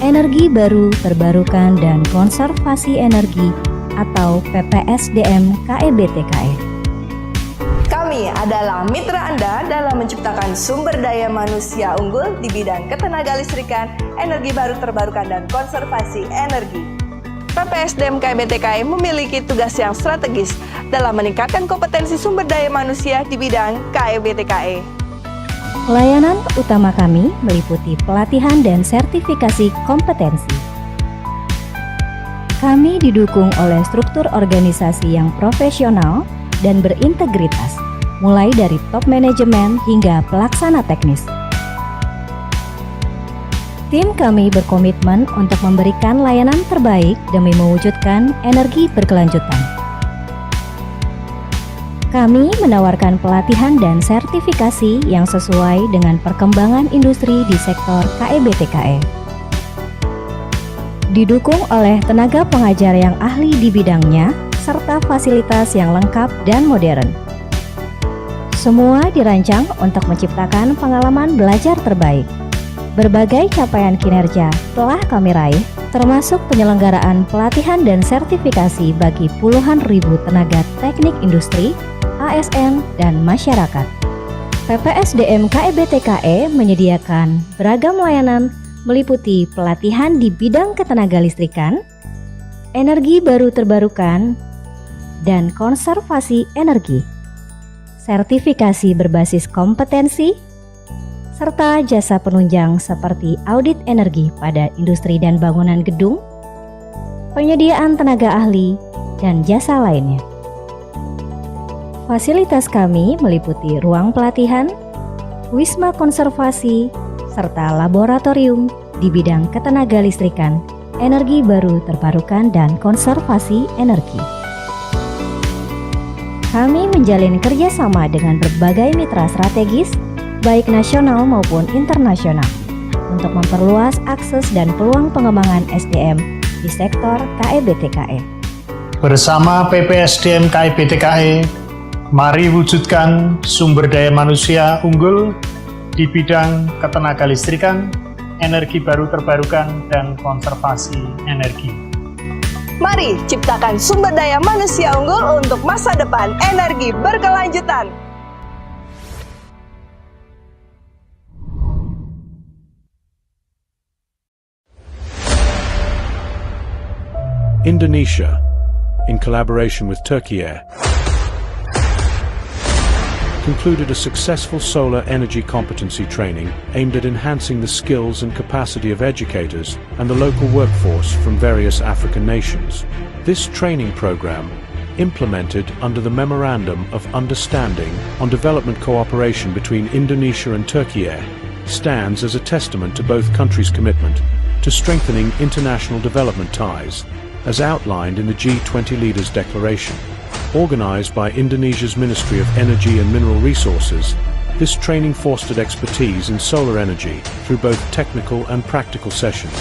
Energi Baru Terbarukan dan Konservasi Energi atau PPSDM KEBTKE. Kami adalah mitra Anda dalam menciptakan sumber daya manusia unggul di bidang ketenagalistrikan, energi baru terbarukan, dan konservasi energi. PPSDM KEBTKE memiliki tugas yang strategis dalam meningkatkan kompetensi sumber daya manusia di bidang KEBTKE. Layanan utama kami meliputi pelatihan dan sertifikasi kompetensi. Kami didukung oleh struktur organisasi yang profesional dan berintegritas, mulai dari top manajemen hingga pelaksana teknis. Tim kami berkomitmen untuk memberikan layanan terbaik demi mewujudkan energi berkelanjutan. Kami menawarkan pelatihan dan sertifikasi yang sesuai dengan perkembangan industri di sektor KEBTKE. Didukung oleh tenaga pengajar yang ahli di bidangnya, serta fasilitas yang lengkap dan modern. Semua dirancang untuk menciptakan pengalaman belajar terbaik. Berbagai capaian kinerja telah kami raih, termasuk penyelenggaraan pelatihan dan sertifikasi bagi puluhan ribu tenaga teknik industri, ASN, dan masyarakat. PPSDM KEBTKE menyediakan beragam layanan meliputi pelatihan di bidang ketenagalistrikan, energi baru terbarukan, dan konservasi energi, sertifikasi berbasis kompetensi, serta jasa penunjang seperti audit energi pada industri dan bangunan gedung, penyediaan tenaga ahli, dan jasa lainnya. Fasilitas kami meliputi ruang pelatihan, wisma konservasi, serta laboratorium di bidang ketenagalistrikan, energi baru terbarukan, dan konservasi energi. Kami menjalin kerjasama dengan berbagai mitra strategis, baik nasional maupun internasional, untuk memperluas akses dan peluang pengembangan SDM di sektor KEBTKE. Bersama PPSDM KEBTKE, mari wujudkan sumber daya manusia unggul di bidang ketenagalistrikan, energi baru terbarukan, dan konservasi energi. Mari ciptakan sumber daya manusia unggul untuk masa depan energi berkelanjutan. Indonesia, in collaboration with Turkey, concluded a successful solar energy competency training aimed at enhancing the skills and capacity of educators and the local workforce from various African nations. This training program, implemented under the Memorandum of Understanding on Development Cooperation between Indonesia and Turkey, stands as a testament to both countries' commitment to strengthening international development ties, as outlined in the G20 Leaders' Declaration. Organized by Indonesia's Ministry of Energy and Mineral Resources, this training fostered expertise in solar energy through both technical and practical sessions,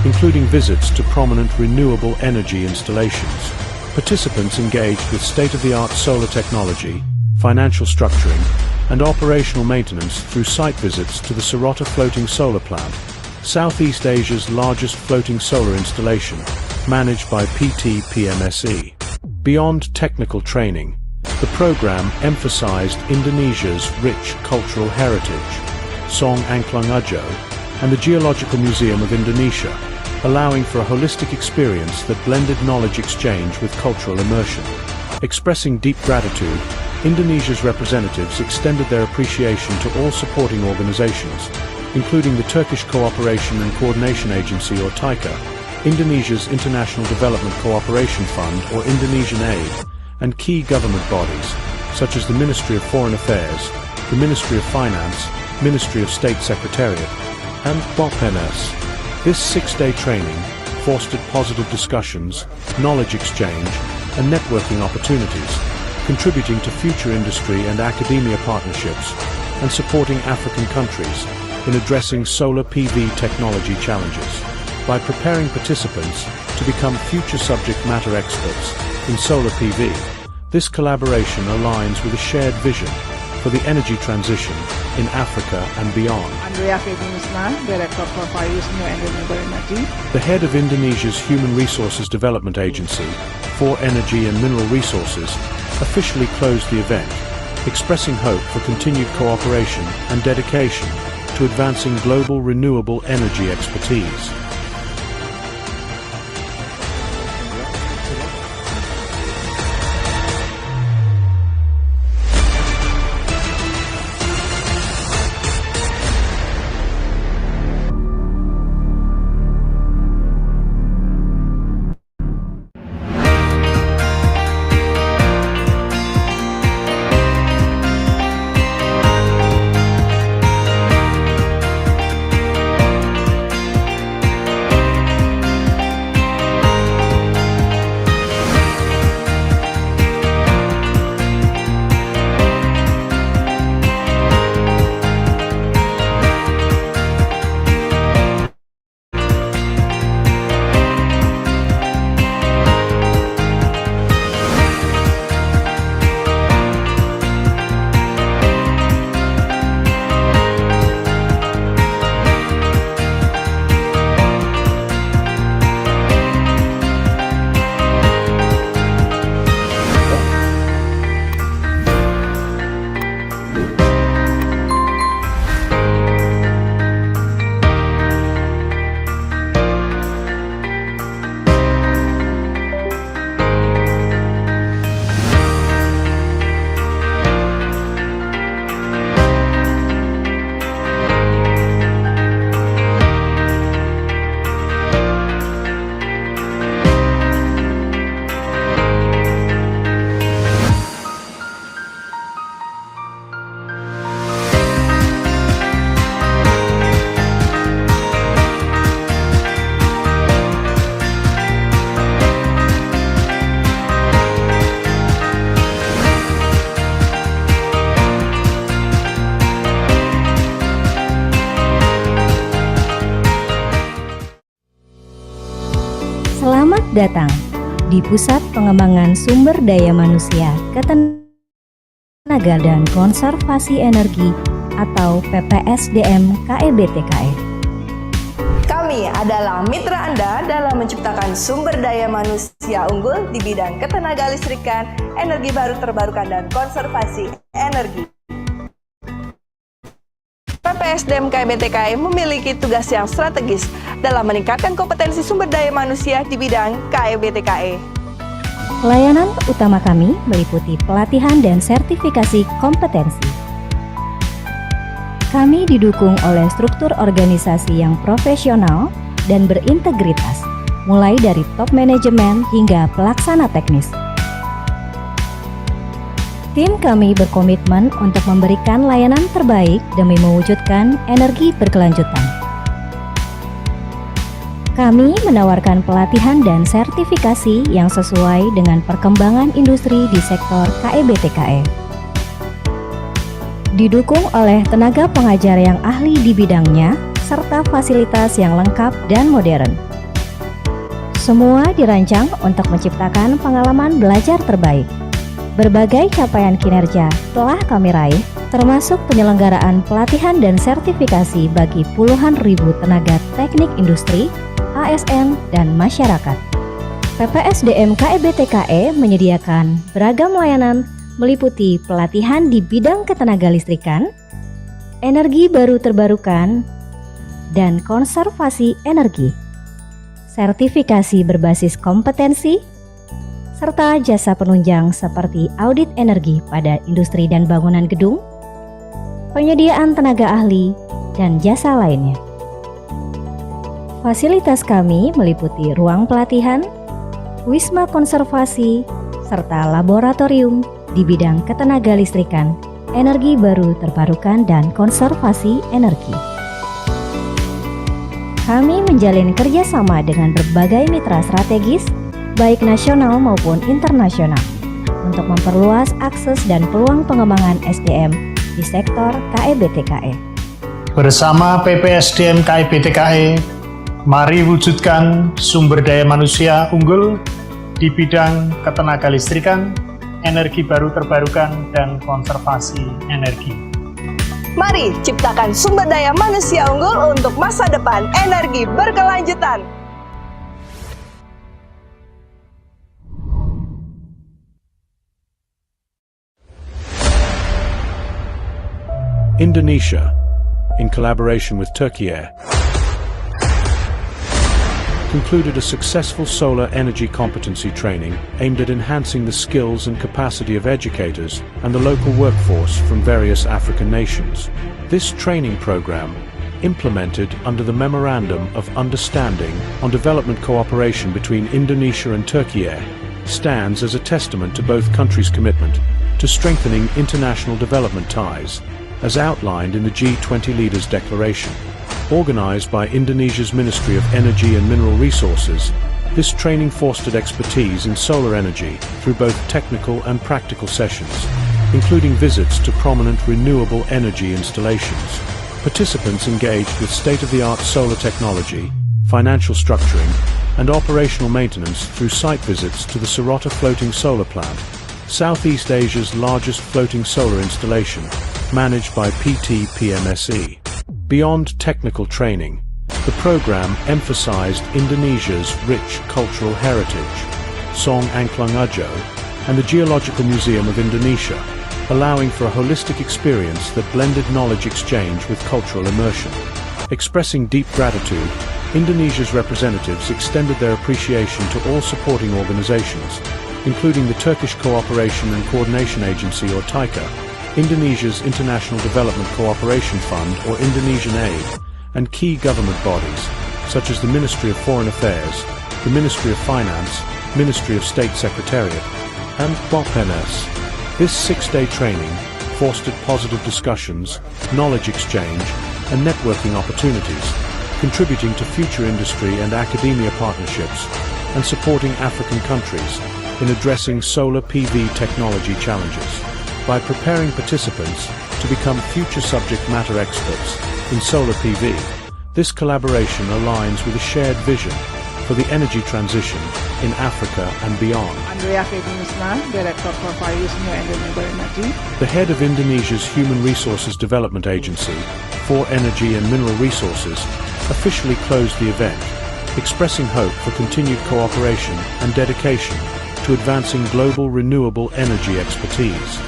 including visits to prominent renewable energy installations. Participants engaged with state-of-the-art solar technology, financial structuring, and operational maintenance through site visits to the Sorota Floating Solar Plant, Southeast Asia's largest floating solar installation, managed by PT PMSE. Beyond technical training, the program emphasized Indonesia's rich cultural heritage, Song Angklung Ajo, and the Geological Museum of Indonesia, allowing for a holistic experience that blended knowledge exchange with cultural immersion. Expressing deep gratitude, Indonesia's representatives extended their appreciation to all supporting organizations, including the Turkish Cooperation and Coordination Agency or TICA, Indonesia's International Development Cooperation Fund or Indonesian Aid, and key government bodies, such as the Ministry of Foreign Affairs, the Ministry of Finance, Ministry of State Secretariat, and BOPNS. This 6-day training fostered positive discussions, knowledge exchange, and networking opportunities, contributing to future industry and academia partnerships, and supporting African countries in addressing solar PV technology challenges. By preparing participants to become future subject matter experts in solar PV, this collaboration aligns with a shared vision for the energy transition in Africa and beyond. Director for Various New and Renewable Energy. The head of Indonesia's Human Resources Development Agency for Energy and Mineral Resources officially closed the event, expressing hope for continued cooperation and dedication to advancing global renewable energy expertise. Selamat datang di Pusat Pengembangan Sumber Daya Manusia, Ketenagaan dan Konservasi Energi atau PPSDM KEBTKE. Kami adalah mitra Anda dalam menciptakan sumber daya manusia unggul di bidang ketenaga listrikan, energi baru terbarukan dan konservasi energi. PPSDM KEBTKE memiliki tugas yang strategis dalam meningkatkan kompetensi sumber daya manusia di bidang KEBTKE. Layanan utama kami meliputi pelatihan dan sertifikasi kompetensi. Kami didukung oleh struktur organisasi yang profesional dan berintegritas, mulai dari top manajemen hingga pelaksana teknis. Tim kami berkomitmen untuk memberikan layanan terbaik demi mewujudkan energi berkelanjutan. Kami menawarkan pelatihan dan sertifikasi yang sesuai dengan perkembangan industri di sektor KEBTKE. Didukung oleh tenaga pengajar yang ahli di bidangnya, serta fasilitas yang lengkap dan modern. Semua dirancang untuk menciptakan pengalaman belajar terbaik. Berbagai capaian kinerja telah kami raih, termasuk penyelenggaraan pelatihan dan sertifikasi bagi puluhan ribu tenaga teknik industri, ASN, dan masyarakat. PPSDM KEBTKE menyediakan beragam layanan meliputi pelatihan di bidang ketenaga listrikan, energi baru terbarukan, dan konservasi energi, sertifikasi berbasis kompetensi, serta jasa penunjang seperti audit energi pada industri dan bangunan gedung, penyediaan tenaga ahli, dan jasa lainnya. Fasilitas kami meliputi ruang pelatihan, wisma konservasi, serta laboratorium di bidang ketenaga listrikan, energi baru terbarukan, dan konservasi energi. Kami menjalin kerjasama dengan berbagai mitra strategis, baik nasional maupun internasional, untuk memperluas akses dan peluang pengembangan SDM di sektor KEBTKE. Bersama PPSDM KEBTKE, mari wujudkan sumber daya manusia unggul di bidang ketenaga listrikan, energi baru terbarukan, dan konservasi energi. Mari ciptakan sumber daya manusia unggul untuk masa depan energi berkelanjutan. Indonesia, in collaboration with Turkey, concluded a successful solar energy competency training aimed at enhancing the skills and capacity of educators and the local workforce from various African nations. This training program, implemented under the Memorandum of Understanding on Development Cooperation between Indonesia and Turkey, stands as a testament to both countries' commitment to strengthening international development ties, as outlined in the G20 Leaders' Declaration. Organized by Indonesia's Ministry of Energy and Mineral Resources, this training fostered expertise in solar energy through both technical and practical sessions, including visits to prominent renewable energy installations. Participants engaged with state-of-the-art solar technology, financial structuring, and operational maintenance through site visits to the Sorota Floating Solar Plant, Southeast Asia's largest floating solar installation, managed by PT PMSE. Beyond technical training, the program emphasized Indonesia's rich cultural heritage, Song Angklung Ajo, and the Geological Museum of Indonesia, allowing for a holistic experience that blended knowledge exchange with cultural immersion. Expressing deep gratitude, Indonesia's representatives extended their appreciation to all supporting organizations, including the Turkish Cooperation and Coordination Agency or TICA, Indonesia's International Development Cooperation Fund or Indonesian Aid, and key government bodies, such as the Ministry of Foreign Affairs, the Ministry of Finance, Ministry of State Secretariat, and BOPNS. This 6-day training fostered positive discussions, knowledge exchange, and networking opportunities, contributing to future industry and academia partnerships, and supporting African countries in addressing solar PV technology challenges. By preparing participants to become future subject matter experts in solar PV, this collaboration aligns with a shared vision for the energy transition in Africa and beyond. Director for New and Renewable Energy. The head of Indonesia's Human Resources Development Agency for Energy and Mineral Resources officially closed the event, expressing hope for continued cooperation and dedication to advancing global renewable energy expertise.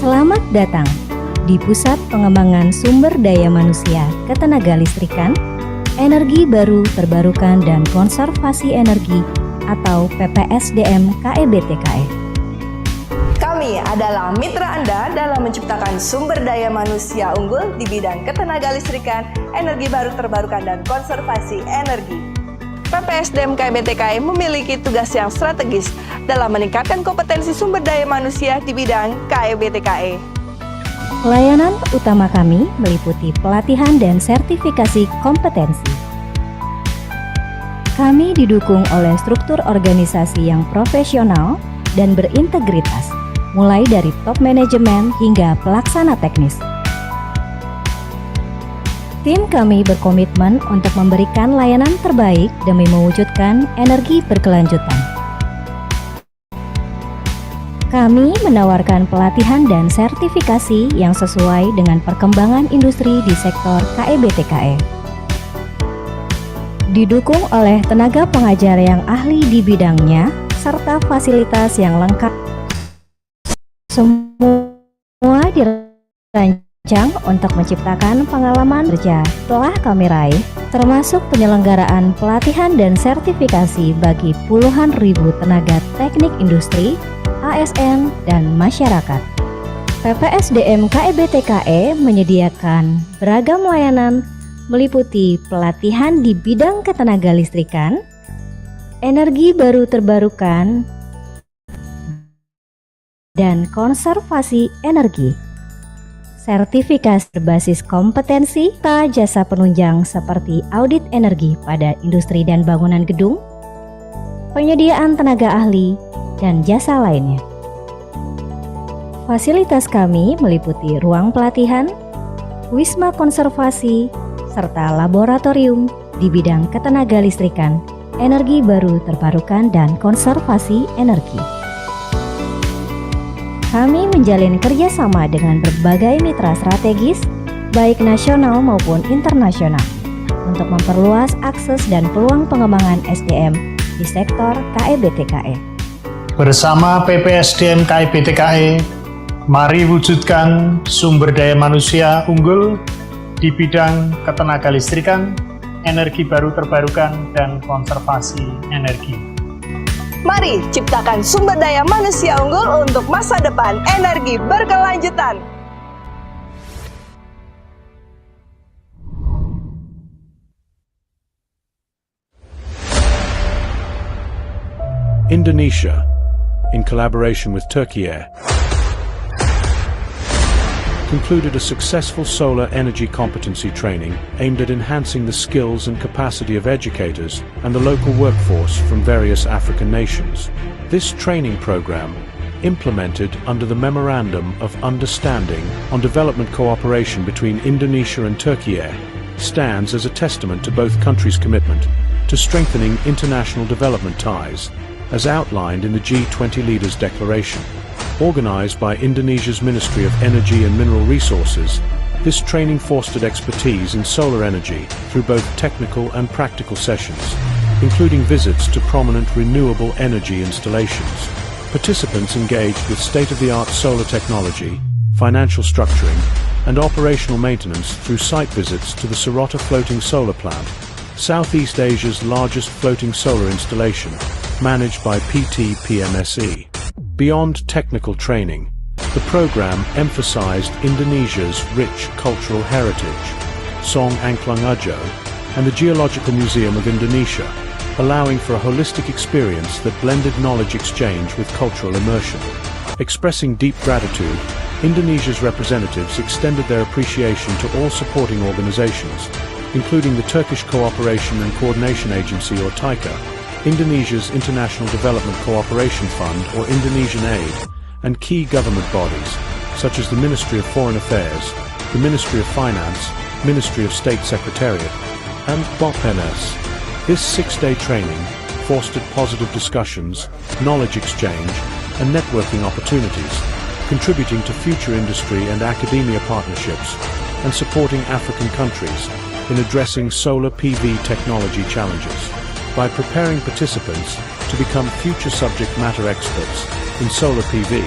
Selamat datang di Pusat Pengembangan Sumber Daya Manusia Ketenagalistrikan, Energi Baru Terbarukan dan Konservasi Energi atau PPSDM KEBTKE. Kami Kami adalah mitra Anda dalam menciptakan sumber daya manusia unggul di bidang ketenagalistrikan, energi baru terbarukan, dan konservasi energi. PPSDM KIBTKI memiliki tugas yang strategis dalam meningkatkan kompetensi sumber daya manusia di bidang KIBTKI. Layanan utama kami meliputi pelatihan dan sertifikasi kompetensi. Kami didukung oleh struktur organisasi yang profesional dan berintegritas, mulai dari top manajemen hingga pelaksana teknis. Tim kami berkomitmen untuk memberikan layanan terbaik demi mewujudkan energi berkelanjutan. Kami menawarkan pelatihan dan sertifikasi yang sesuai dengan perkembangan industri di sektor KIBTKI. Didukung oleh tenaga pengajar yang ahli di bidangnya, serta fasilitas yang lengkap. Semua dirancang untuk menciptakan pengalaman kerja telah kami raih, termasuk penyelenggaraan pelatihan dan sertifikasi bagi puluhan ribu tenaga teknik industri, ASN, dan masyarakat. PPSDM KIBTKI menyediakan beragam layanan meliputi pelatihan di bidang ketenagalistrikan, energi baru terbarukan, dan konservasi energi. Sertifikasi berbasis kompetensi serta jasa penunjang seperti audit energi pada industri dan bangunan gedung, penyediaan tenaga ahli, dan jasa lainnya. Fasilitas kami meliputi ruang pelatihan, wisma konservasi, serta laboratorium di bidang ketenagalistrikan, energi baru terbarukan, dan konservasi energi. Kami menjalin kerjasama dengan berbagai mitra strategis, baik nasional maupun internasional, untuk memperluas akses dan peluang pengembangan SDM di sektor KIBTKI. Bersama PPSDM KIBTKI, mari wujudkan sumber daya manusia unggul di bidang ketenagalistrikan, energi baru terbarukan, dan konservasi energi. Mari ciptakan sumber daya manusia unggul untuk masa depan energi berkelanjutan. Indonesia, in collaboration with Turkey, concluded a successful solar energy competency training aimed at enhancing the skills and capacity of educators and the local workforce from various African nations. This training program, implemented under the Memorandum of Understanding on Development Cooperation between Indonesia and Turkey, stands as a testament to both countries' commitment to strengthening international development ties, as outlined in the G20 Leaders' Declaration. Organized by Indonesia's Ministry of Energy and Mineral Resources, this training fostered expertise in solar energy through both technical and practical sessions, including visits to prominent renewable energy installations. Participants engaged with state-of-the-art solar technology, financial structuring, and operational maintenance through site visits to the Sorota Floating Solar Plant, Southeast Asia's largest floating solar installation, managed by PT PMSE. Beyond technical training, the program emphasized Indonesia's rich cultural heritage, Song Angklung Ujo, and the Geological Museum of Indonesia, allowing for a holistic experience that blended knowledge exchange with cultural immersion. Expressing deep gratitude, Indonesia's representatives extended their appreciation to all supporting organizations, including the Turkish Cooperation and Coordination Agency, or TICA, Indonesia's International Development Cooperation Fund, or Indonesian Aid, and key government bodies, such as the Ministry of Foreign Affairs, the Ministry of Finance, Ministry of State Secretariat, and BOPNS. This 6-day training fostered positive discussions, knowledge exchange, and networking opportunities, contributing to future industry and academia partnerships, and supporting African countries in addressing solar PV technology challenges. By preparing participants to become future subject matter experts in solar PV,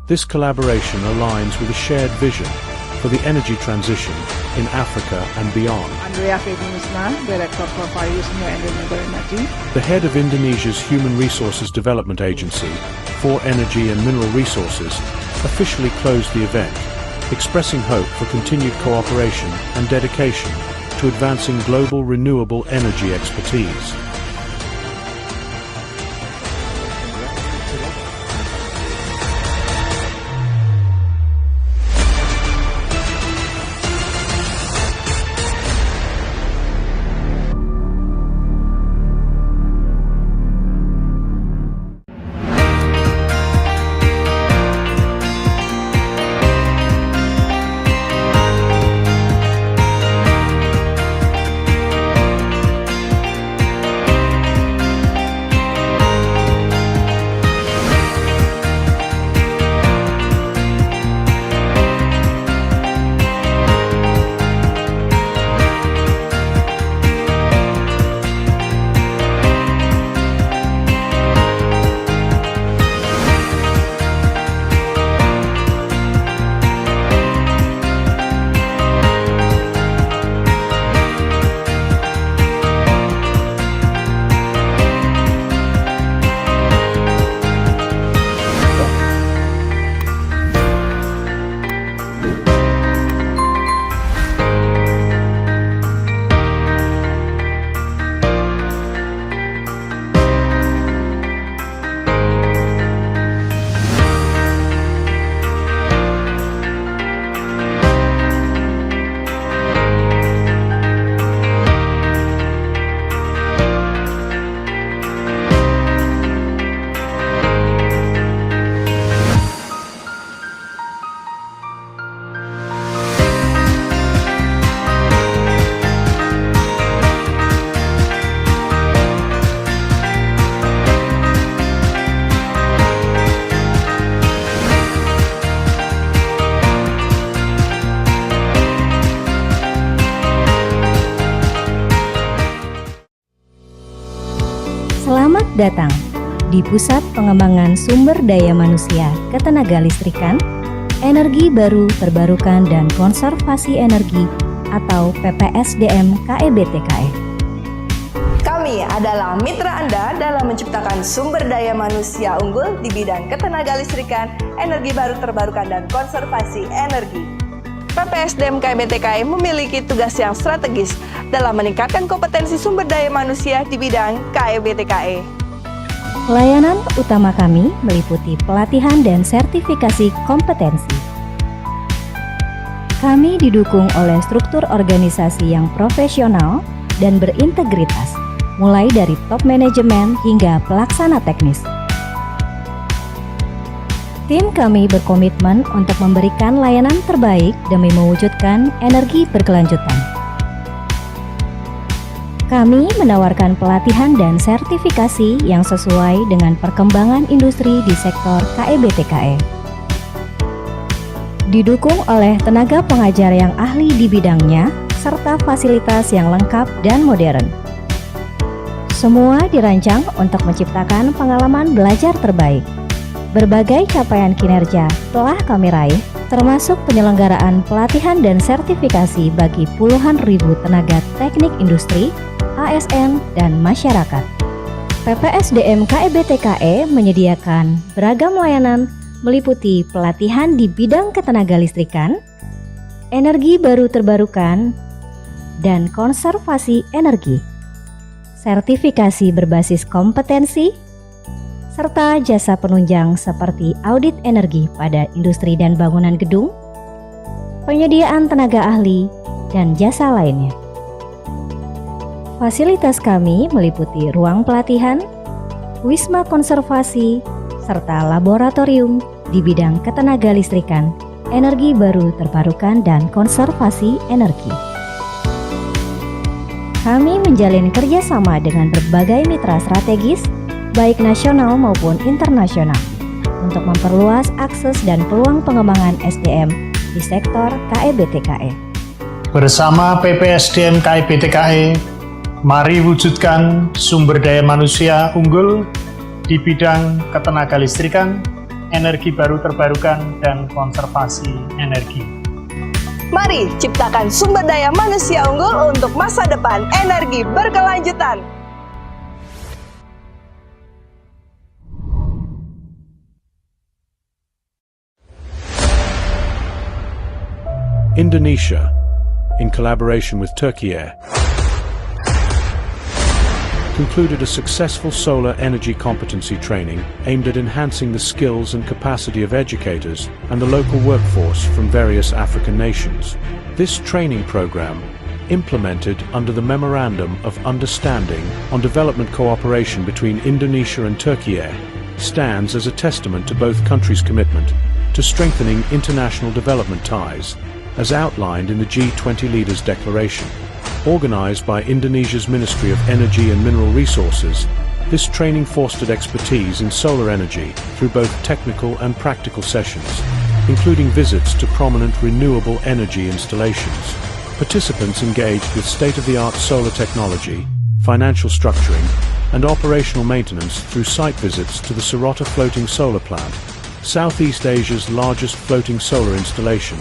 this collaboration aligns with a shared vision for the energy transition in Africa and beyond. Director of Energy. The head of Indonesia's Human Resources Development Agency for Energy and Mineral Resources officially closed the event, expressing hope for continued cooperation and dedication to advancing global renewable energy expertise. Selamat datang di Pusat Pengembangan Sumber Daya Manusia Ketenagalistrikan, Energi Baru Terbarukan dan Konservasi Energi atau PPSDM KEBTKE. Kami adalah mitra Anda dalam menciptakan sumber daya manusia unggul di bidang ketenagalistrikan, energi baru terbarukan dan konservasi energi. PPSDM KEBTKE memiliki tugas yang strategis dalam meningkatkan kompetensi sumber daya manusia di bidang KEBTKE. Layanan utama kami meliputi pelatihan dan sertifikasi kompetensi. Kami didukung oleh struktur organisasi yang profesional dan berintegritas, mulai dari top manajemen hingga pelaksana teknis. Tim kami berkomitmen untuk memberikan layanan terbaik demi mewujudkan energi berkelanjutan. Kami menawarkan pelatihan dan sertifikasi yang sesuai dengan perkembangan industri di sektor KEBTKE. Didukung oleh tenaga pengajar yang ahli di bidangnya, serta fasilitas yang lengkap dan modern. Semua dirancang untuk menciptakan pengalaman belajar terbaik. Berbagai capaian kinerja telah kami raih, termasuk penyelenggaraan pelatihan dan sertifikasi bagi puluhan ribu tenaga teknik industri, ASN, dan masyarakat. PPSDM KEBTKE menyediakan beragam layanan meliputi pelatihan di bidang ketenagalistrikan, energi baru terbarukan, dan konservasi energi, sertifikasi berbasis kompetensi, serta jasa penunjang seperti audit energi pada industri dan bangunan gedung, penyediaan tenaga ahli, dan jasa lainnya. Fasilitas kami meliputi ruang pelatihan, wisma konservasi, serta laboratorium di bidang ketenagalistrikan, energi baru terbarukan, dan konservasi energi. Kami menjalin kerjasama dengan berbagai mitra strategis, baik nasional maupun internasional, untuk memperluas akses dan peluang pengembangan SDM di sektor KEBTKE. Bersama PPSDM KEBTKE, mari wujudkan sumber daya manusia unggul di bidang ketenagalistrikan, energi baru terbarukan, dan konservasi energi. Mari ciptakan sumber daya manusia unggul untuk masa depan energi berkelanjutan. Indonesia, in collaboration with Turkey, concluded a successful solar energy competency training aimed at enhancing the skills and capacity of educators and the local workforce from various African nations. This training program, implemented under the Memorandum of Understanding on Development Cooperation between Indonesia and Turkey, stands as a testament to both countries' commitment to strengthening international development ties, as outlined in the G20 Leaders' Declaration. Organized by Indonesia's Ministry of Energy and Mineral Resources, this training fostered expertise in solar energy through both technical and practical sessions, including visits to prominent renewable energy installations. Participants engaged with state-of-the-art solar technology, financial structuring, and operational maintenance through site visits to the Sorota Floating Solar Plant, Southeast Asia's largest floating solar installation,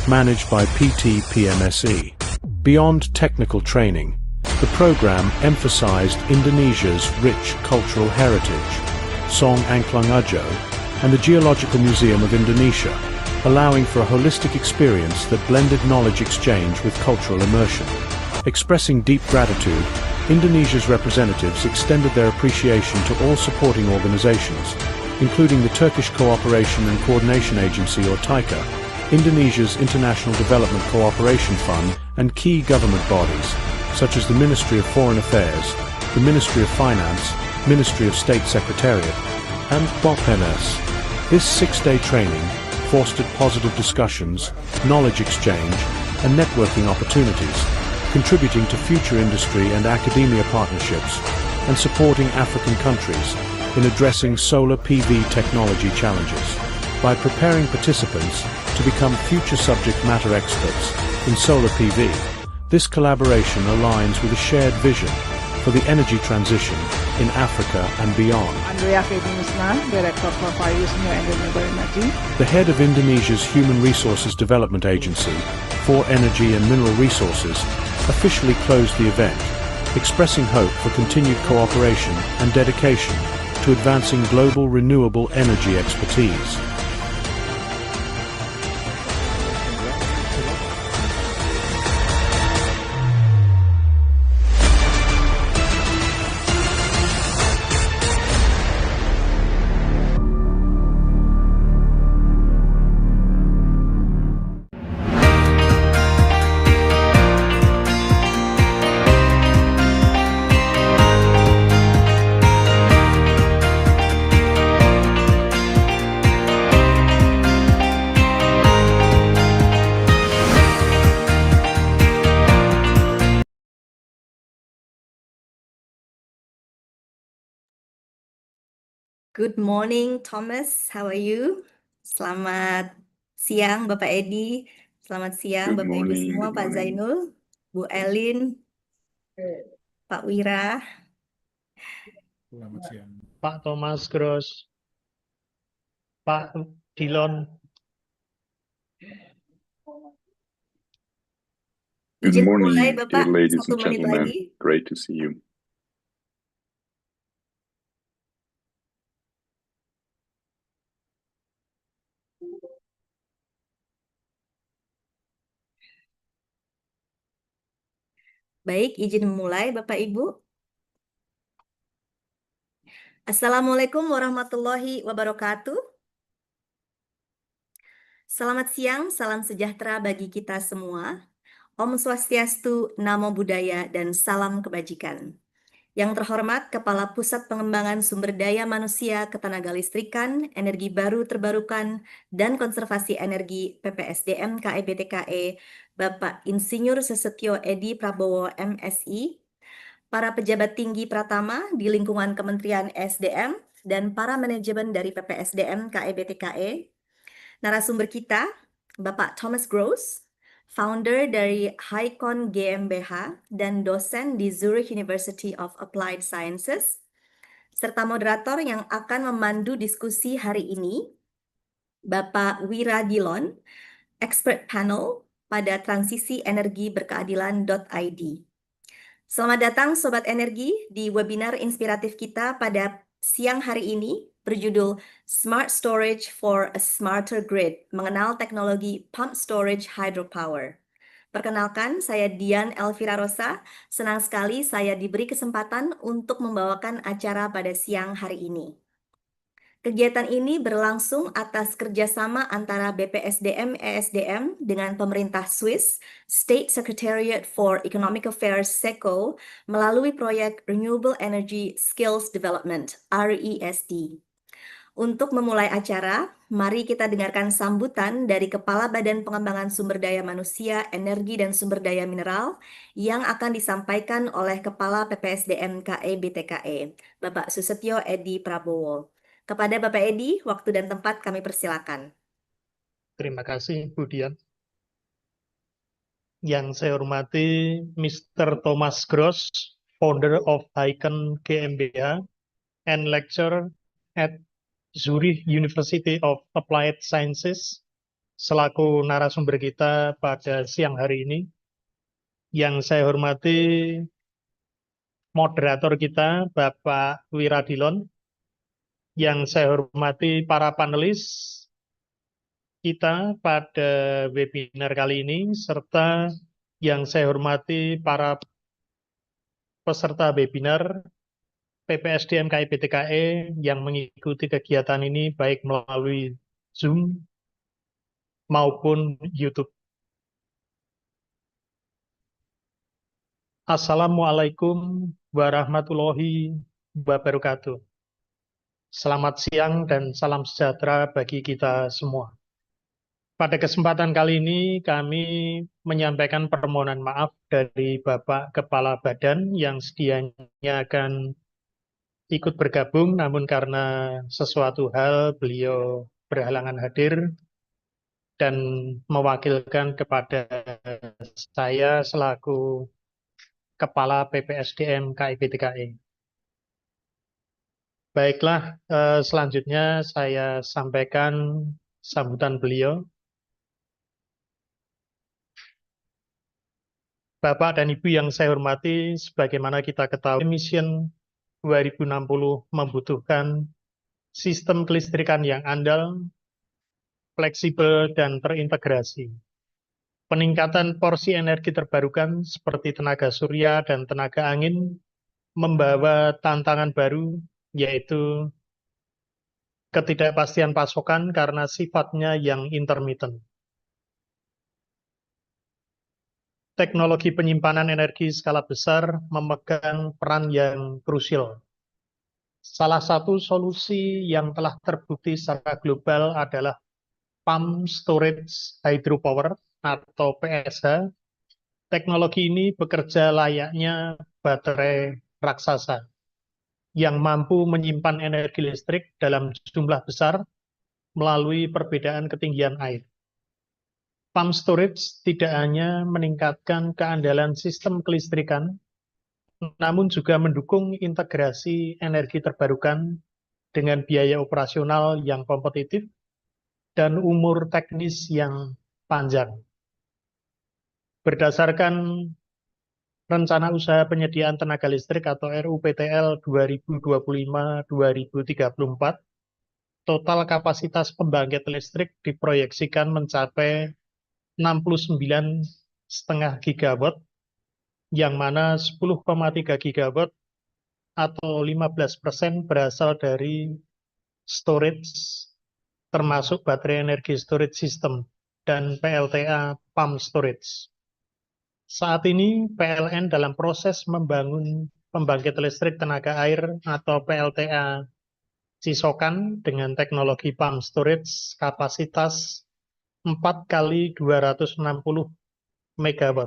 managed by PT PMSE. Beyond technical training, the program emphasized Indonesia's rich cultural heritage, Song Angklung Ajo, and the Geological Museum of Indonesia, allowing for a holistic experience that blended knowledge exchange with cultural immersion. Expressing deep gratitude, Indonesia's representatives extended their appreciation to all supporting organizations, including the Turkish Cooperation and Coordination Agency or TICA, Indonesia's International Development Cooperation Fund, and key government bodies, such as the Ministry of Foreign Affairs, the Ministry of Finance, Ministry of State Secretariat, and BOPNS. This six-day training fostered positive discussions, knowledge exchange, and networking opportunities, contributing to future industry and academia partnerships, and supporting African countries in addressing solar PV technology challenges. By preparing participants to become future subject matter experts in solar PV, this collaboration aligns with a shared vision for the energy transition in Africa and beyond. Director for Various New and Renewable Energy. The head of Indonesia's Human Resources Development Agency for Energy and Mineral Resources officially closed the event, expressing hope for continued cooperation and dedication to advancing global renewable energy expertise. Good morning, Thomas. How are you? Selamat siang, Bapak Edi. Selamat siang, Good Bapak Ibu morning, semua, good Pak morning. Zainul, Bu Elin, Pak Wira. Selamat siang. Pak Thomas Gross, Pak Dilon. Good Izin morning, mulai, dear Bapak. ladies 1 and menit gentlemen. lagi. Great to see you. Baik, izin memulai, Bapak Ibu. Assalamualaikum warahmatullahi wabarakatuh. Selamat siang, salam sejahtera bagi kita semua. Om Swastiastu, Namo Buddhaya, dan salam kebajikan. Yang terhormat Kepala Pusat Pengembangan Sumber Daya Manusia Ketenagalistrikan, Energi Baru Terbarukan, dan Konservasi Energi PPSDM KIPTKE, Bapak Insinyur Sesetyo Edi Prabowo MSI, para pejabat tinggi Pratama di lingkungan Kementerian SDM, dan para manajemen dari PPSDM KIPTKE, narasumber kita, Bapak Thomas Gross, founder dari HYCON GmbH dan dosen di Zurich University of Applied Sciences, serta moderator yang akan memandu diskusi hari ini, Bapak Wira Dilon, expert panel pada transisi energi berkeadilan.id. Selamat datang Sobat Energi di webinar inspiratif kita pada siang hari ini berjudul Smart Storage for a Smarter Grid, mengenal teknologi Pumped Storage Hydropower. Perkenalkan, saya Dian Elvira Rosa. Senang sekali saya diberi kesempatan untuk membawakan acara pada siang hari ini. Kegiatan ini berlangsung atas kerjasama antara BPSDM ESDM dengan pemerintah Swiss, State Secretariat for Economic Affairs SECO, melalui proyek Renewable Energy Skills Development (RESD). Untuk memulai acara, mari kita dengarkan sambutan dari Kepala Badan Pengembangan Sumber Daya Manusia, Energi dan Sumber Daya Mineral yang akan disampaikan oleh Kepala PPSDM KE BTKE, Bapak Susetyo Edi Prabowo. Kepada Bapak Edi, waktu dan tempat kami persilakan. Terima kasih, Bu Dian. Yang saya hormati Mr. Thomas Gross, founder of HYCON GmbH and lecturer at Zurich University of Applied Sciences, selaku narasumber kita pada siang hari ini. Yang saya hormati moderator kita, Bapak Wiradilon. Yang saya hormati para panelis kita pada webinar kali ini, serta yang saya hormati para peserta webinar PPSDM KI BTKE yang mengikuti kegiatan ini baik melalui Zoom maupun YouTube. Assalamualaikum warahmatullahi wabarakatuh. Selamat siang dan salam sejahtera bagi kita semua. Pada kesempatan kali ini kami menyampaikan permohonan maaf dari Bapak Kepala Badan yang sedianya akan ikut bergabung, namun karena sesuatu hal beliau berhalangan hadir dan mewakilkan kepada saya selaku Kepala PPSDM KI BTKE. Baiklah, selanjutnya saya sampaikan sambutan beliau. Bapak dan Ibu yang saya hormati, sebagaimana kita ketahui, Mission 2060 membutuhkan sistem kelistrikan yang andal, fleksibel, dan terintegrasi. Peningkatan porsi energi terbarukan seperti tenaga surya dan tenaga angin membawa tantangan baru, yaitu ketidakpastian pasokan karena sifatnya yang intermittent. Teknologi penyimpanan energi skala besar memegang peran yang krusial. Salah satu solusi yang telah terbukti secara global adalah Pumped Storage Hydropower atau PSH. Teknologi ini bekerja layaknya baterai raksasa yang mampu menyimpan energi listrik dalam jumlah besar melalui perbedaan ketinggian air. Pumped storage tidak hanya meningkatkan keandalan sistem kelistrikan, namun juga mendukung integrasi energi terbarukan dengan biaya operasional yang kompetitif dan umur teknis yang panjang. Berdasarkan Rencana Usaha Penyediaan Tenaga Listrik atau RUPTL 2025-2034, total kapasitas pembangkit listrik diproyeksikan mencapai 69,5 gigawatt, yang mana 10,3 gigawatt atau 15% berasal dari storage, termasuk baterai energi storage system dan PLTA pump storage. Saat ini PLN dalam proses membangun pembangkit listrik tenaga air atau PLTA Cisokan dengan teknologi pump storage kapasitas 4 kali 260 MW.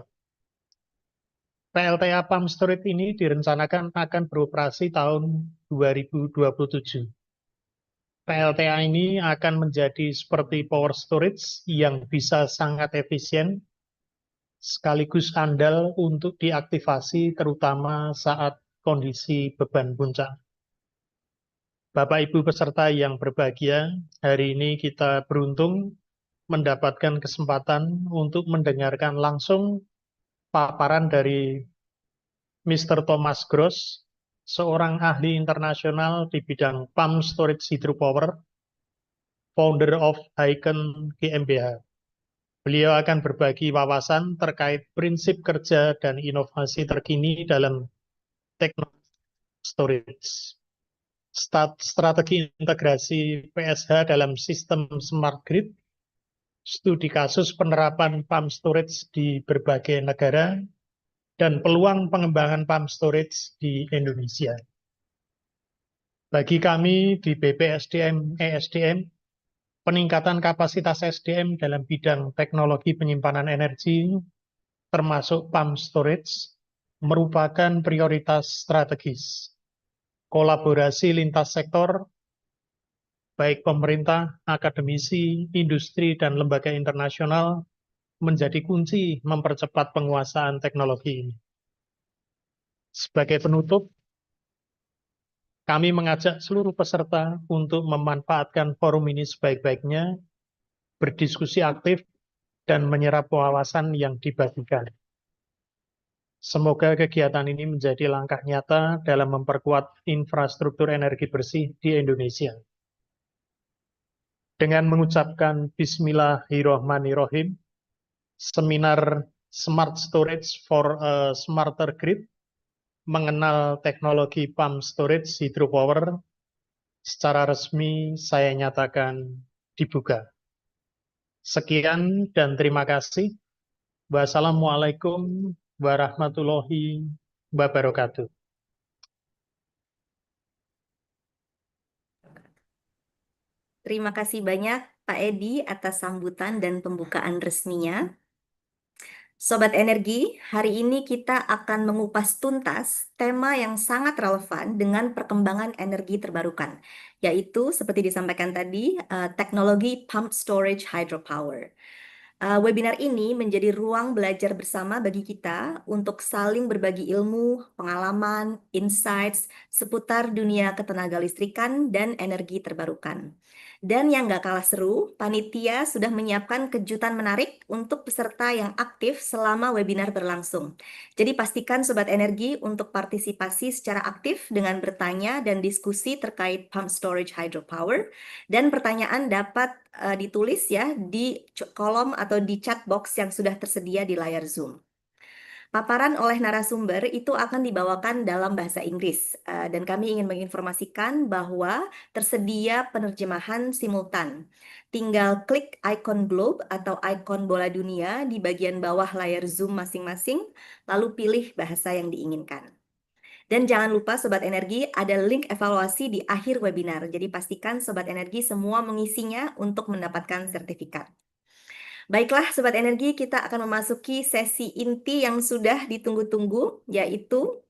PLTA pump storage ini direncanakan akan beroperasi tahun 2027. PLTA ini akan menjadi seperti power storage yang bisa sangat efisien sekaligus andal untuk diaktifasi terutama saat kondisi beban puncak. Bapak Ibu peserta yang berbahagia, hari ini kita beruntung mendapatkan kesempatan untuk mendengarkan langsung paparan dari Mr. Thomas Gross seorang ahli internasional di bidang Pumped Storage Hydropower, founder of HYCON GmbH. Beliau akan berbagi wawasan terkait prinsip kerja dan inovasi terkini dalam teknologi storage, strategi integrasi PSH dalam sistem smart grid, studi kasus penerapan pumped storage di berbagai negara, dan peluang pengembangan pumped storage di Indonesia. Bagi kami di BPSDM ESDM, peningkatan kapasitas SDM dalam bidang teknologi penyimpanan energi, termasuk pumped storage, merupakan prioritas strategis. Kolaborasi lintas sektor, baik pemerintah, akademisi, industri, dan lembaga internasional, menjadi kunci mempercepat penguasaan teknologi ini. Sebagai penutup, kami mengajak seluruh peserta untuk memanfaatkan forum ini sebaik-baiknya, berdiskusi aktif, dan menyerap wawasan yang dibagikan. Semoga kegiatan ini menjadi langkah nyata dalam memperkuat infrastruktur energi bersih di Indonesia. Dengan mengucapkan Bismillahirrahmanirrahim, seminar Smart Storage for a Smarter Grid, mengenal teknologi Pumped Storage Hydropower, secara resmi saya nyatakan dibuka. Sekian dan terima kasih. Wassalamualaikum warahmatullahi wabarakatuh. Terima kasih banyak Pak Edi atas sambutan dan pembukaan resminya. Sobat Energi, hari ini kita akan mengupas tuntas tema yang sangat relevan dengan perkembangan energi terbarukan, yaitu seperti disampaikan tadi, teknologi Pumped Storage Hydropower. Webinar ini menjadi ruang belajar bersama bagi kita untuk saling berbagi ilmu, pengalaman, insights seputar dunia ketenagalistrikan dan energi terbarukan. Dan yang gak kalah seru, panitia sudah menyiapkan kejutan menarik untuk peserta yang aktif selama webinar berlangsung. Jadi pastikan Sobat Energi untuk partisipasi secara aktif dengan bertanya dan diskusi terkait Pumped Storage Hydropower. Dan pertanyaan dapat ditulis ya di kolom atau di chat box yang sudah tersedia di layar Zoom. Paparan oleh narasumber itu akan dibawakan dalam bahasa Inggris, dan kami ingin menginformasikan bahwa tersedia penerjemahan simultan. Tinggal klik ikon globe atau ikon bola dunia di bagian bawah layar Zoom masing-masing, lalu pilih bahasa yang diinginkan. Dan jangan lupa Sobat Energi, ada link evaluasi di akhir webinar. Jadi pastikan Sobat Energi semua mengisinya untuk mendapatkan sertifikat. Baiklah Sobat Energi, kita akan memasuki sesi inti yang sudah ditunggu-tunggu, yaitu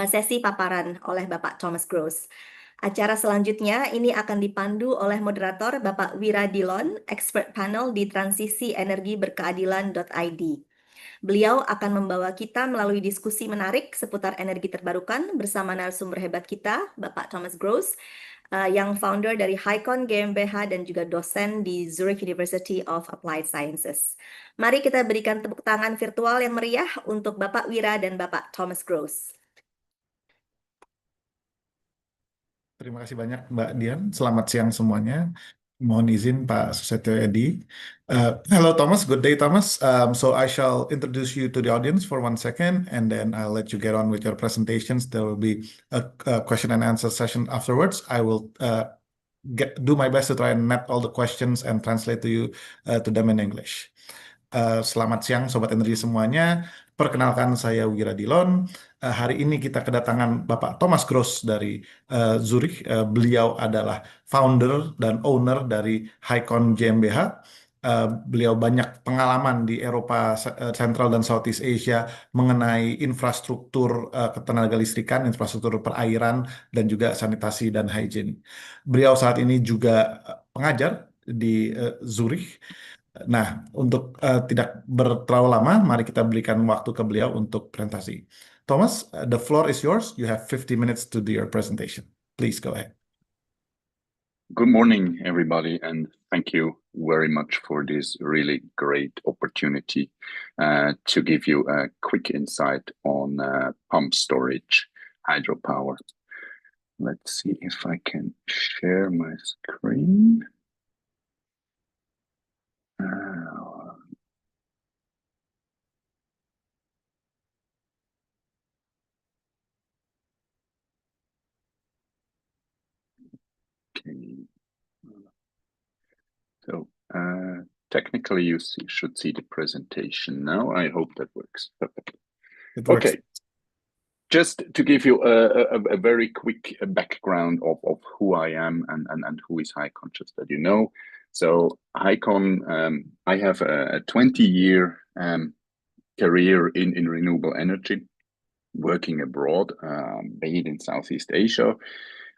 sesi paparan oleh Bapak Thomas Gross. Acara selanjutnya ini akan dipandu oleh moderator Bapak Wira Dilon, expert panel di transisi energi berkeadilan.id. Beliau akan membawa kita melalui diskusi menarik seputar energi terbarukan bersama narasumber hebat kita, Bapak Thomas Gross, yang founder dari HYCON GmbH dan juga dosen di Zurich University of Applied Sciences. Mari kita berikan tepuk tangan virtual yang meriah untuk Bapak Wira dan Bapak Thomas Gross. Terima kasih banyak Mbak Dian. Selamat siang semuanya. Mohon izin Pak Susetyo Edi. Hello Thomas, good day Thomas. So I shall introduce you to the audience for 1 second and then I'll let you get on with your presentations. There will be a question and answer session afterwards. I will do my best to try and net all the questions and translate to you to them in English. Selamat siang Sobat Energi semuanya. Perkenalkan saya Wira Dilon. Hari ini kita kedatangan Bapak Thomas Gross dari Zurich. Beliau adalah founder dan owner dari HYCON GmbH. Beliau banyak pengalaman di Eropa Sentral dan Southeast Asia mengenai infrastruktur ketenagalistrikan, infrastruktur perairan, dan juga sanitasi dan hygiene. Beliau saat ini juga pengajar di Zurich. Nah, untuk tidak terlalu lama, mari kita berikan waktu ke beliau untuk presentasi. Thomas, the floor is yours. You have 50 minutes to do your presentation. Please go ahead. Good morning, everybody, and thank you very much for this really great opportunity to give you a quick insight on pumped storage hydropower. Let's see if I can share my screen. Okay. So technically, you should see the presentation now. I hope that works. Perfect. It works. Okay. Just to give you a very quick background of who I am and who is HYCON, just that you know. So HYCON, I have a 20-year career in renewable energy, working abroad, based in Southeast Asia.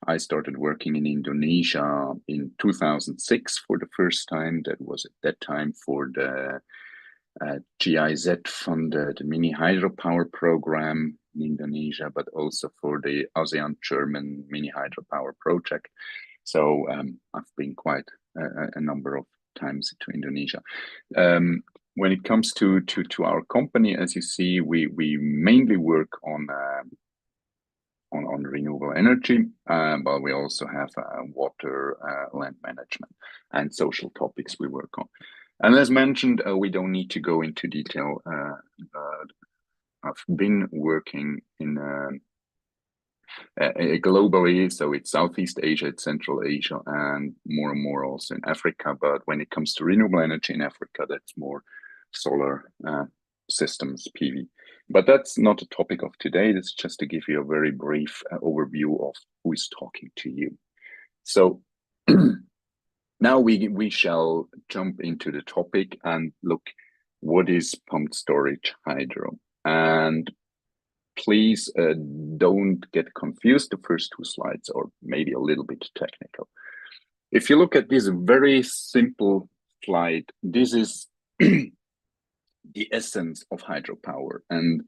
I started working in Indonesia in 2006 for the first time. That was at that time for the GIZ funded mini hydropower program in Indonesia, but also for the ASEAN German mini hydropower project. So I've been quite a number of times to Indonesia. When it comes to our company, as you see, we mainly work on renewable energy, but we also have water, land management, and social topics we work on. And as mentioned, we don't need to go into detail. I've been working in globally, so it's Southeast Asia, it's Central Asia, and more also in Africa. But when it comes to renewable energy in Africa, that's more solar systems, PV. But that's not the topic of today. That's just to give you a very brief overview of who is talking to you. So now we shall jump into the topic and look what is pumped storage hydro. And please don't get confused. The first two slides are maybe a little bit technical. If you look at this very simple slide, this is the essence of hydropower. And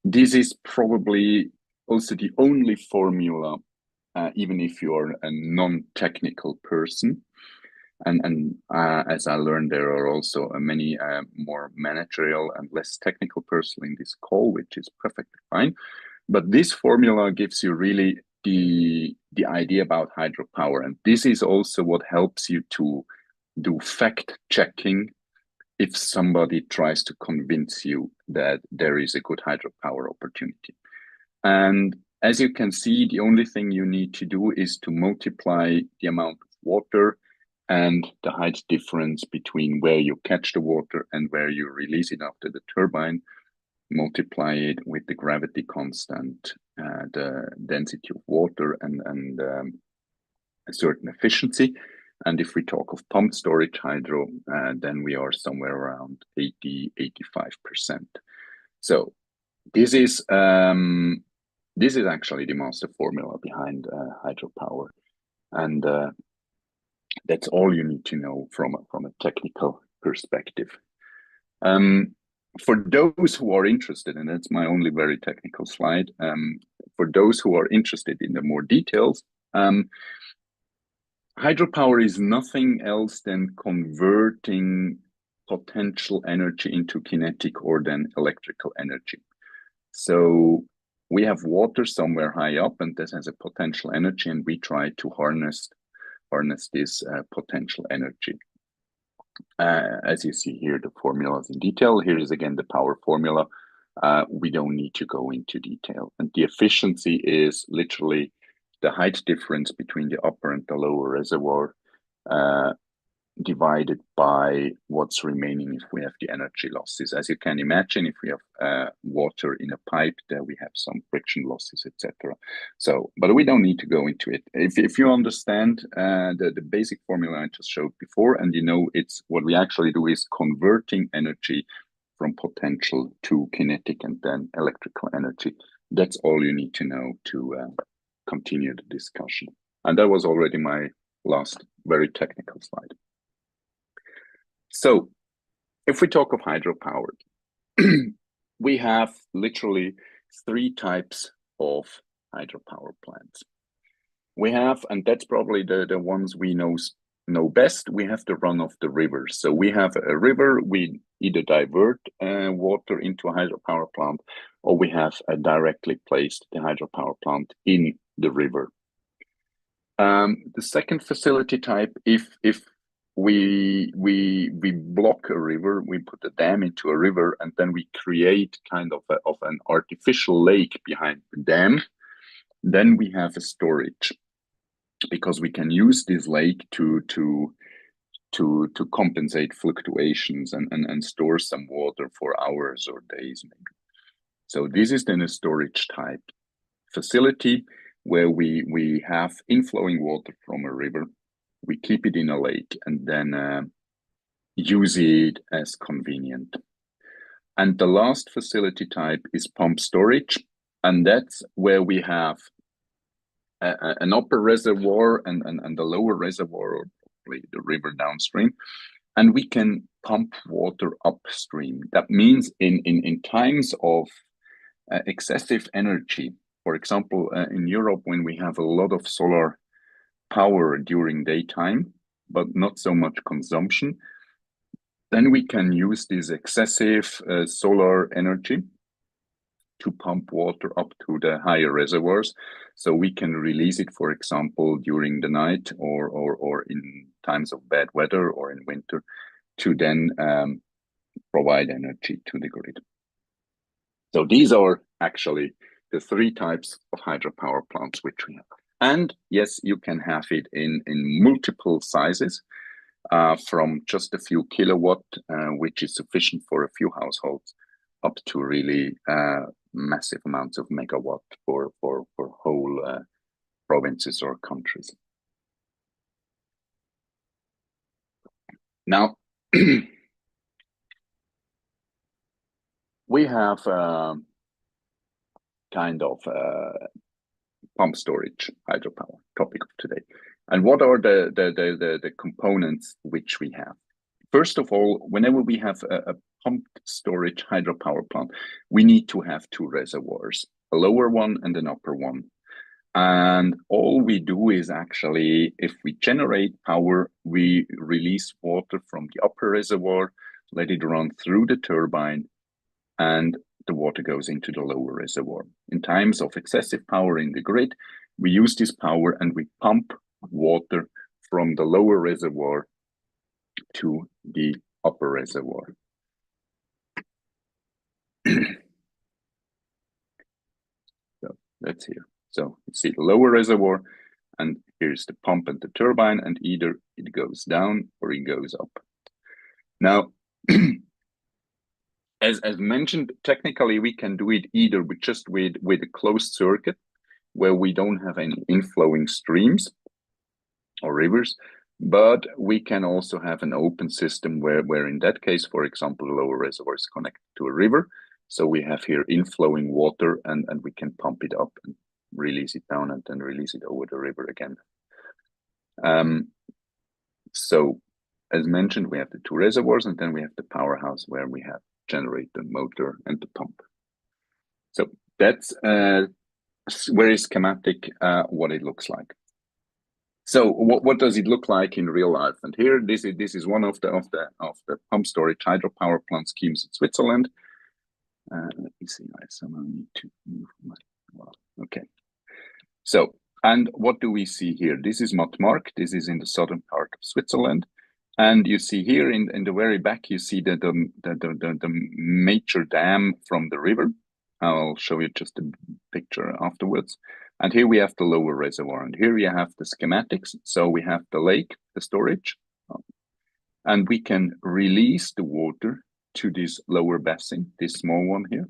this is probably also the only formula, even if you're a non-technical person. And as I learned, there are also many more managerial and less technical person in this call, which is perfectly fine. But this formula gives you really the idea about hydropower. And this is also what helps you to do fact checking if somebody tries to convince you that there is a good hydropower opportunity. And as you can see, the only thing you need to do is to multiply the amount of water and the height difference between where you catch the water and where you release it after the turbine, multiply it with the gravity constant, the density of water, and a certain efficiency. And if we talk of pumped storage hydro, then we are somewhere around 80–85%. So this is actually the master formula behind hydropower, and that's all you need to know from a technical perspective. For those who are interested, and that's my only very technical slide, for those who are interested in the more details, hydropower is nothing else than converting potential energy into kinetic or then electrical energy. So we have water somewhere high up, and this has a potential energy, and we try to harness this potential energy. As you see here, the formulas in detail. Here is again the power formula. We don't need to go into detail. And the efficiency is literally the height difference between the upper and the lower reservoir divided by what's remaining if we have the energy losses. As you can imagine, if we have water in a pipe, there we have some friction losses, etc. So, but we don't need to go into it. If you understand the basic formula I just showed before, and you know it's what we actually do is converting energy from potential to kinetic and then electrical energy. That's all you need to know to continue the discussion. And that was already my last very technical slide. So if we talk of hydropower, we have literally three types of hydropower plants. We have, and that's probably the ones we know best, we have the run of the rivers. So we have a river, we either divert water into a hydropower plant, or we have directly placed the hydropower plant in the river. The second facility type, if we block a river, we put a dam into a river, and then we create kind of an artificial lake behind the dam, then we have a storage, because we can use this lake to compensate fluctuations and store some water for hours or days maybe. So this is then a storage type facility where we have inflowing water from a river, we keep it in a lake, and then use it as convenient. And the last facility type is pumped storage, and that's where we have an upper reservoir and the lower reservoir, or probably the river downstream, and we can pump water upstream. That means in times of excessive energy, for example, in Europe, when we have a lot of solar power during daytime, but not so much consumption, then we can use this excessive solar energy to pump water up to the higher reservoirs. So we can release it, for example, during the night or in times of bad weather or in winter, to then provide energy to the grid. So these are actually the three types of hydropower plants which we have. And yes, you can have it in multiple sizes, from just a few kilowatt, which is sufficient for a few households, up to really massive amounts of megawatt for whole provinces or countries. Now, we have kind of pumped storage hydropower topic of today. And what are the components which we have? First of all, whenever we have a pumped storage hydropower plant, we need to have two reservoirs, a lower one and an upper one. And all we do is actually, if we generate power, we release water from the upper reservoir, let it run through the turbine, and the water goes into the lower reservoir. In times of excessive power in the grid, we use this power and we pump water from the lower reservoir to the upper reservoir. So that's here. So you see the lower reservoir, and here's the pump and the turbine, and either it goes down or it goes up. Now, as mentioned, technically we can do it either with a closed circuit, where we don't have any inflowing streams or rivers, but we can also have an open system where in that case, for example, the lower reservoir is connected to a river. So we have here inflowing water, and we can pump it up and release it down and then release it over the river again. So as mentioned, we have the two reservoirs, and then we have the powerhouse where we have generator, motor, and the pump. So that's very schematic what it looks like. So what does it look like in real life? And here, this is one of the pumped storage hydropower plant schemes in Switzerland. Let me see. I somehow need to move my. Well, okay. So, and what do we see here? This is Mattmark. This is in the southern part of Switzerland, and you see here in the very back, you see the major dam from the river. I'll show you just a picture afterwards. And here we have the lower reservoir, and here you have the schematics. So we have the lake, the storage, and we can release the water to this lower basin, this small one here,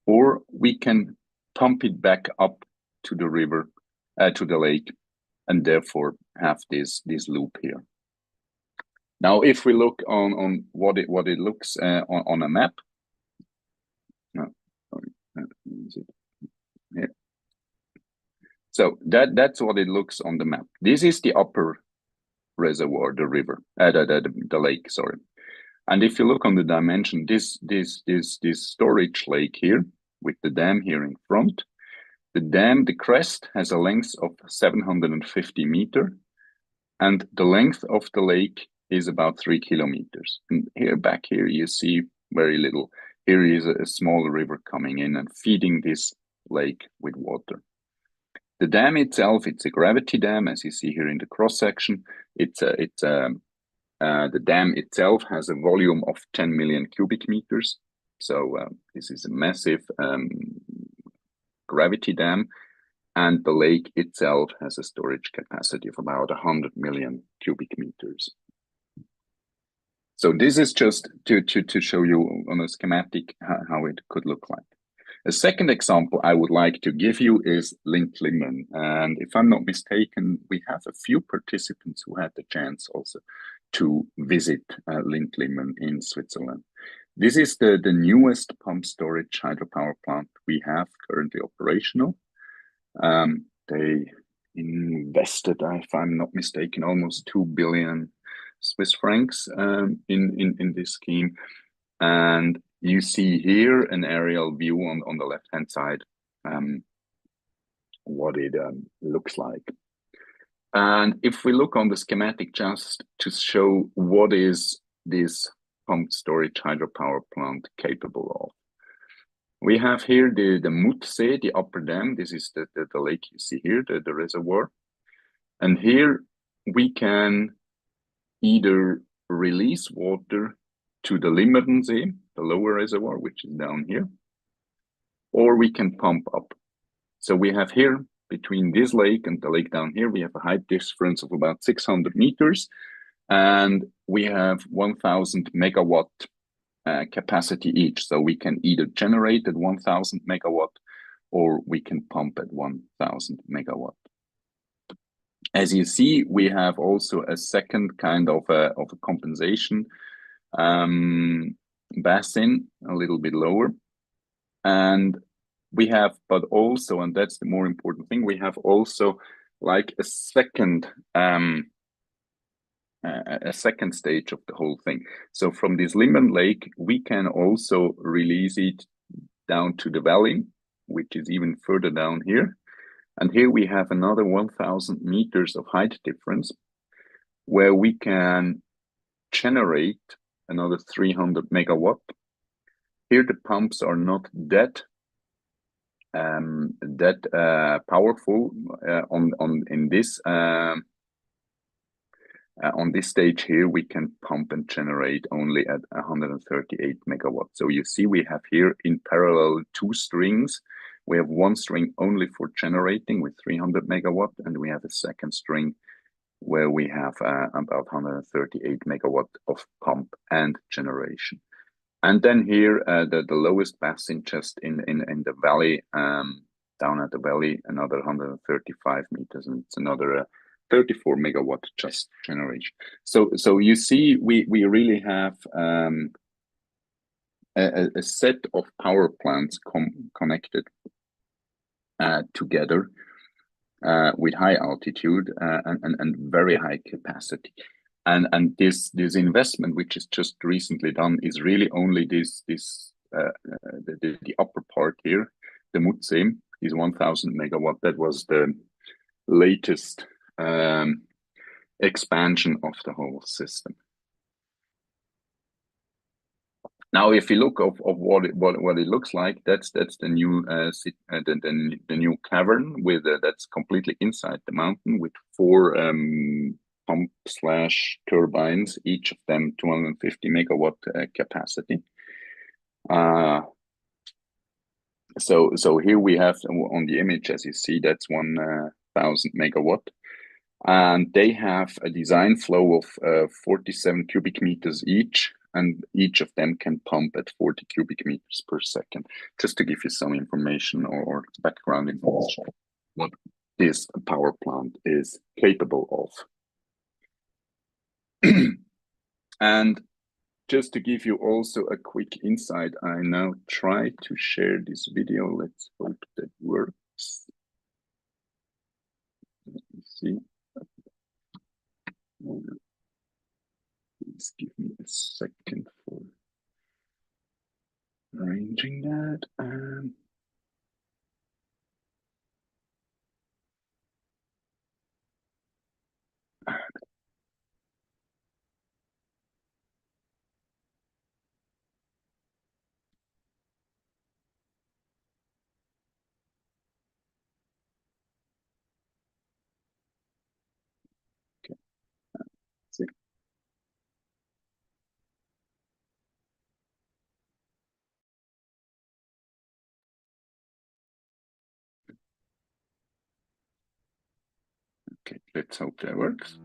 or we can pump it back up to the river, to the lake, and therefore have this loop here. Now, if we look on what it looks on a map, here. So that's what it looks on the map. This is the upper reservoir, the river, the lake. Sorry. And if you look on the dimension, this storage lake here with the dam here in front, the crest has a length of 750 meters, and the length of the lake is about 3 kilometers. And here, back here, you see very little. here is a small river coming in and feeding this lake with water. The dam itself, it's a gravity dam, as you see here in the cross section. The dam itself has a volume of 10 million cubic meters. So this is a massive gravity dam, and the lake itself has a storage capacity of about 100 million cubic meters. So this is just to show you on a schematic how it could look like. A second example I would like to give you is Lindlimen. And if I'm not mistaken, we have a few participants who had the chance also to visit Lindlimen in Switzerland. This is the newest pumped storage hydropower plant we have currently operational. They invested, if I'm not mistaken, almost 2 billion Swiss francs in this scheme. And you see here an aerial view on the left-hand side, what it looks like. And if we look on the schematic just to show what is this pumped storage hydropower plant capable of. We have here the Mutsee, the upper dam. This is the lake you see here, the reservoir. And here we can either release water to the Limmerdensee, the lower reservoir, which is down here, or we can pump up. So we have here, between this lake and the lake down here, we have a height difference of about 600 meters, and we have 1,000 megawatt capacity each. So we can either generate at 1,000 megawatt, or we can pump at 1,000 megawatt. As you see, we have also a second kind of a compensation basin, a little bit lower. And we have, but also, and that's the more important thing, we have also like a second stage of the whole thing. So from this Limmen Lake, we can also release it down to the valley, which is even further down here. And here we have another 1,000 meters of height difference, where we can generate another 300 megawatt. Here the pumps are not that powerful on this stage here. We can pump and generate only at 138 megawatt. So you see we have here in parallel two strings. We have one string only for generating with 300 megawatt, and we have a second string where we have about 138 megawatt of pump and generation. And then here, the lowest basin just in the valley, down at the valley, another 135 meters, and it's another 34 megawatt just generation. So you see, we really have a set of power plants connected together with high altitude and very high capacity. And this investment, which is just recently done, is really only the upper part here, the Mutsee, is 1,000 megawatt. That was the latest expansion of the whole system. Now, if you look of what it looks like, that's the new the new cavern with that's completely inside the mountain with 4 pump/turbines, each of them 250 megawatt capacity. So here we have on the image, as you see, that's 1,000 megawatt, and they have a design flow of 47 cubic meters each, and each of them can pump at 40 cubic meters per second. Just to give you some information or background information, what this power plant is capable of. And just to give you also a quick insight, I now try to share this video. Let's hope that works. Let me see. Please give me a second for arranging that. Okay, let's hope that works.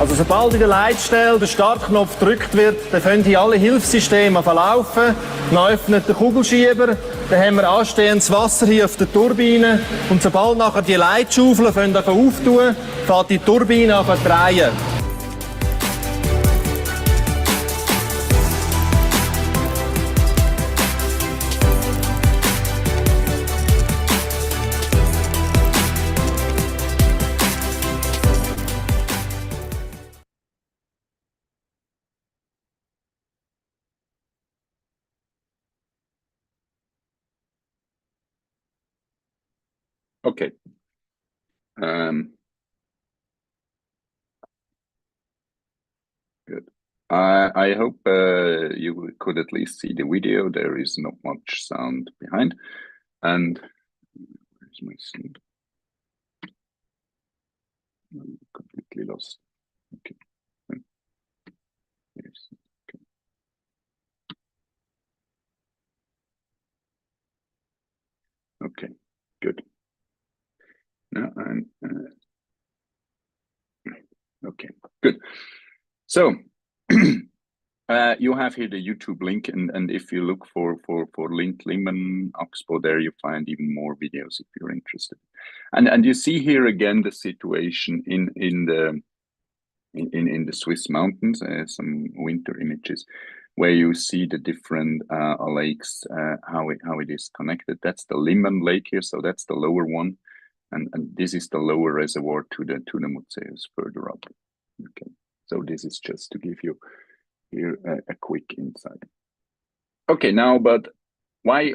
Also sobald in der Leitstelle der Startknopf gedrückt wird, dann fangen hier alle Hilfssysteme an zu laufen. Dann öffnet der Kugelschieber, dann haben wir anstehendes Wasser hier auf der Turbine und sobald nachher die Leitschaufeln auftun, fährt die Turbine an zu drehen. Okay. Good. I hope you could at least see the video. There is not much sound behind. And where's my sound? I'm completely lost. Okay. Yes. Okay. Okay. Good. Now I'm okay. Good. So you have here the YouTube link, and if you look for link Liman Oxbow, there you find even more videos if you're interested. And you see here again the situation in the Swiss mountains, some winter images where you see the different lakes, how it is connected. That's the Liman Lake here, so that's the lower one, and this is the lower reservoir to the Mutseus further up. Okay, so this is just to give you here a quick insight. Okay, now, but why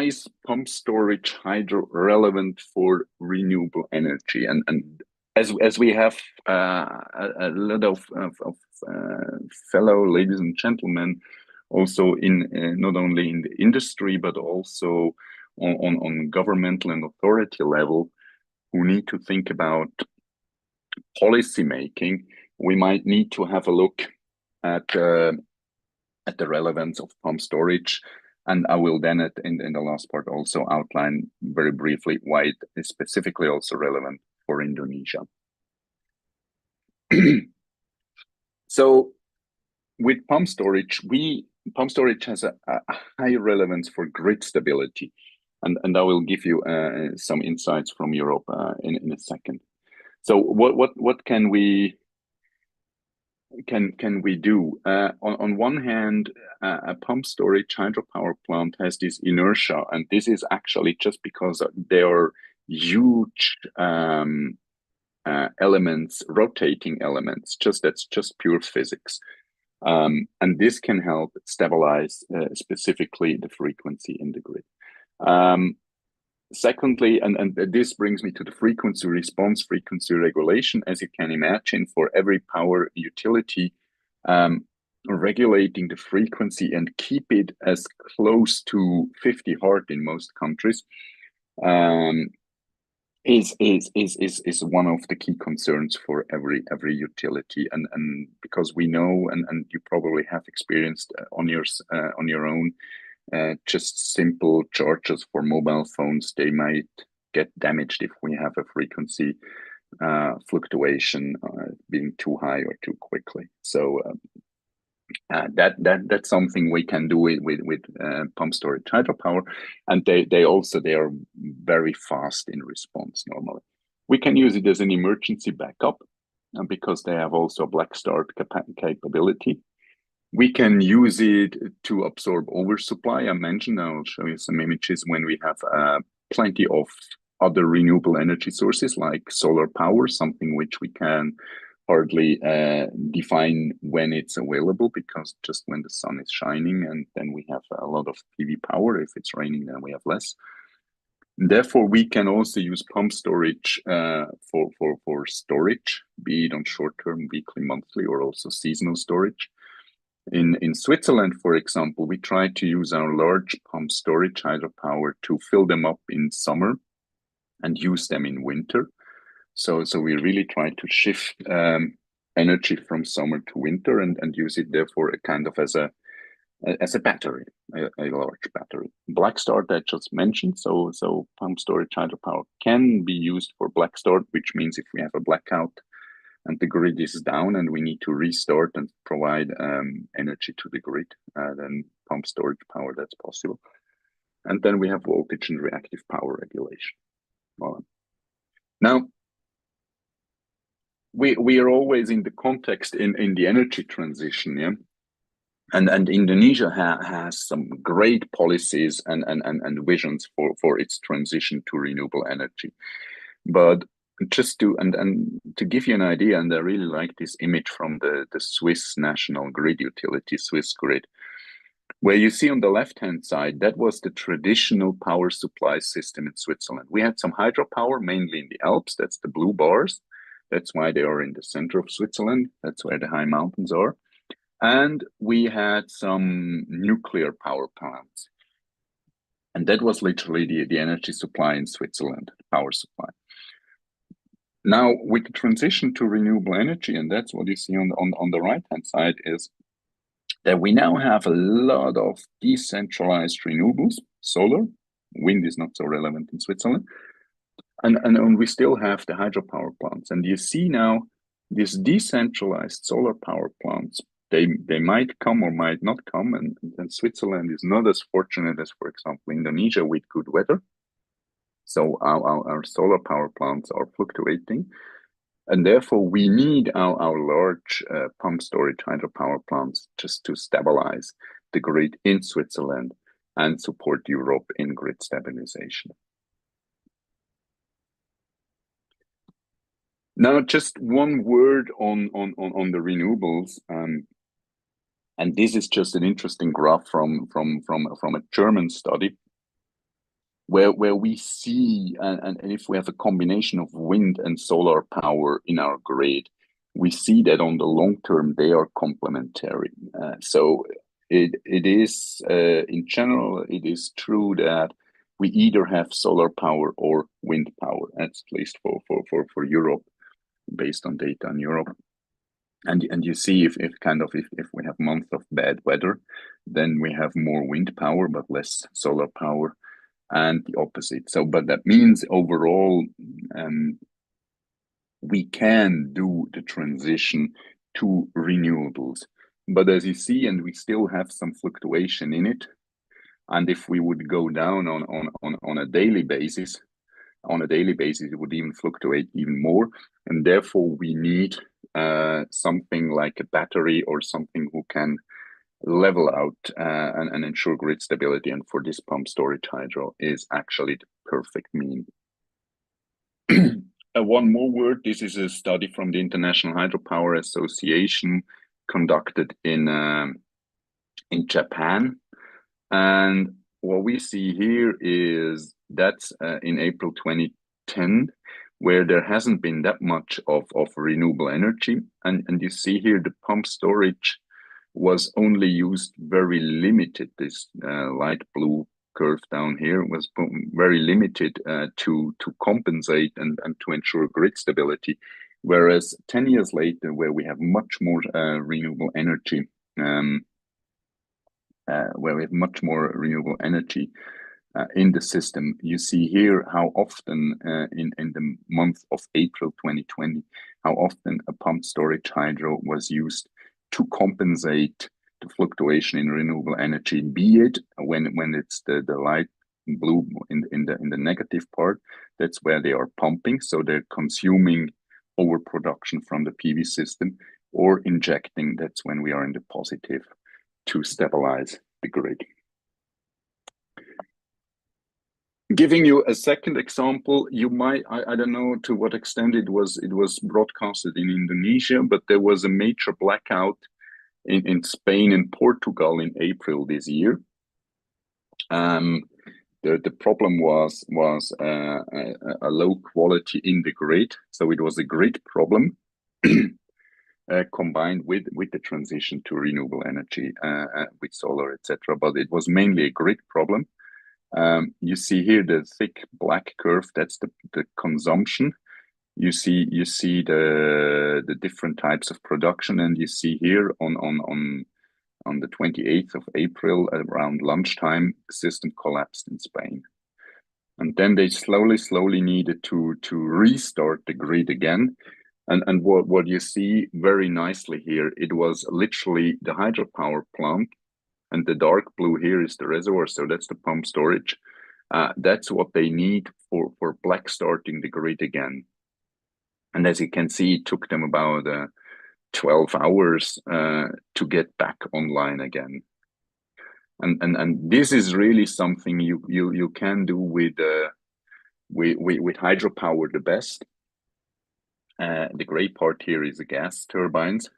is pumped storage hydro relevant for renewable energy? And as we have a lot of fellow ladies and gentlemen, also in not only in the industry but also on governmental and authority level, who need to think about policy making, we might need to have a look at the relevance of pumped storage. And I will then in the last part also outline very briefly why it is specifically also relevant for Indonesia. So with pumped storage has a high relevance for grid stability. And I will give you some insights from Europe in a second. So what can we do? On one hand, a pumped storage hydropower plant has this inertia, and this is actually just because there are huge elements, rotating elements. That's just pure physics, and this can help stabilize specifically the frequency in the grid. Secondly, and this brings me to the frequency response, frequency regulation. As you can imagine, for every power utility, regulating the frequency and keep it as close to 50 Hz in most countries is one of the key concerns for every utility. And because we know, and you probably have experienced on your own. Just simple chargers for mobile phones, they might get damaged if we have a frequency fluctuation being too high or too quickly. So that's something we can do with pumped storage hydropower, and they are very fast in response. Normally, we can use it as an emergency backup because they have also a black start capability. We can use it to absorb oversupply. I mentioned, I'll show you some images when we have plenty of other renewable energy sources like solar power, something which we can hardly define when it's available, because just when the sun is shining, and then we have a lot of PV power. If it's raining, then we have less. Therefore, we can also use pump storage for storage, be it on short-term, weekly, monthly, or also seasonal storage. In Switzerland, for example, we try to use our large pump storage hydropower to fill them up in summer and use them in winter. So we really try to shift energy from summer to winter and use it therefore a kind of as a battery, a large battery. Black start I just mentioned, so pump storage hydropower can be used for black start, which means if we have a blackout and the grid is down and we need to restart and provide energy to the grid, then pump storage power, that's possible. And then we have voltage and reactive power regulation. Now, we are always in the context in the energy transition, yeah? And Indonesia has some great policies and visions for its transition to renewable energy. But just to give you an idea, and I really like this image from the Swiss national grid utility, Swiss Grid, where you see on the left-hand side, that was the traditional power supply system in Switzerland. We had some hydropower, mainly in the Alps, that's the blue bars. That's why they are in the center of Switzerland. That's where the high mountains are. And we had some nuclear power plants. And that was literally the energy supply in Switzerland, power supply. Now, with the transition to renewable energy, and that's what you see on the right-hand side, is that we now have a lot of decentralized renewables, solar, wind is not so relevant in Switzerland, and we still have the hydropower plants. And you see now these decentralized solar power plants, they might come or might not come, and Switzerland is not as fortunate as, for example, Indonesia with good weather. So our solar power plants are fluctuating. And therefore, we need our large pump storage hydropower plants just to stabilize the grid in Switzerland and support Europe in grid stabilization. Now, just one word on the renewables, and this is just an interesting graph from a German study, where we see, and if we have a combination of wind and solar power in our grid, we see that on the long term they are complementary. So it is in general, it is true that we either have solar power or wind power, at least for Europe, based on data in Europe. And you see if we have months of bad weather, then we have more wind power but less solar power, and the opposite. So, but that means overall, we can do the transition to renewables. But as you see, and we still have some fluctuation in it. And if we would go down on a daily basis, it would even fluctuate even more. And therefore, we need something like a battery or something who can level out and ensure grid stability. And for this, pump storage hydro is actually the perfect mean. One more word. This is a study from the International Hydropower Association conducted in Japan. And what we see here is that's in April 2010, where there hasn't been that much of renewable energy. And you see here the pump storage was only used very limited. This light blue curve down here was very limited to compensate and to ensure grid stability. Whereas 10 years later, where we have much more renewable energy, in the system, you see here how often in the month of April 2020, how often a pump storage hydro was used to compensate the fluctuation in renewable energy, be it when it's the light blue in the negative part, that's where they are pumping, so they're consuming overproduction from the PV system, or injecting, that's when we are in the positive, to stabilize the grid. Giving you a second example, you might, I don't know to what extent it was broadcasted in Indonesia, but there was a major blackout in Spain and Portugal in April this year. There the problem was a low quality in the grid. So it was a grid problem combined with the transition to renewable energy with solar, etc. But it was mainly a grid problem. You see here the thick black curve. That's the consumption. You see the different types of production, and you see here on the 28th of April around lunchtime, the system collapsed in Spain. And then they slowly needed to restart the grid again. And what you see very nicely here, it was literally the hydropower plant, and the dark blue here is the reservoir, so that's the pump storage. That's what they need for black starting the grid again. And as you can see, it took them about 12 hours to get back online again. And this is really something you can do with hydropower the best. The gray part here is the gas turbines,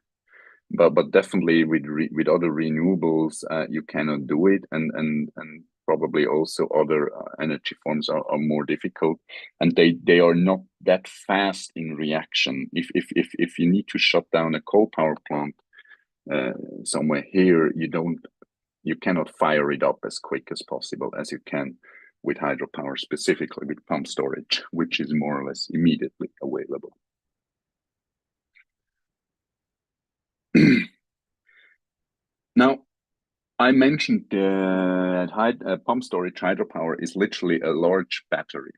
but definitely with other renewables you cannot do it, and probably also other energy forms are more difficult, and they are not that fast in reaction. If you need to shut down a coal power plant somewhere here, you cannot fire it up as quick as possible as you can with hydropower, specifically with pump storage, which is more or less immediately available. Now, I mentioned that pump storage hydropower is literally a large battery.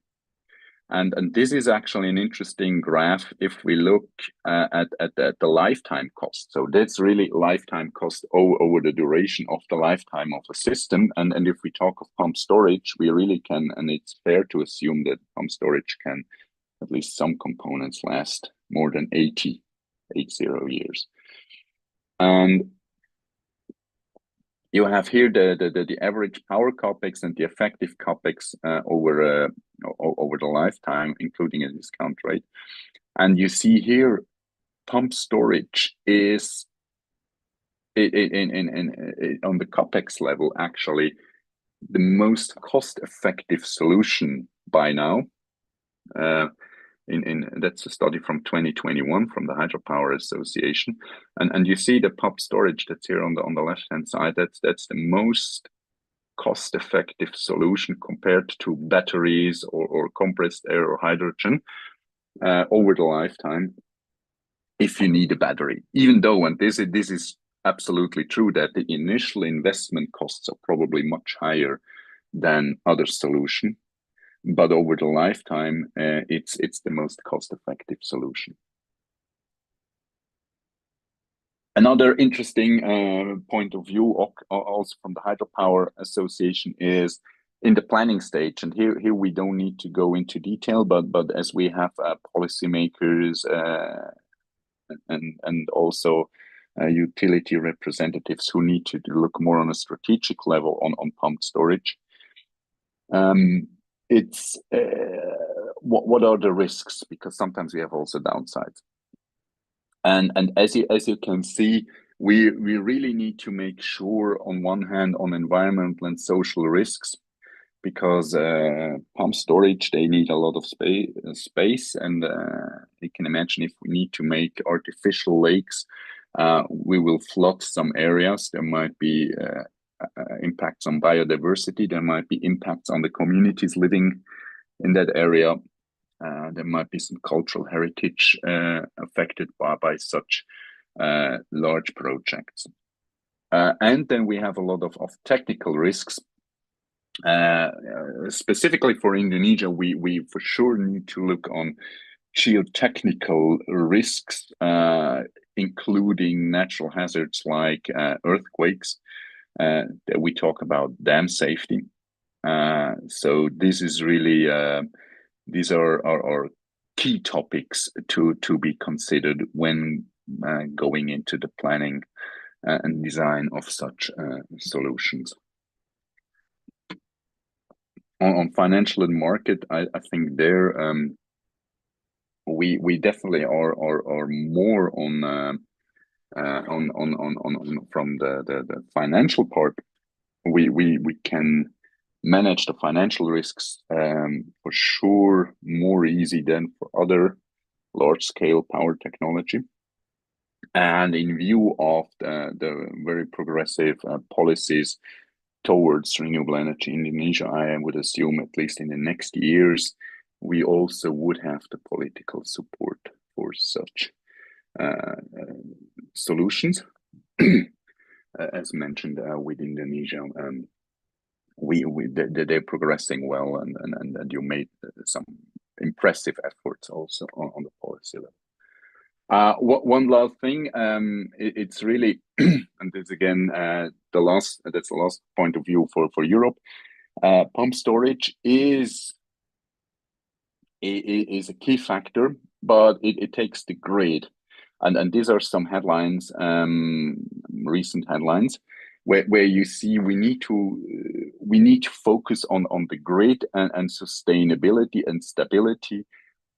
And this is actually an interesting graph if we look at the lifetime cost. So that's really lifetime cost over the duration of the lifetime of a system. And if we talk of pump storage, we really can, and it's fair to assume that pump storage can, at least some components, last more than 80 years. And you have here the average power capex and the effective capex over the lifetime, including a discount rate. And you see here, pump storage is on the capex level actually the most cost-effective solution by now. That's a study from 2021 from the Hydropower Association, and you see the pump storage that's here on the left hand side. That's the most cost-effective solution compared to batteries or compressed air or hydrogen over the lifetime. If you need a battery, even though, and this is absolutely true, that the initial investment costs are probably much higher than other solutions. But over the lifetime, it's the most cost-effective solution. Another interesting point of view, also from the Hydropower Association, is in the planning stage. And here we don't need to go into detail, but as we have policymakers and also utility representatives who need to look more on a strategic level on pumped storage. It's what are the risks? Because sometimes we have also downsides, and as you can see, we really need to make sure, on one hand, on environmental and social risks, because pump storage, they need a lot of space, and you can imagine if we need to make artificial lakes, we will flood some areas. There might be impacts on biodiversity. There might be impacts on the communities living in that area. There might be some cultural heritage affected by such large projects. And then we have a lot of technical risks. Specifically for Indonesia, we for sure need to look on geotechnical risks, including natural hazards like earthquakes. That we talk about dam safety. So this is really these are key topics to be considered when going into the planning and design of such solutions. On financial and market, I think there we definitely are more on from the financial part. We can manage the financial risks for sure more easy than for other large-scale power technology. And in view of the very progressive policies towards renewable energy in Indonesia, I would assume at least in the next years, we also would have the political support for such solutions. As mentioned with Indonesia, they're progressing well, and you made some impressive efforts also on the policy level. One last thing, it's really, and this again, that's the last point of view for Europe. Pump storage is a key factor, but it takes the grid, and these are some headlines, recent headlines, where you see we need to focus on the grid and sustainability and stability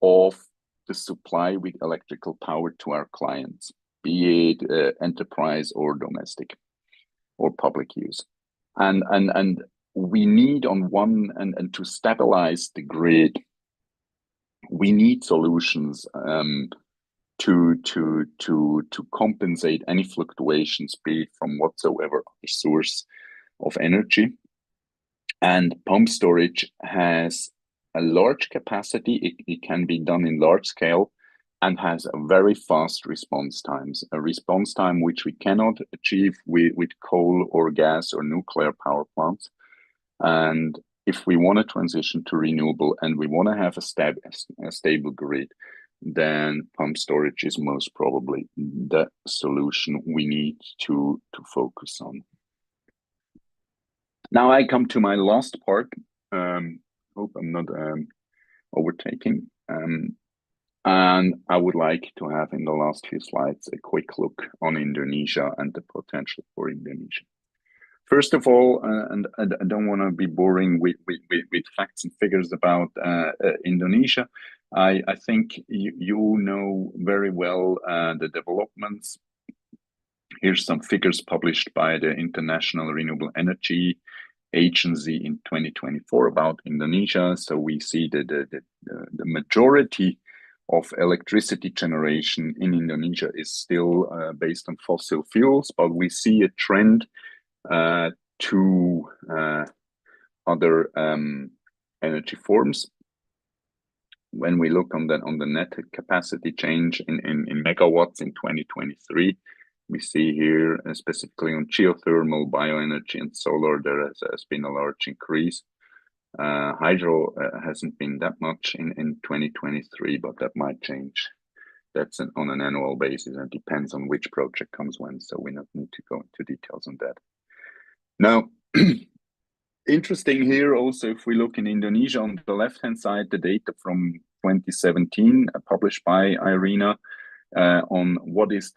of the supply with electrical power to our clients, be it enterprise or domestic or public use. And we need on one and to stabilize the grid, we need solutions to compensate any fluctuations, be it from whatsoever other source of energy. And pump storage has a large capacity. It can be done in large scale and has a very fast response times, a response time which we cannot achieve with coal or gas or nuclear power plants. And if we want to transition to renewable and we want to have a stable grid, then pump storage is most probably the solution we need to focus on. Now I come to my last part. Hope I'm not overtaking. And I would like to have in the last few slides a quick look on Indonesia and the potential for Indonesia. First of all, and I don't want to be boring with facts and figures about Indonesia. I think you know very well the developments. Here's some figures published by the International Renewable Energy Agency in 2024 about Indonesia. So we see that the majority of electricity generation in Indonesia is still based on fossil fuels, but we see a trend to other energy forms. When we look on the net capacity change in megawatts in 2023, we see here specifically on geothermal, bioenergy, and solar, there has been a large increase. Hydro hasn't been that much in 2023, but that might change. That's on an annual basis and depends on which project comes when, so we don't need to go into details on that. Now, interesting here also, if we look in Indonesia on the left-hand side, the data from 2017 published by IRENA on what was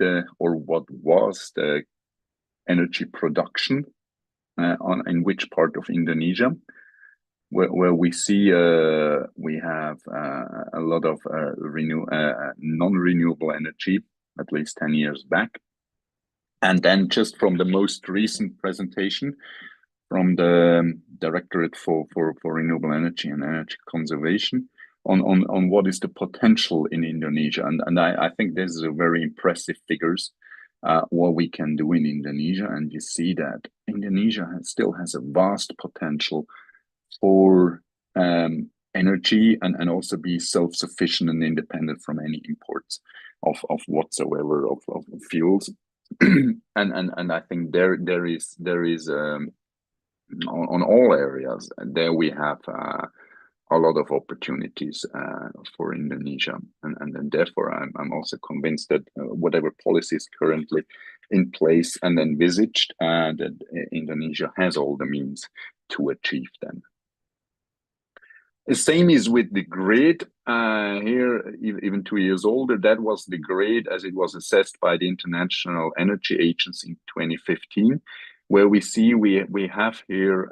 the energy production in which part of Indonesia, where we see we have a lot of non-renewable energy, at least 10 years back. And then just from the most recent presentation from the Directorate for Renewable Energy and Energy Conservation on what is the potential in Indonesia. And I think this is a very impressive figures, what we can do in Indonesia. And you see that Indonesia still has a vast potential for energy and also be self-sufficient and independent from any imports of whatsoever of fuels. and I think there is on all areas there we have a lot of opportunities for Indonesia, and then therefore I'm also convinced that whatever policy is currently in place and envisaged, that Indonesia has all the means to achieve them. The same is with the grid. Here, even 2 years older, that was the grid as it was assessed by the International Energy Agency in 2015, where we see we have here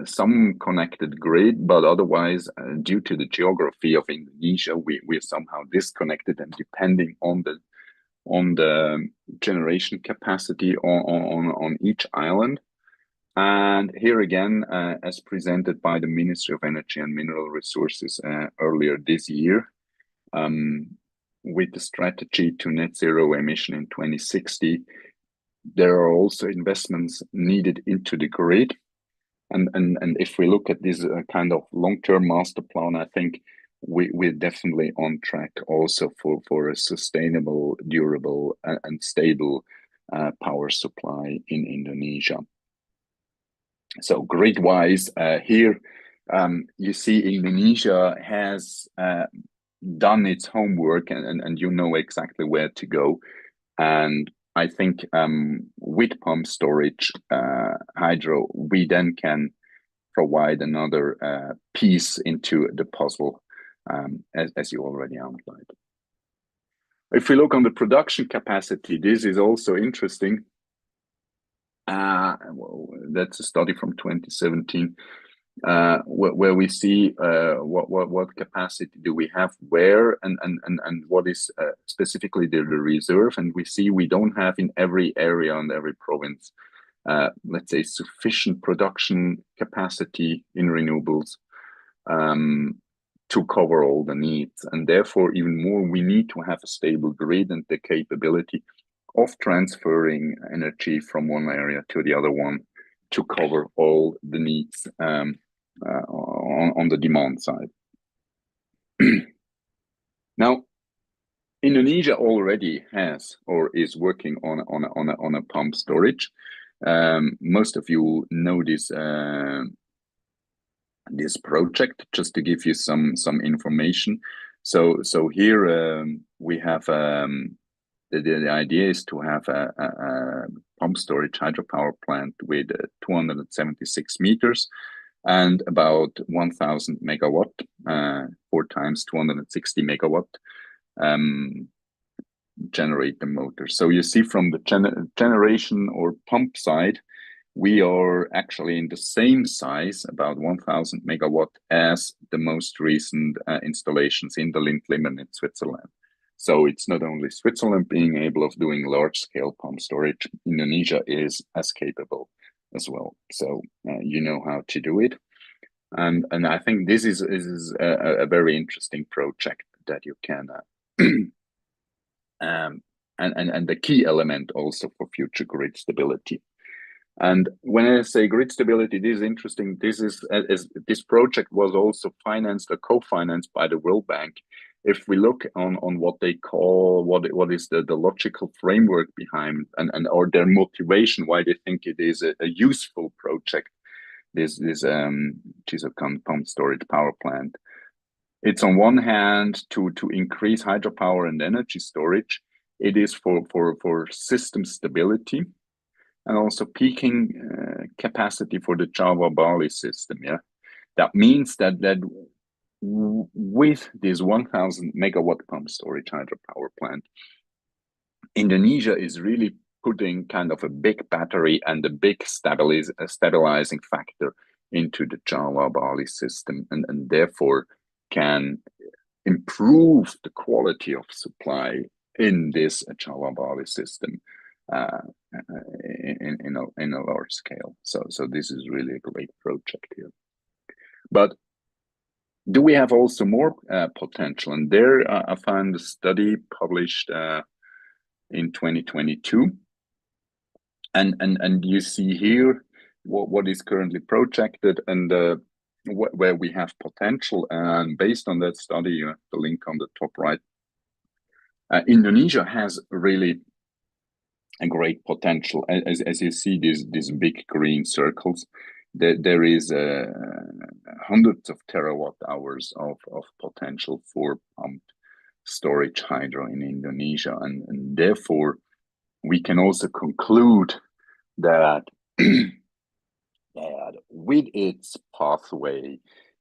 some connected grid, but otherwise, due to the geography of Indonesia, we're somehow disconnected and depending on the generation capacity on each island. And here again, as presented by the Ministry of Energy and Mineral Resources earlier this year, with the strategy to net zero emission in 2060, there are also investments needed into the grid. And if we look at this kind of long-term master plan, I think we're definitely on track also for a sustainable, durable, and stable power supply in Indonesia. So grid-wise, here you see Indonesia has done its homework, and you know exactly where to go. And I think with pumped storage hydro, we then can provide another piece into the puzzle, as you already outlined. If we look on the production capacity, this is also interesting. Well, that's a study from 2017, where we see what capacity do we have where, and what is specifically the reserve. And we see we don't have in every area and every province, let's say, sufficient production capacity in renewables to cover all the needs. And therefore, even more, we need to have a stable grid and the capability of transferring energy from one area to the other one to cover all the needs on the demand side. Now, Indonesia already has or is working on a pump storage. Most of you know this project. Just to give you some information. So here we have the idea is to have a pumped storage hydropower plant with 276 meters and about 1,000 megawatt, 4 times 260 megawatt generator motor. So you see from the generation or pump side, we are actually in the same size, about 1,000 megawatt, as the most recent installations in the Lindlimen in Switzerland. So it's not only Switzerland being able of doing large-scale pump storage, Indonesia is as capable as well. So you know how to do it. And I think this is a very interesting project that you can and the key element also for future grid stability. And when I say grid stability, this is interesting. This project was also financed or co-financed by the World Bank. If we look on what they call what is the logical framework behind and or their motivation, why they think it is a useful project, this HYCON pumped storage power plant. It's on one hand to increase hydropower and energy storage. It is for system stability and also peaking capacity for the Java-Bali system. Yeah, that means that with this 1,000 megawatt pumped storage hydropower plant, Indonesia is really putting kind of a big battery and a big stabilizing factor into the Java-Bali system, and therefore can improve the quality of supply in this Java-Bali system in a large scale. So this is really a great project here. But do we have also more potential? And there I found a study published in 2022, and you see here what is currently projected and where we have potential. And based on that study, you have the link on the top right. Indonesia has really a great potential. As you see these big green circles, there is hundreds of terawatt hours of potential for pumped storage hydro in Indonesia, and therefore we can also conclude that that with its pathway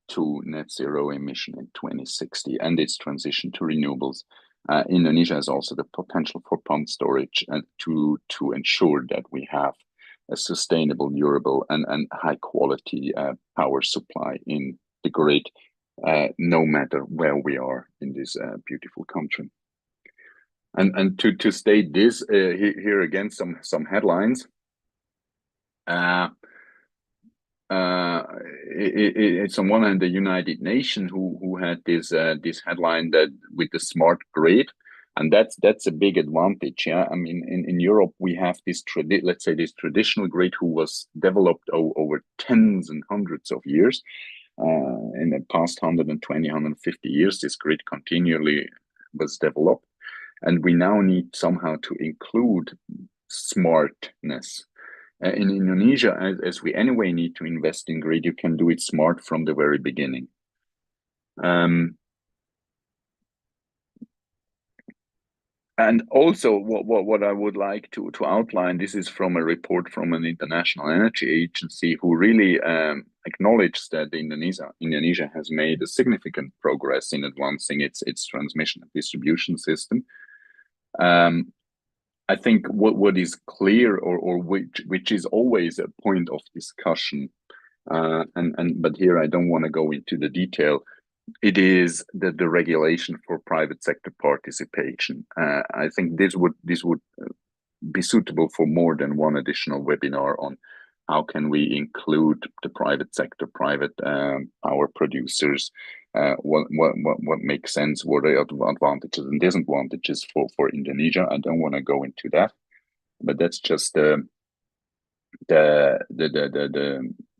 to net zero emission in 2060 and its transition to renewables, Indonesia has also the potential for pumped storage to ensure that we have a sustainable, durable, and high quality power supply in the grid, no matter where we are in this beautiful country. And to state this, here again some headlines. it's on one hand the United Nations who had this headline that with the smart grid, and that's a big advantage. Yeah, I mean in Europe we have this let's say this traditional grid who was developed over tens and hundreds of years. In the past 120, 150 years, this grid continually was developed, and we now need somehow to include smartness. In Indonesia, as we anyway need to invest in grid, you can do it smart from the very beginning. And also, what I would like to outline, this is from a report from an international energy agency who really acknowledged that Indonesia has made a significant progress in advancing its transmission and distribution system. I think what is clear, or which is always a point of discussion, but here I don't want to go into the detail. It is the regulation for private sector participation. I think this would be suitable for more than one additional webinar on how can we include the private sector, private power producers, what makes sense, what are the advantages and disadvantages for Indonesia. I don't want to go into that, but that's just the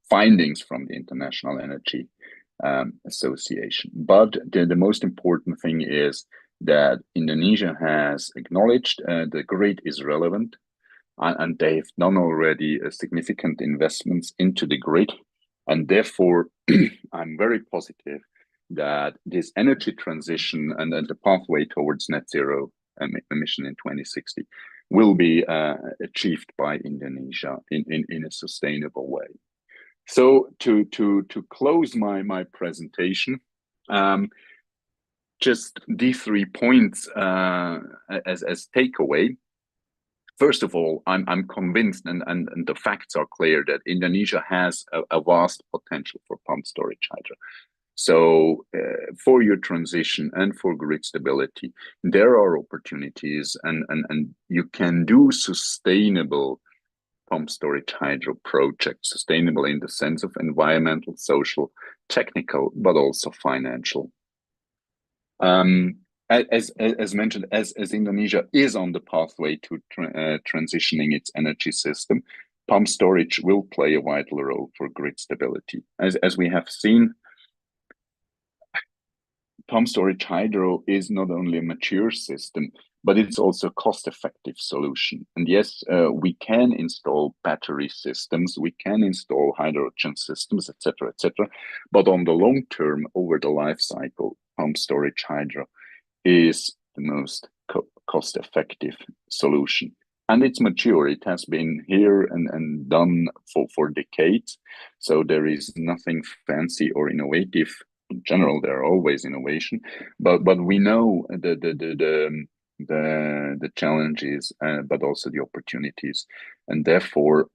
findings from the International Energy Association. But the most important thing is that Indonesia has acknowledged the grid is relevant, and they've done already significant investments into the grid, and therefore I'm very positive that this energy transition and the pathway towards net zero emission in 2060 will be achieved by Indonesia in a sustainable way. So to close my presentation, just these 3 points as takeaway. First of all, I'm convinced, and the facts are clear, that Indonesia has a vast potential for pumped storage hydro. So for your transition and for grid stability, there are opportunities, and you can do sustainable pumped storage hydro projects, sustainable in the sense of environmental, social, technical, but also financial. As mentioned, as Indonesia is on the pathway to transitioning its energy system, pumped storage will play a vital role for grid stability. As we have seen, pumped storage hydro is not only a mature system, but it's also a cost-effective solution. And yes, we can install battery systems, we can install hydrogen systems, etc., etc. But on the long term, over the life cycle, pumped storage hydro is the most cost-effective solution. And it's mature. It has been here and done for decades. So there is nothing fancy or innovative. In general, there are always innovation, but we know the challenges, but also the opportunities, and therefore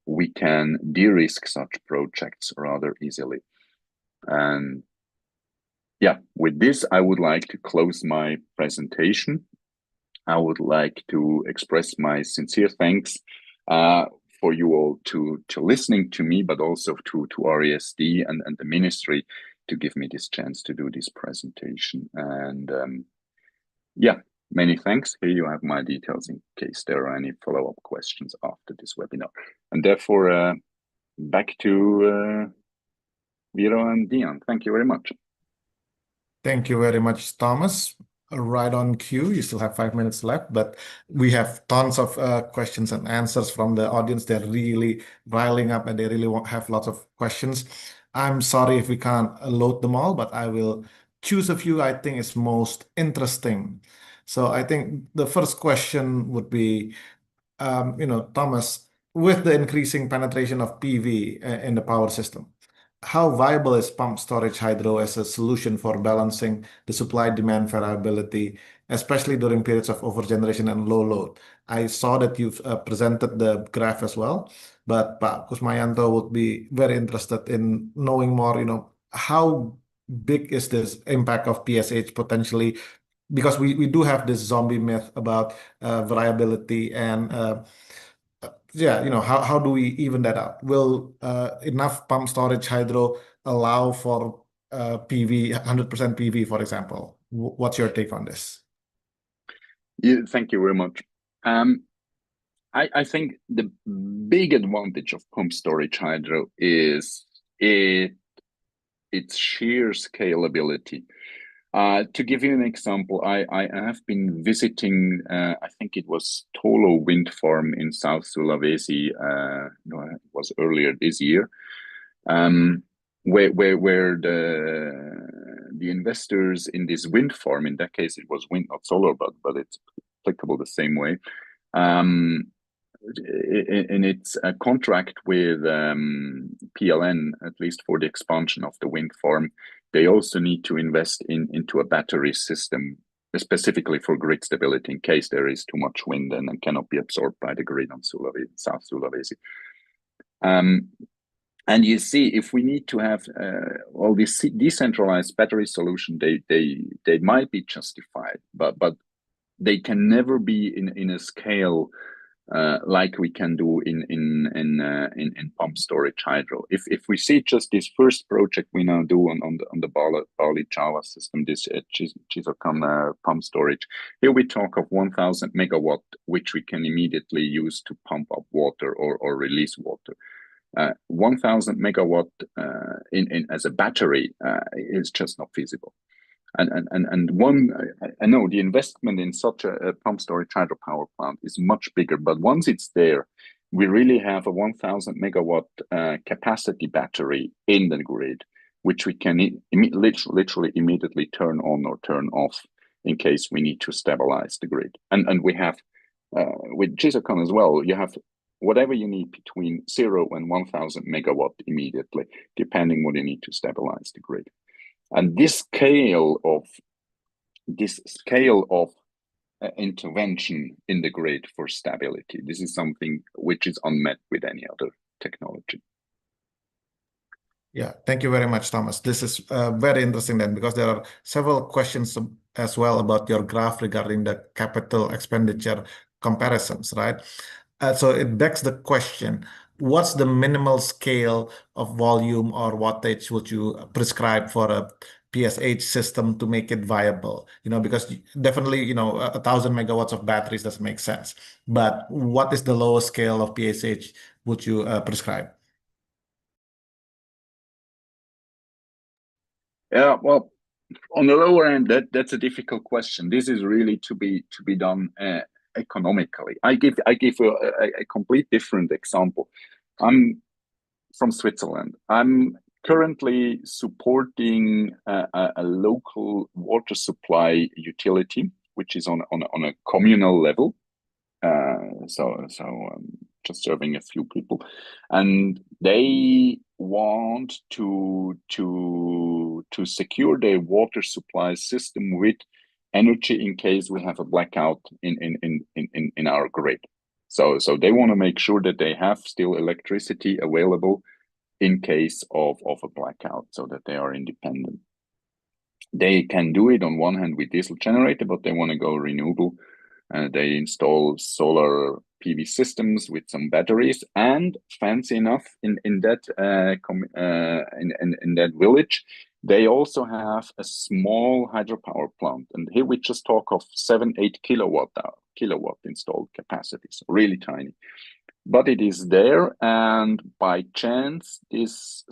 we can de-risk such projects rather easily. And yeah, with this, I would like to close my presentation. I would like to express my sincere thanks for you all to listening to me, but also to RESD and the ministry to give me this chance to do this presentation. And yeah, many thanks. Here you have my details in case there are any follow-up questions after this webinar. And therefore, back to Vero and Dion. Thank you very much. Thank you very much, Thomas. Right on cue. You still have 5 minutes left, but we have tons of questions and answers from the audience. They're really riling up and they really have lots of questions. I'm sorry if we can't load them all, but I will choose a few I think is most interesting. So I think the first question would be, Thomas, with the increasing penetration of PV in the power system, how viable is pumped storage hydro as a solution for balancing the supply-demand variability, especially during periods of overgeneration and low load? I saw that you've presented the graph as well, but Pak Kusmayanto would be very interested in knowing more, how big is this impact of PSH potentially? Because we do have this zombie myth about variability and yeah, how do we even that out? Will enough pump storage hydro allow for PV, 100% PV, for example? What's your take on this? Yeah, thank you very much. I think the big advantage of pumped storage hydro is its sheer scalability. To give you an example, I have been visiting, I think it was Tolo wind farm in South Sulawesi, no, it was earlier this year, where the investors in this wind farm, in that case it was wind, not solar, but it's applicable the same way, in its contract with PLN, at least for the expansion of the wind farm, they also need to invest into a battery system, specifically for grid stability in case there is too much wind and cannot be absorbed by the grid on South Sulawesi. And you see, if we need to have all these decentralized battery solution, they might be justified, but they can never be in a scale like we can do in pump storage hydro. If we see just this first project we now do on the Bali Java system, this HYCON pump storage, here we talk of 1,000 megawatt, which we can immediately use to pump up water or release water. 1,000 megawatt as a battery is just not feasible. And one, I know the investment in such a pump storage hydropower plant is much bigger, but once it's there, we really have a 1,000 megawatt capacity battery in the grid, which we can literally immediately turn on or turn off in case we need to stabilize the grid. And we have, with HYCON as well, you have whatever you need between 0 and 1,000 megawatt immediately, depending what you need to stabilize the grid. And this scale of intervention in the grid for stability, this is something which is unmet with any other technology. Yeah, thank you very much, Thomas. This is very interesting then, because there are several questions as well about your graph regarding the capital expenditure comparisons, right? So it begs the question, what's the minimal scale of volume or wattage would you prescribe for a PSH system to make it viable? Because definitely, 1,000 megawatts of batteries doesn't make sense. But what is the lowest scale of PSH would you prescribe? Yeah, well, on the lower end, that's a difficult question. This is really to be done economically. I give a complete different example. I'm from Switzerland. I'm currently supporting a local water supply utility, which is on a communal level. Just serving a few people, and they want to secure their water supply system with energy in case we have a blackout in our grid. So they want to make sure that they have still electricity available in case of a blackout, so that they are independent. They can do it on one hand with diesel generator, but they want to go renewable. They install solar PV systems with some batteries, and fancy enough, in that village, they also have a small hydropower plant. And here we just talk of 7-8 kilowatt installed capacity, so really tiny. But it is there, and by chance, this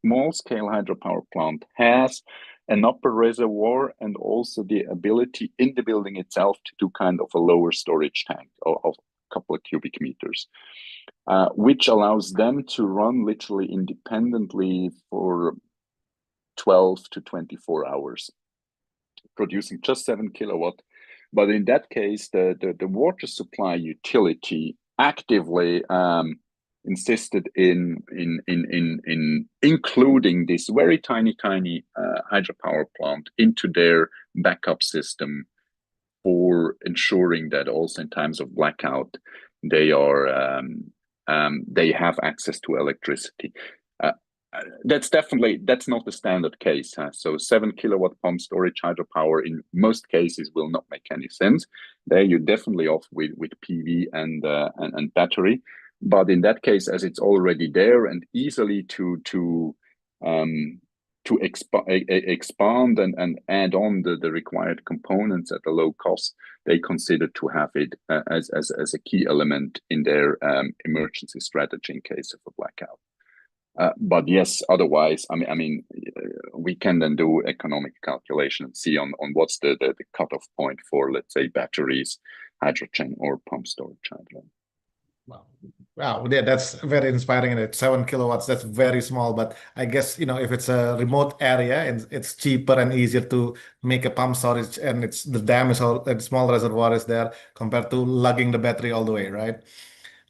small-scale hydropower plant has an upper reservoir and also the ability in the building itself to do kind of a lower storage tank of a couple of cubic meters, which allows them to run literally independently for 12 to 24 hours, producing just 7 kilowatt. But in that case, the water supply utility actively insisted in including this very tiny hydropower plant into their backup system for ensuring that also in times of blackout they have access to electricity. That's not the standard case. So 7 kilowatt pump storage hydropower in most cases will not make any sense. There you're definitely off with PV and battery. But in that case, as it's already there and easily to expand and add on the required components at a low cost, they consider to have it as a key element in their emergency strategy in case of a blackout. But yes, otherwise, I mean, we can then do economic calculation and see on what's the cutoff point for, let's say, batteries, hydrogen, or pumped storage hydro. Wow, yeah, that's very inspiring. And it's 7 kilowatts. That's very small, but I guess, you know, if it's a remote area and it's cheaper and easier to make a pump storage, and it's the dam is all, a small reservoir is there compared to lugging the battery all the way, right?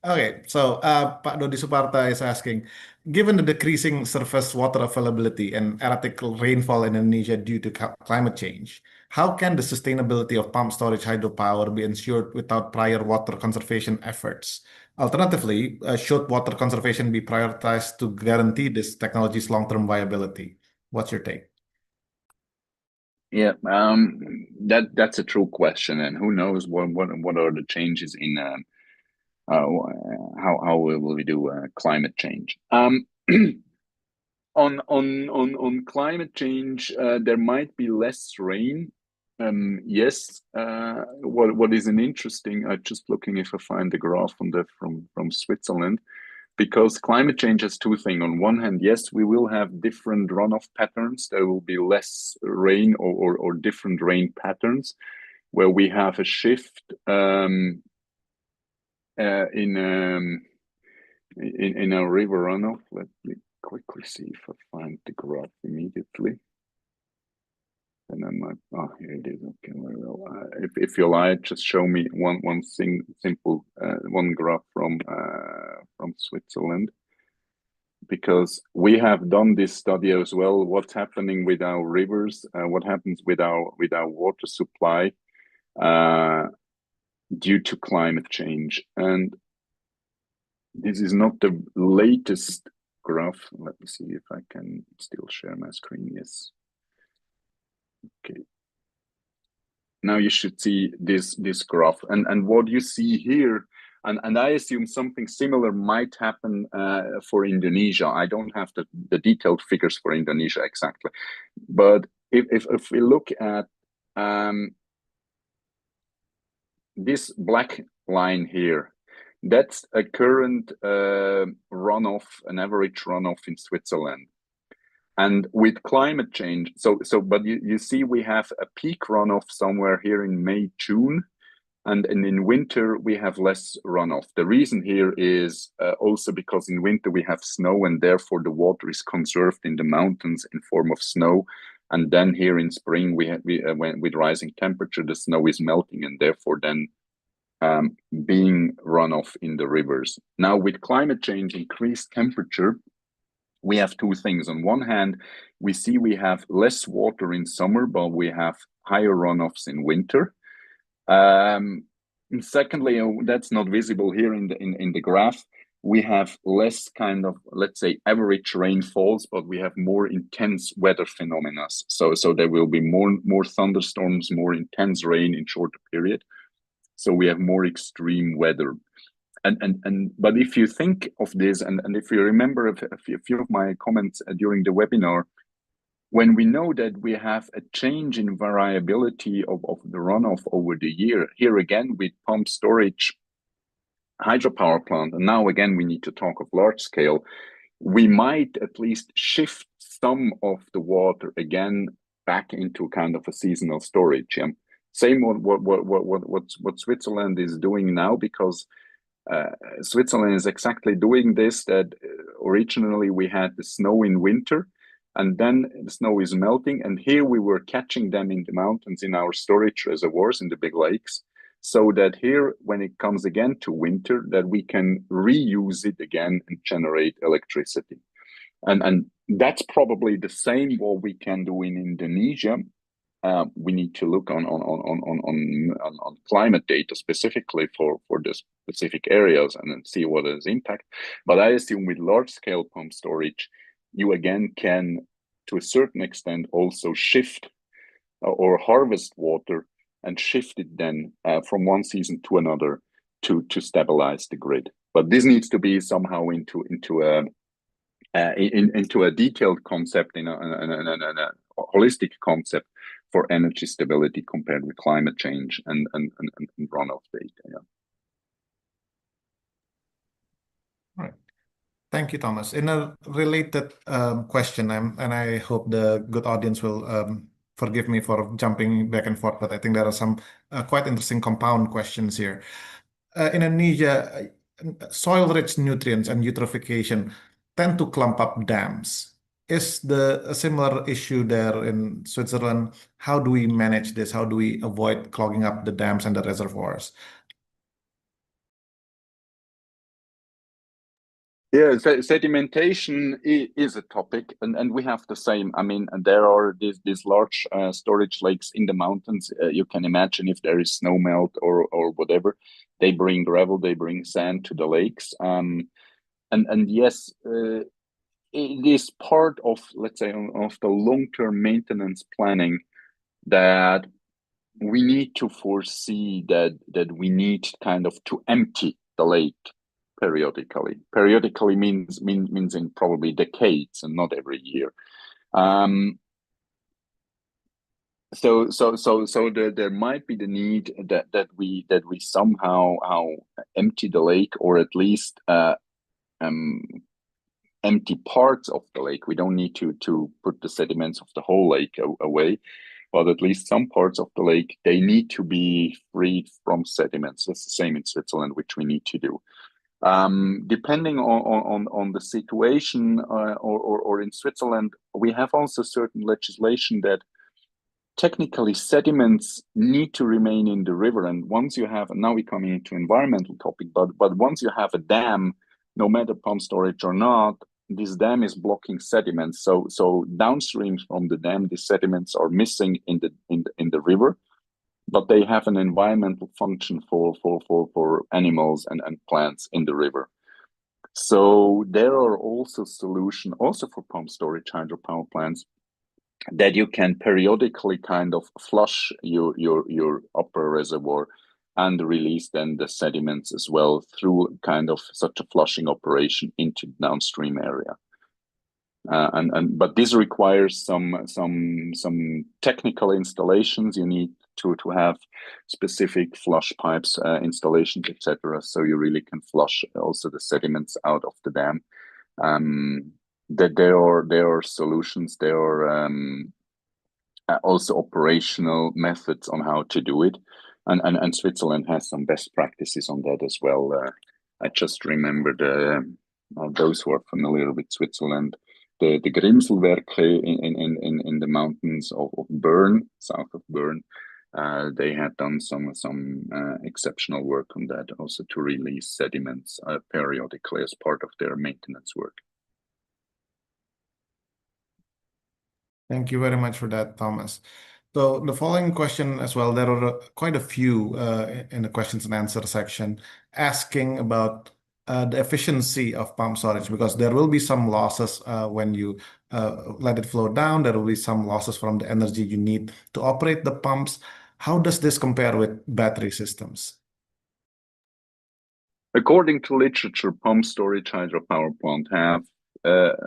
Okay, so Pak Dodi Suparta is asking, given the decreasing surface water availability and erratic rainfall in Indonesia due to climate change, how can the sustainability of pumped storage hydropower be ensured without prior water conservation efforts? Alternatively, should water conservation be prioritized to guarantee this technology's long-term viability? What's your take? Yeah, that's a true question, and who knows what are the changes in how will we do climate change? On climate change, there might be less rain. Yes. What is an interesting? I'm just looking if I find the graph from Switzerland, because climate change has two things. On one hand, yes, we will have different runoff patterns. There will be less rain or different rain patterns, where we have a shift in our river runoff. Let me quickly see if I find the graph immediately. And I might, here it is. Okay, very well. If you like, just show me one simple one graph from Switzerland, because we have done this study as well. What's happening with our rivers? What happens with our water supply due to climate change? And this is not the latest graph. Let me see if I can still share my screen. Yes. Okay. Now you should see this graph, and what you see here, and I assume something similar might happen for Indonesia. I don't have the detailed figures for Indonesia exactly, but if we look at this black line here, that's a current runoff, an average runoff in Switzerland. And with climate change, but you see we have a peak runoff somewhere here in May, June, and in winter we have less runoff. The reason here is also because in winter we have snow, and therefore the water is conserved in the mountains in form of snow. And then here in spring with rising temperature, the snow is melting, and therefore then being runoff in the rivers. Now with climate change, increased temperature, we have two things. On one hand, we see we have less water in summer, but we have higher runoffs in winter. And secondly, that's not visible here in the graph. We have less kind of, let's say, average rainfalls, but we have more intense weather phenomena. So there will be more thunderstorms, more intense rain in shorter period. So we have more extreme weather. But if you think of this, and if you remember a few of my comments during the webinar, when we know that we have a change in variability of the runoff over the year, here again with pumped storage hydropower plant, and now again we need to talk of large scale, we might at least shift some of the water again back into kind of a seasonal storage. Yeah? Same what Switzerland is doing now, because Switzerland is exactly doing this, that originally we had the snow in winter, and then the snow is melting, and here we were catching them in the mountains in our storage reservoirs in the big lakes, so that here when it comes again to winter, that we can reuse it again and generate electricity. And that's probably the same what we can do in Indonesia. We need to look on climate data specifically for the specific areas and then see what is impact. But I assume with large scale pump storage, you again can, to a certain extent, also shift or harvest water and shift it then from one season to another to stabilize the grid. But this needs to be somehow into a detailed concept, in a holistic concept for energy stability compared with climate change and runoff data. Yeah. Right. Thank you, Thomas. In a related question, and I hope the good audience will forgive me for jumping back and forth, but I think there are some quite interesting compound questions here. In Indonesia, soil-rich nutrients and eutrophication tend to clump up dams. Is a similar issue there in Switzerland? How do we manage this? How do we avoid clogging up the dams and the reservoirs? Yeah, sedimentation is a topic, and we have the same. I mean, there are these large storage lakes in the mountains. You can imagine if there is snow melt or whatever, they bring gravel, they bring sand to the lakes. And yes, it is part of, let's say, of the long-term maintenance planning that we need to foresee that we need kind of to empty the lake periodically. Periodically means in probably decades and not every year. So there might be the need that we somehow empty the lake, or at least empty parts of the lake. We don't need to put the sediments of the whole lake away, but at least some parts of the lake, they need to be freed from sediments. That's the same in Switzerland, which we need to do. Depending on the situation, or in Switzerland, we have also certain legislation that technically sediments need to remain in the river. And once you have, now we're coming into environmental topic, but once you have a dam, no matter pump storage or not, this dam is blocking sediments. So downstream from the dam, the sediments are missing in the river, but they have an environmental function for animals and plants in the river. So there are also solutions also for pump storage hydropower plants that you can periodically kind of flush your upper reservoir and release then the sediments as well through kind of such a flushing operation into the downstream area. But this requires some technical installations. You need to have specific flush pipes, installations, etc. So you really can flush also the sediments out of the dam. That there are solutions. There are also operational methods on how to do it, and Switzerland has some best practices on that as well. I just remembered those who are familiar with Switzerland, the Grimselwerke in the mountains of Bern, south of Bern. They had done some exceptional work on that, also to release sediments periodically as part of their maintenance work. Thank you very much for that, Thomas. So the following question as well, there are quite a few in the questions and answer section asking about the efficiency of pump storage, because there will be some losses when you let it flow down. There will be some losses from the energy you need to operate the pumps. How does this compare with battery systems? According to literature, pump storage hydropower plant have,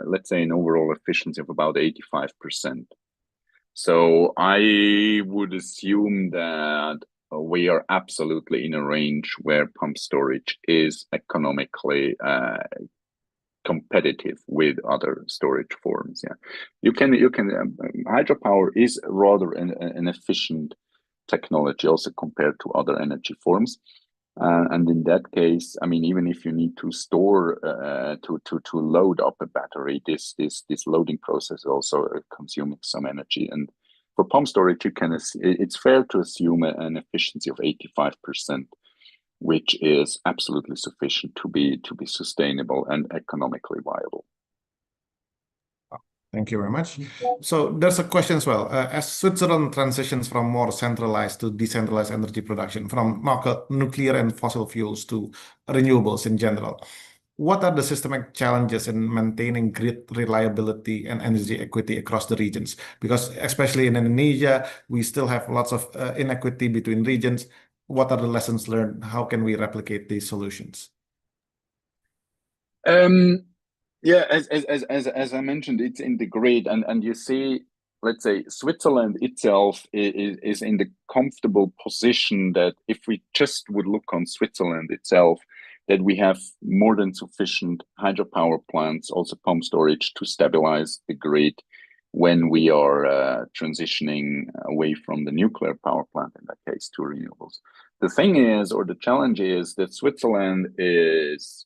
let's say, an overall efficiency of about 85%. So I would assume that we are absolutely in a range where pump storage is economically competitive with other storage forms. Yeah, you can hydropower is rather an efficient technology also compared to other energy forms. And in that case, I mean, even if you need to store to load up a battery, this loading process is also consuming some energy. And for pump storage, it's fair to assume an efficiency of 85%, which is absolutely sufficient to be sustainable and economically viable. Thank you very much. So there's a question as well. As Switzerland transitions from more centralized to decentralized energy production, from nuclear and fossil fuels to renewables in general, what are the systemic challenges in maintaining grid reliability and energy equity across the regions? Because especially in Indonesia, we still have lots of inequity between regions. What are the lessons learned? How can we replicate these solutions? Yeah, as I mentioned, it's in the grid, and you see, let's say Switzerland itself is in the comfortable position that if we just would look on Switzerland itself, that we have more than sufficient hydropower plants, also pump storage, to stabilize the grid when we are transitioning away from the nuclear power plant, in that case, to renewables. The thing is, or the challenge is, that Switzerland is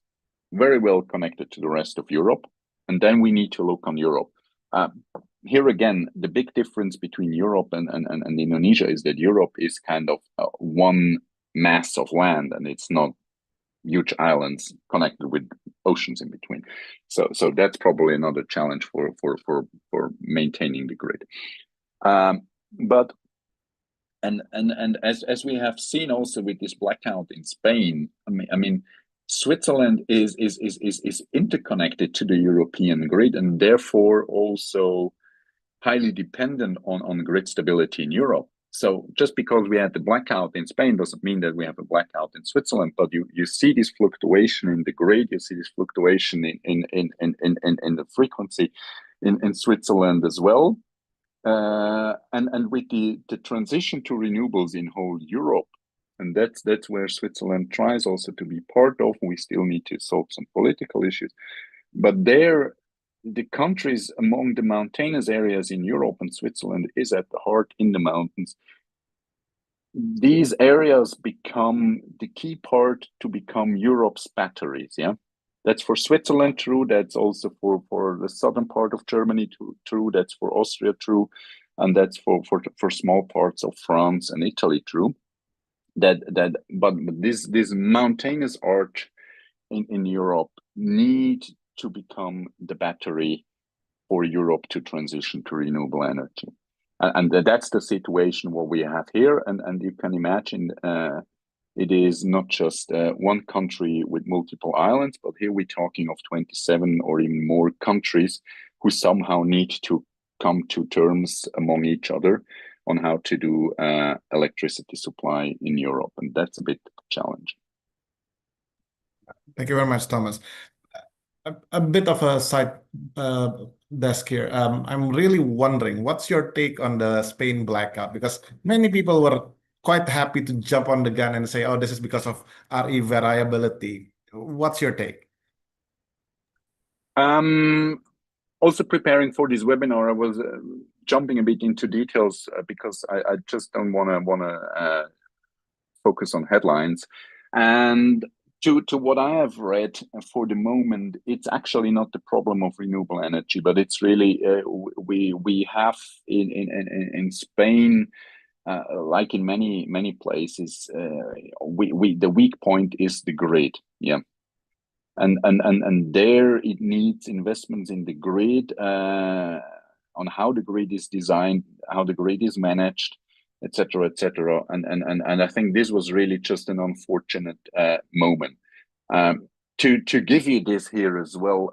very well connected to the rest of Europe, and then we need to look on Europe. Here again, the big difference between Europe and Indonesia is that Europe is kind of one mass of land, and it's not huge islands connected with oceans in between. So that's probably another challenge for maintaining the grid. But as we have seen also with this blackout in Spain, I mean Switzerland is interconnected to the European grid, and therefore also highly dependent on grid stability in Europe. So just because we had the blackout in Spain doesn't mean that we have a blackout in Switzerland, but you see this fluctuation in the grid, you see this fluctuation in the frequency in Switzerland as well. And with the transition to renewables in whole Europe, and that's where Switzerland tries also to be part of. We still need to solve some political issues, but there, the countries among the mountainous areas in Europe, and Switzerland is at the heart in the mountains. These areas become the key part to become Europe's batteries. Yeah, that's for Switzerland true. That's also for the southern part of Germany true. That's for Austria true, and that's for small parts of France and Italy true. But this mountainous arch in Europe need to become the battery for Europe to transition to renewable energy. And that's the situation what we have here. And you can imagine it is not just one country with multiple islands, but here we're talking of 27 or even more countries who somehow need to come to terms among each other on how to do electricity supply in Europe. And that's a bit challenging. Thank you very much, Thomas. A bit of a side desk here. I'm really wondering, what's your take on the Spain blackout? Because many people were quite happy to jump on the gun and say, oh, this is because of RE variability. What's your take? Also preparing for this webinar, I was jumping a bit into details because I just don't want to focus on headlines. And to what I have read for the moment, it's actually not the problem of renewable energy, but it's really we have in Spain, like in many places, the weak point is the grid. Yeah, and there it needs investments in the grid, on how the grid is designed, how the grid is managed, etc., etc. And I think this was really just an unfortunate moment. To give you this here as well,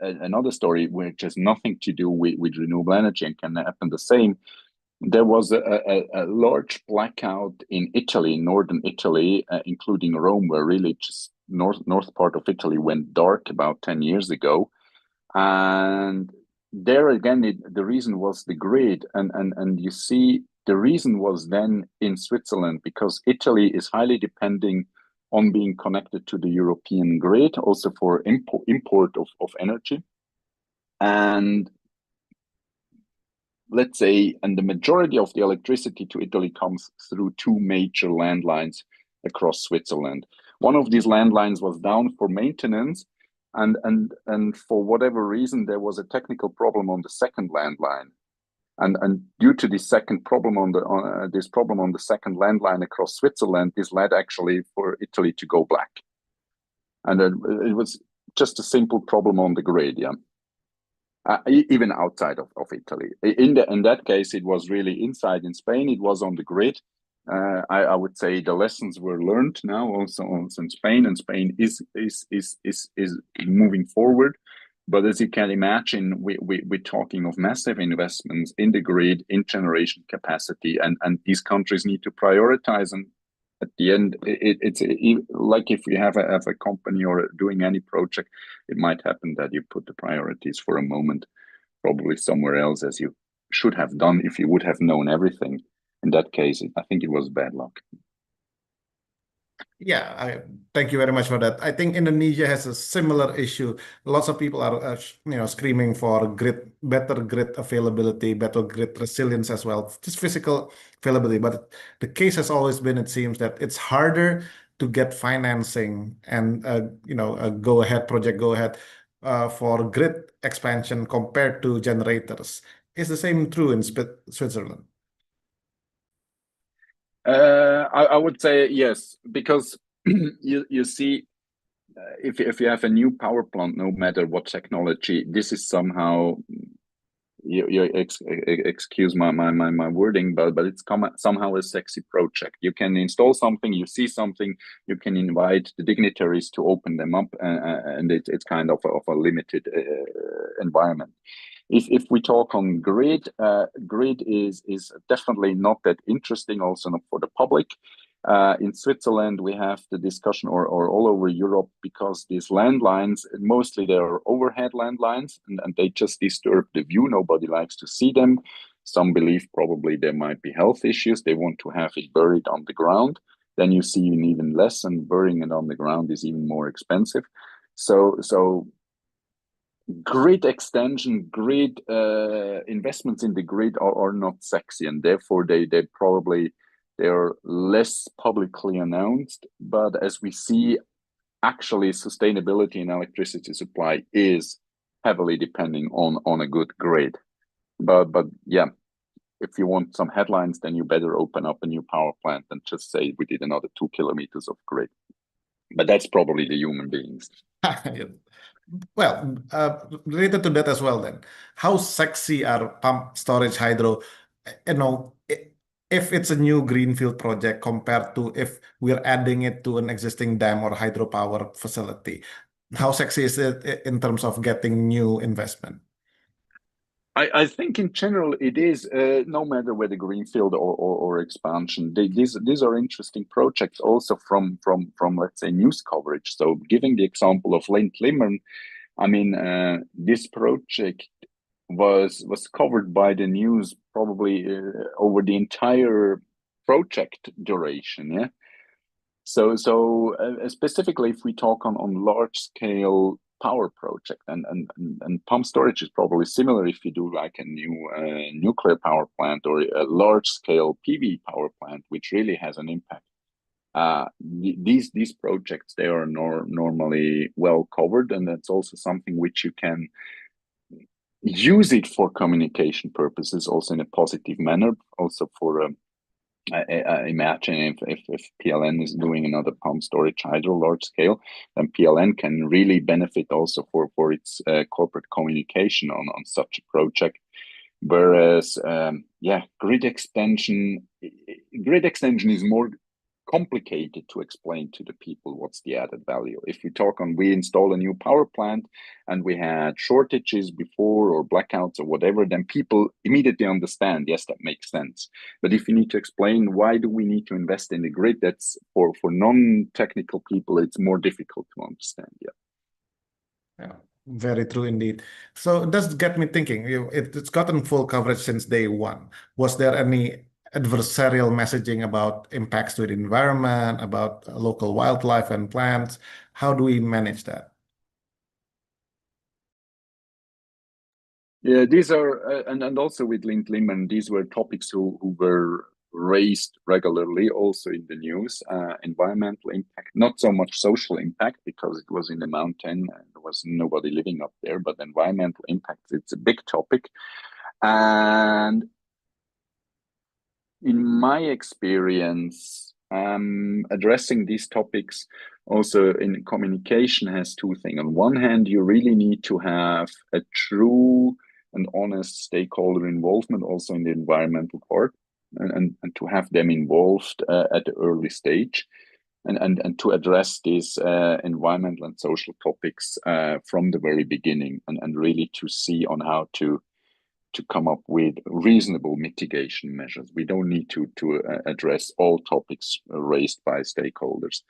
another story which has nothing to do with renewable energy and can happen the same. There was a large blackout in Italy, northern Italy, including Rome, where really just north part of Italy went dark about 10 years ago. And there again, the reason was the grid. And you see, the reason was then in Switzerland, because Italy is highly depending on being connected to the European grid, also for import of energy. And let's say, and the majority of the electricity to Italy comes through two major landlines across Switzerland. One of these landlines was down for maintenance, and for whatever reason, there was a technical problem on the second landline. And due to this second problem on the second landline across Switzerland, this led actually for Italy to go black. And it was just a simple problem on the grid, yeah. Even outside of Italy. In that case, it was really inside in Spain. It was on the grid. I would say the lessons were learned now also in Spain, and Spain is moving forward. But as you can imagine, we're talking of massive investments in the grid, in generation capacity, and these countries need to prioritize. And at the end, like if you have a company or doing any project, it might happen that you put the priorities for a moment probably somewhere else, as you should have done if you would have known everything. In that case, I think it was bad luck. Yeah, thank you very much for that. I think Indonesia has a similar issue. Lots of people are, screaming for better grid availability, better grid resilience as well, just physical availability. But the case has always been, it seems, that it's harder to get financing and, a project go ahead for grid expansion compared to generators. Is the same true in Switzerland? I would say yes, because you see, if you have a new power plant, no matter what technology, this is somehow, excuse my wording, but it's somehow a sexy project. You can install something, you see something, you can invite the dignitaries to open them up, and it's kind of a limited environment. If we talk on grid, grid is definitely not that interesting, also not for the public. In Switzerland, we have the discussion, or all over Europe, because these landlines, mostly they are overhead landlines, and they just disturb the view. Nobody likes to see them. Some believe probably there might be health issues. They want to have it buried on the ground. Then you see even less, and burying it on the ground is even more expensive. So grid extension, grid investments in the grid are not sexy, and therefore they are less publicly announced. But as we see, actually sustainability in electricity supply is heavily depending on a good grid. But yeah, if you want some headlines, then you better open up a new power plant and just say we did another 2 kilometers of grid. But that's probably the human beings. Well, related to that as well, then, how sexy are pumped storage hydro? If it's a new greenfield project compared to if we're adding it to an existing dam or hydropower facility, how sexy is it in terms of getting new investment? I think in general it is, no matter whether greenfield or expansion. These are interesting projects also from let's say news coverage. So giving the example of Limmern, I mean, this project was covered by the news probably over the entire project duration. Yeah. So specifically, if we talk on large scale power project, and pump storage is probably similar if you do like a new nuclear power plant or a large scale PV power plant, which really has an impact. These projects, they are normally well covered, and that's also something which you can use it for communication purposes, also in a positive manner, also for imagine if PLN is doing another pump storage hydro large scale, then PLN can really benefit also for its corporate communication on such a project. Whereas, grid extension is more complicated to explain to the people what's the added value. If we install a new power plant and we had shortages before or blackouts or whatever, then people immediately understand, yes, that makes sense. But if you need to explain why do we need to invest in the grid, that's for non-technical people, it's more difficult to understand. Yeah, very true indeed. So it does get me thinking, it's gotten full coverage since day one. Was there any adversarial messaging about impacts to the environment, about local wildlife and plants? How do we manage that? Yeah, these are, and also with Limmern, these were topics who were raised regularly also in the news. Environmental impact, not so much social impact because it was in the mountain and there was nobody living up there, but environmental impact, it's a big topic. And in my experience, addressing these topics also in communication has two things. On one hand, you really need to have a true and honest stakeholder involvement also in the environmental part, and to have them involved at the early stage, and to address these environmental and social topics from the very beginning, and really to see on how to to come up with reasonable mitigation measures. We don't need to address all topics raised by stakeholders,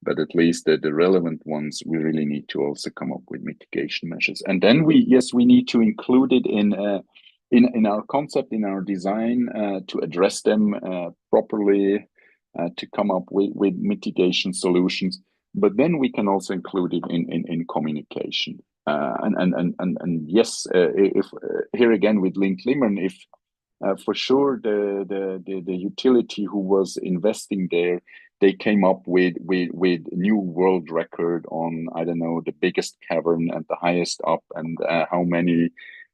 but at least the relevant ones, we really need to also come up with mitigation measures. And then we need to include it in our concept, in our design, to address them properly, to come up with mitigation solutions. But then we can also include it in communication. And yes, if here again with Link-Limmern, if for sure the utility who was investing there, they came up with new world record on, I don't know, the biggest cavern and the highest up, and how many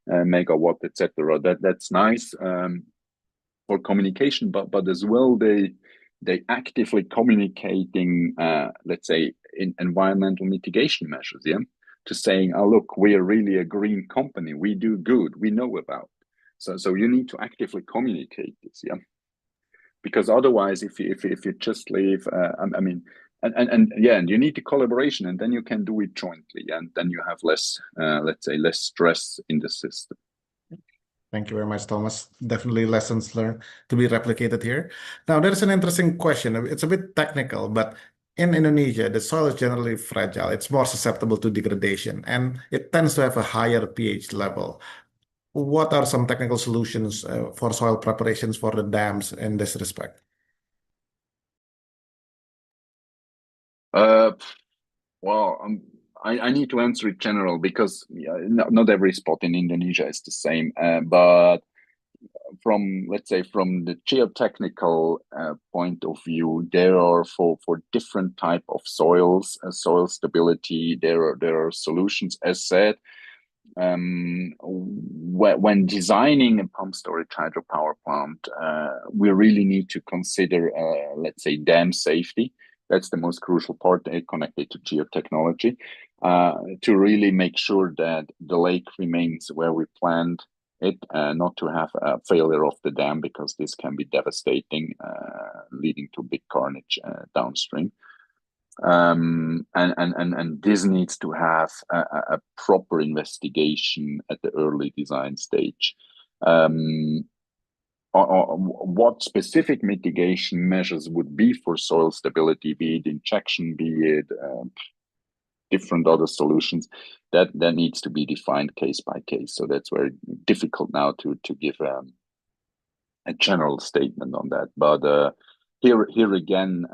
megawatt, etc. That's nice for communication, but as well they actively communicating, let's say, in environmental mitigation measures, yeah, to saying, oh look, we are really a green company, we do good, we know about. So you need to actively communicate this, yeah, because otherwise, if you just leave, I mean, and you need the collaboration, and then you can do it jointly, and then you have less, let's say, less stress in the system. Thank you very much, Thomas. Definitely lessons learned to be replicated here. Now, there's an interesting question. It's a bit technical, but in Indonesia, the soil is generally fragile. It's more susceptible to degradation, and it tends to have a higher pH level. What are some technical solutions for soil preparations for the dams in this respect? Well, I need to answer it general, because not every spot in Indonesia is the same. But from, let's say, from the geotechnical point of view, there are for different type of soils, soil stability, there are solutions, as said. When designing a pumped storage hydropower plant, we really need to consider, let's say, dam safety. That's the most crucial part, connected to geotechnology, to really make sure that the lake remains where we planned it, not to have a failure of the dam, because this can be devastating, leading to big carnage downstream. And this needs to have a proper investigation at the early design stage. What specific mitigation measures would be for soil stability, be it injection, be it different other solutions, that needs to be defined case by case. So that's very difficult now to give a general statement on that. But here again,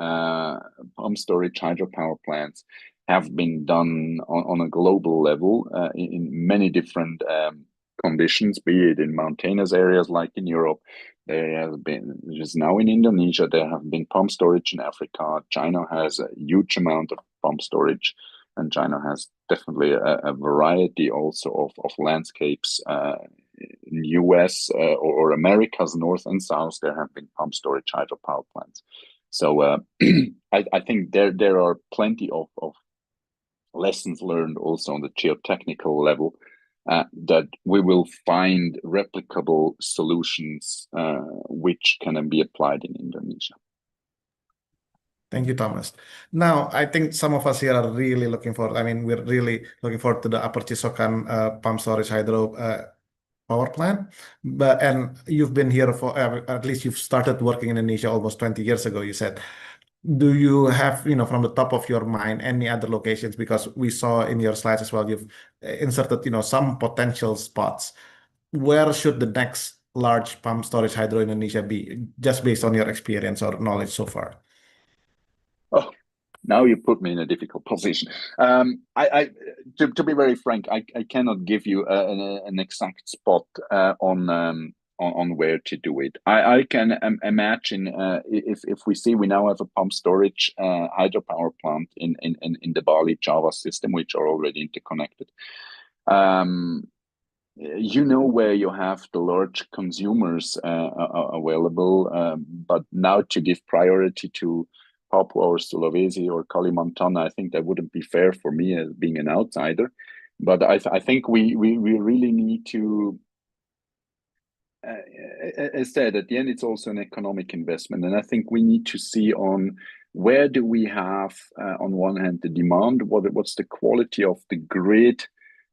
pumped storage hydropower plants have been done on a global level in many different conditions, be it in mountainous areas like in Europe. There have been, just now in Indonesia, there have been pumped storage in Africa. China has a huge amount of pumped storage, and China has definitely a variety also of landscapes. In US or Americas, north and south, there have been pumped storage hydropower plants. So I think there are plenty of lessons learned also on the geotechnical level, that we will find replicable solutions which can be applied in Indonesia. Thank you, Thomas. Now, I think some of us here are really looking forward. I mean, we're really looking forward to the HYCON pumped storage hydro power plant. And you've been here for, at least you've started working in Indonesia almost 20 years ago, you said. Do you have, from the top of your mind, any other locations? Because we saw in your slides as well, you've inserted, some potential spots. Where should the next large pumped storage hydro in Indonesia be, just based on your experience or knowledge so far? Oh, now you put me in a difficult position. To be very frank, I cannot give you an exact spot on where to do it. I can imagine if we see we now have a pumped storage hydropower plant in the Bali Java system, which are already interconnected. Where you have the large consumers available, but now to give priority to Papua or Sulawesi or Kalimantan, I think that wouldn't be fair for me as being an outsider. But I think we really need to, as said, at the end, it's also an economic investment. And I think we need to see on where do we have, on one hand, the demand, what's the quality of the grid,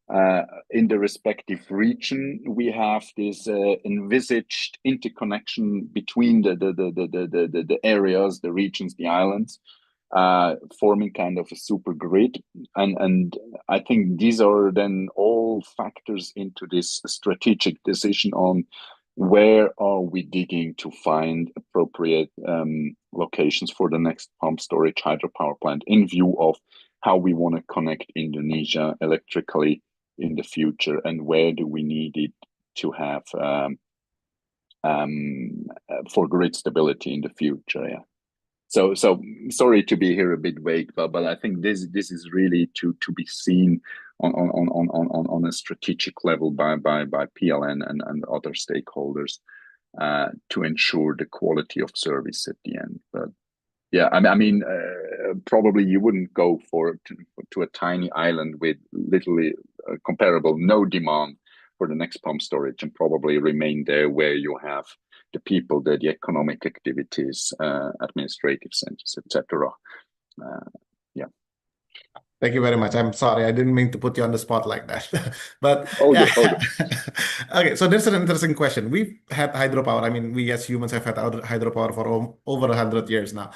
in the respective region, we have this envisaged interconnection between the areas, the regions, the islands, forming kind of a super grid. And I think these are then all factors into this strategic decision on where are we digging to find appropriate locations for the next pumped storage hydropower plant in view of how we want to connect Indonesia electrically in the future, and where do we need it to have for grid stability in the future. Yeah. So sorry to be here a bit vague, but I think this is really to be seen on a strategic level by PLN and other stakeholders to ensure the quality of service at the end. But yeah, I mean, probably you wouldn't go to a tiny island with literally comparable no demand for the next pump storage, and probably remain there where you have the people, the economic activities, administrative centers, etc. Yeah. Thank you very much. I'm sorry, I didn't mean to put you on the spot like that. But All yeah. good. Okay, so there's an interesting question. We've had hydropower. I mean, we as humans have had hydropower for over 100 years now.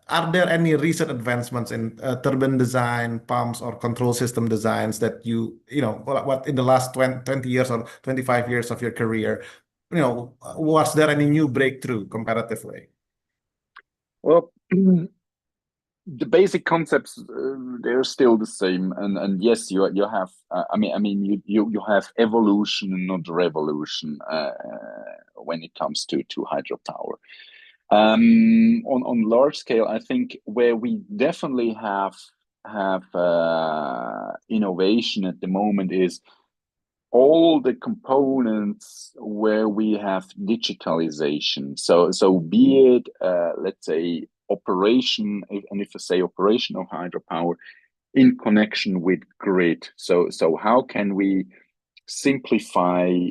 Are there any recent advancements in turbine design, pumps, or control system designs that you know, what in the last 20 years or 25 years of your career, you know, was there any new breakthrough comparatively? Well, the basic concepts they're still the same, and yes, you have. I mean, you have evolution and not revolution when it comes to hydropower. On large scale, I think where we definitely have innovation at the moment is all the components where we have digitalization. So be it let's say operation, and if I say operation of hydropower in connection with grid. So how can we simplify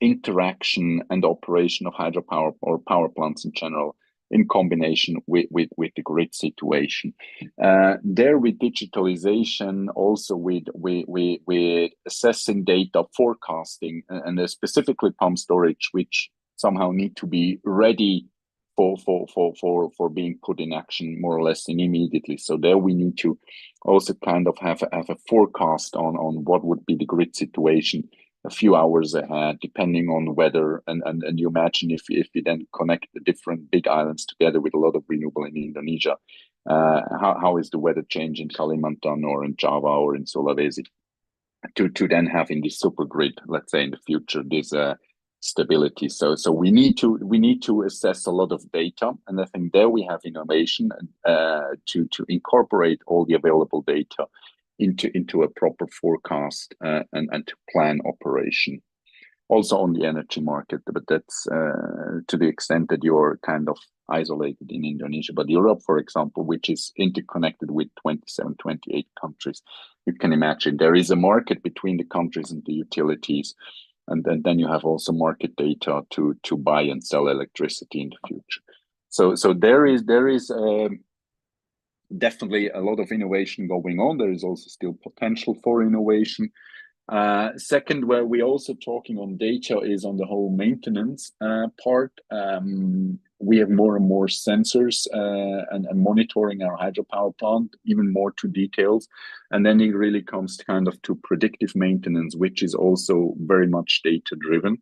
interaction and operation of hydropower or power plants in general in combination with the grid situation. There with digitalization, also with assessing data, forecasting, and specifically pump storage, which somehow need to be ready for being put in action more or less immediately. So there we need to also kind of have a forecast on what would be the grid situation a few hours ahead, depending on the weather. And you imagine if you then connect the different big islands together with a lot of renewable in Indonesia, how is the weather change in Kalimantan or in Java or in Sulawesi, to then have in this super grid, let's say in the future, this stability. So we need to assess a lot of data, and I think there we have innovation to incorporate all the available data into a proper forecast and to plan operation. Also on the energy market, but that's to the extent that you're kind of isolated in Indonesia. But Europe, for example, which is interconnected with 27, 28 countries, you can imagine there is a market between the countries and the utilities. And then you have also market data to buy and sell electricity in the future. So there is definitely a lot of innovation going on. There is also still potential for innovation. Second, where we're also talking on data is on the whole maintenance part. We have more and more sensors and monitoring our hydropower plant, even more to details. And then it really comes kind of to predictive maintenance, which is also very much data driven.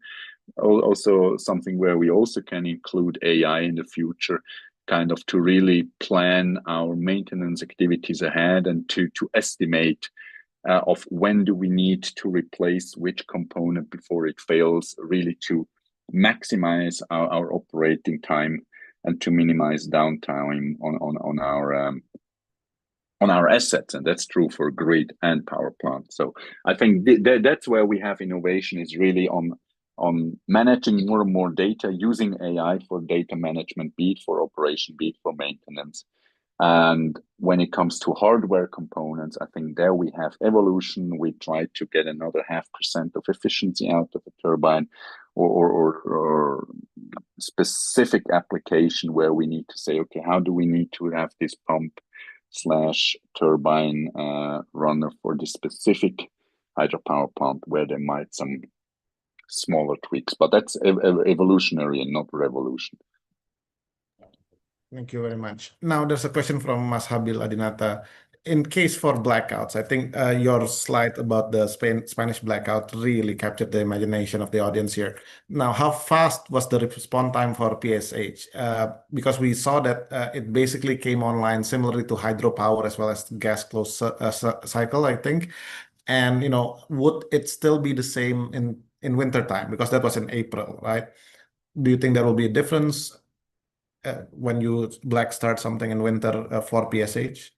Also something where we also can include AI in the future, kind of to really plan our maintenance activities ahead and to estimate of when do we need to replace which component before it fails, really to maximize our operating time and to minimize downtime on our assets. And that's true for grid and power plant. So I think that's where we have innovation, is really on managing more and more data, using AI for data management, be it for operation, be it for maintenance. And when it comes to hardware components, I think there we have evolution. We try to get another 0.5% of efficiency out of a turbine, or specific application where we need to say, okay, how do we need to have this pump/turbine runner for this specific hydropower plant where there might some smaller tweaks, but that's evolutionary and not revolution. Thank you very much. Now there's a question from Mas Habil Adinata. In case for blackouts, I think your slide about the Spanish blackout really captured the imagination of the audience here. Now, how fast was the response time for PSH? Because we saw that it basically came online similarly to hydropower as well as gas closed cycle, I think. And would it still be the same in winter time? Because that was in April, right? Do you think there will be a difference when you black start something in winter for PSH?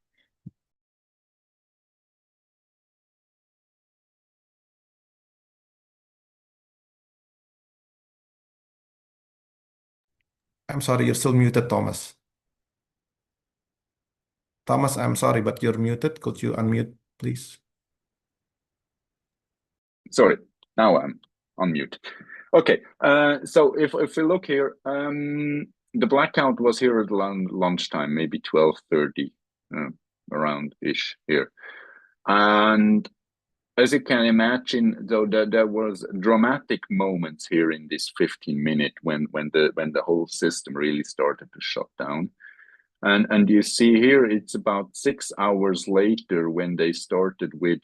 I'm sorry, you're still muted, Thomas. Thomas, I'm sorry, but you're muted. Could you unmute, please? Sorry, now I'm on mute. Okay, so if we look here, the blackout was here at lunchtime, maybe 12:30, around-ish here. And as you can imagine, though, there was dramatic moments here in this 15-minute when the whole system really started to shut down. And you see here, it's about 6 hours later when they started with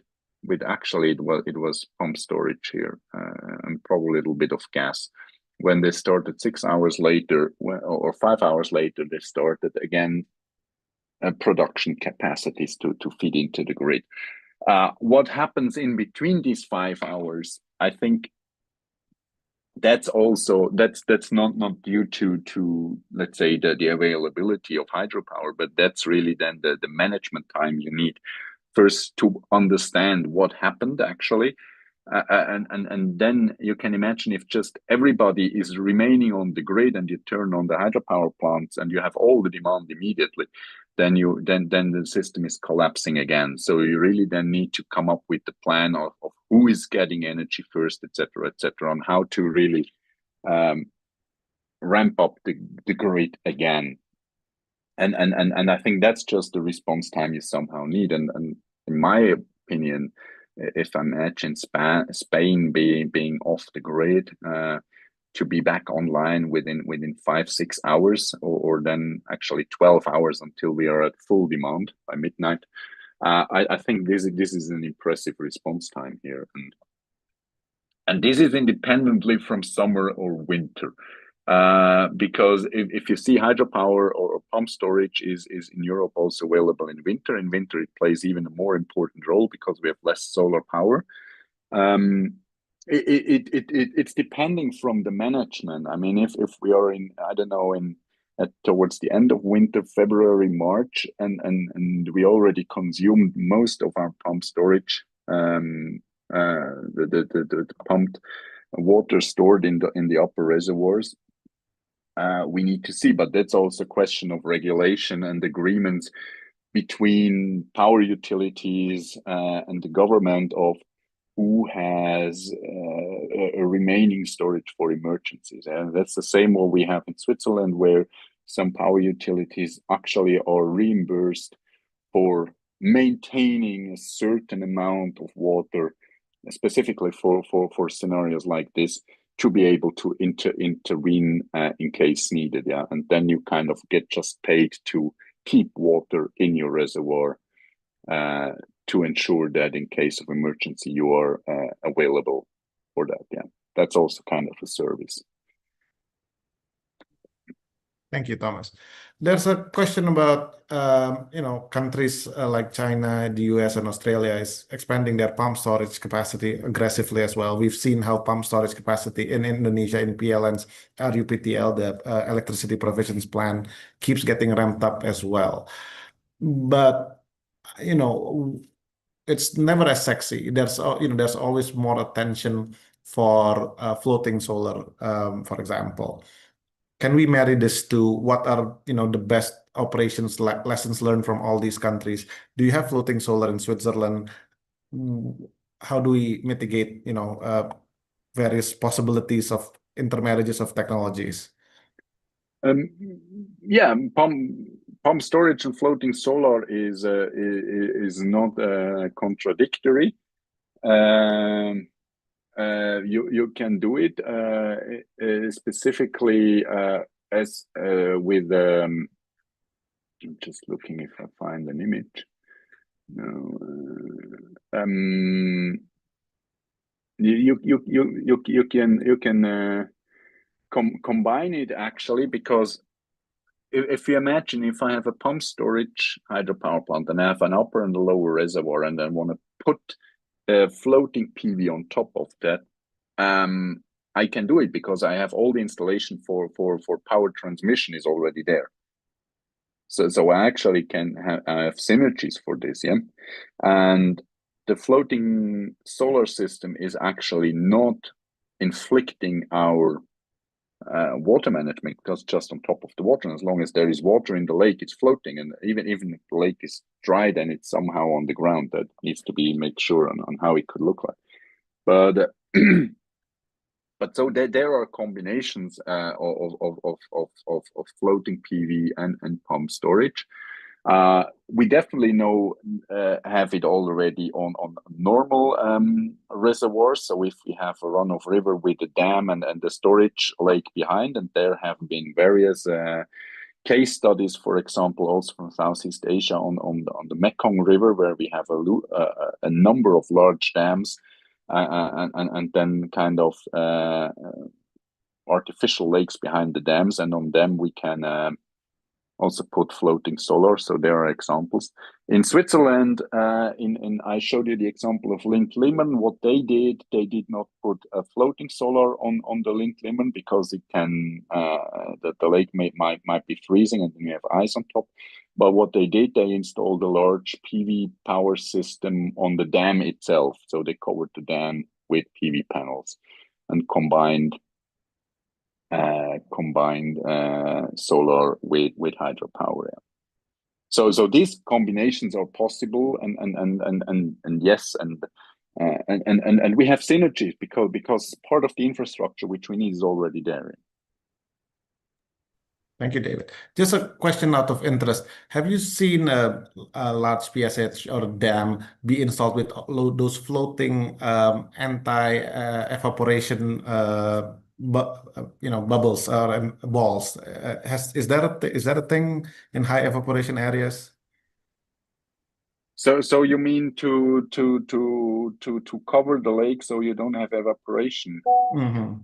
actually it was pump storage here, and probably a little bit of gas. When they started 6 hours later, or 5 hours later, they started again production capacities to feed into the grid. What happens in between these 5 hours, I think that's not due to let's say the availability of hydropower, but that's really then the management time you need first to understand what happened actually, and then you can imagine if just everybody is remaining on the grid and you turn on the hydropower plants and you have all the demand immediately, then the system is collapsing again. So you really then need to come up with the plan of who is getting energy first, etc., on how to really ramp up the grid again. And I think that's just the response time you somehow need. And in my opinion, if I imagine Spain being off the grid, to be back online within 5-6 hours, or then actually 12 hours until we are at full demand by midnight, I think this is an impressive response time here, and this is independently from summer or winter. Because if you see hydropower or pump storage is in Europe also available in winter. In winter, it plays even a more important role because we have less solar power. It's depending from the management. I mean, if we are in, I don't know, towards the end of winter, February, March, and we already consumed most of our pump storage, the pumped water stored in the upper reservoirs. We need to see, but that's also a question of regulation and agreements between power utilities and the government of who has a remaining storage for emergencies. And that's the same what we have in Switzerland, where some power utilities actually are reimbursed for maintaining a certain amount of water, specifically for scenarios like this, to be able to intervene in case needed. Yeah, and then you kind of get just paid to keep water in your reservoir to ensure that in case of emergency you are available for that. Yeah, that's also kind of a service. Thank you, Thomas. There's a question about countries like China, the US, and Australia is expanding their pump storage capacity aggressively as well. We've seen how pump storage capacity in Indonesia, in PLN's RUPTL, the electricity provisions plan, keeps getting ramped up as well. But it's never as sexy. There's always more attention for floating solar, for example. Can we marry this to what are the best operations lessons learned from all these countries? Do you have floating solar in Switzerland? How do we mitigate various possibilities of intermarriages of technologies? Yeah, pump storage and floating solar is not contradictory. You can do it specifically as with. I'm just looking if I find an image. No. You can combine it actually, because if you imagine, if I have a pump storage hydropower plant and I have an upper and a lower reservoir, and I want to put a floating PV on top of that, I can do it because I have all the installation for power transmission is already there. So I actually can have synergies for this, yeah. And the floating solar system is actually not inflicting our water management, because just on top of the water, and as long as there is water in the lake, it's floating. And even if the lake is dry, then it's somehow on the ground. That needs to be made sure on how it could look like. But but so there are combinations of floating PV and pump storage. We definitely have it already on normal reservoirs. So if we have a run-off river with a dam and the storage lake behind, and there have been various case studies, for example, also from Southeast Asia on the Mekong River, where we have a number of large dams and then kind of artificial lakes behind the dams, and on them we can also put floating solar. So there are examples. In Switzerland, I showed you the example of Lindlimmern. What they did not put a floating solar on the Lindlimmern because it can the lake might be freezing and then you have ice on top. But what they did, they installed a large PV power system on the dam itself. So they covered the dam with PV panels and combined solar with hydropower. So these combinations are possible, and yes, and we have synergies because part of the infrastructure which we need is already there. Thank you, David. Just a question out of interest. Have you seen a large PSH or dam be installed with those floating anti-evaporation bubbles or balls? Is that a thing in high evaporation areas? So you mean to cover the lake so you don't have evaporation? Mm-hmm.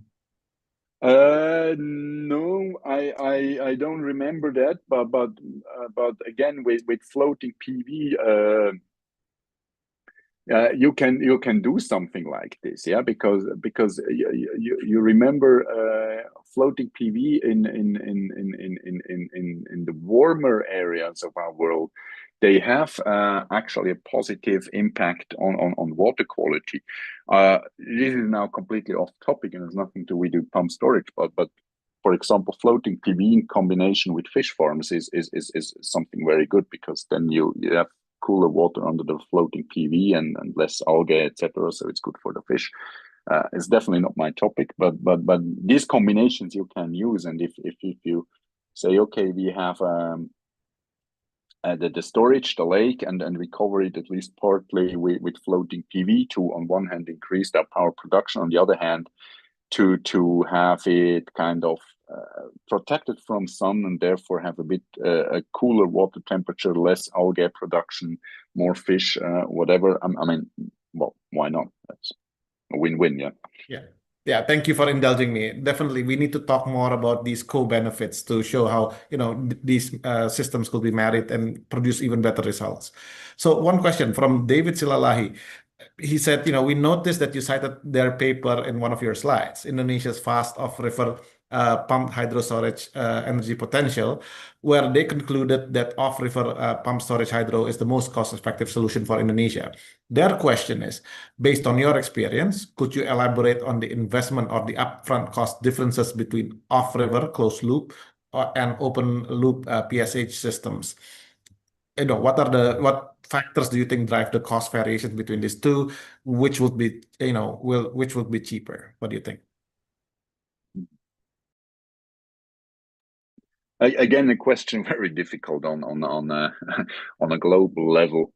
No, I don't remember that, but again with floating PV, you can do something like this, yeah, because you remember floating PV in the warmer areas of our world, they have actually a positive impact on water quality. This is now completely off topic and has nothing to do with pump storage, but for example, floating PV in combination with fish farms is something very good, because then you have cooler water under the floating PV and less algae, etc. So it's good for the fish. It's definitely not my topic, but these combinations you can use. And if you say, okay, we have the storage, the lake, and we cover it at least partly with floating PV to, on one hand, increase our power production, on the other hand, to have it kind of protected from sun, and therefore have a bit a cooler water temperature, less algae production, more fish, whatever. I mean, well, why not? That's a win-win, yeah. Yeah, thank you for indulging me. Definitely, we need to talk more about these co-benefits to show how these systems could be married and produce even better results. So one question from David Silalahi. He said, we noticed that you cited their paper in one of your slides, Indonesia's fast off-river pumped hydro storage energy potential, where they concluded that off-river pumped storage hydro is the most cost-effective solution for Indonesia. Their question is, based on your experience, could you elaborate on the investment or the upfront cost differences between off-river closed loop and open loop PSH systems? What factors do you think drive the cost variation between these two? Which would be which would be cheaper? What do you think? Again, a question very difficult on a global level.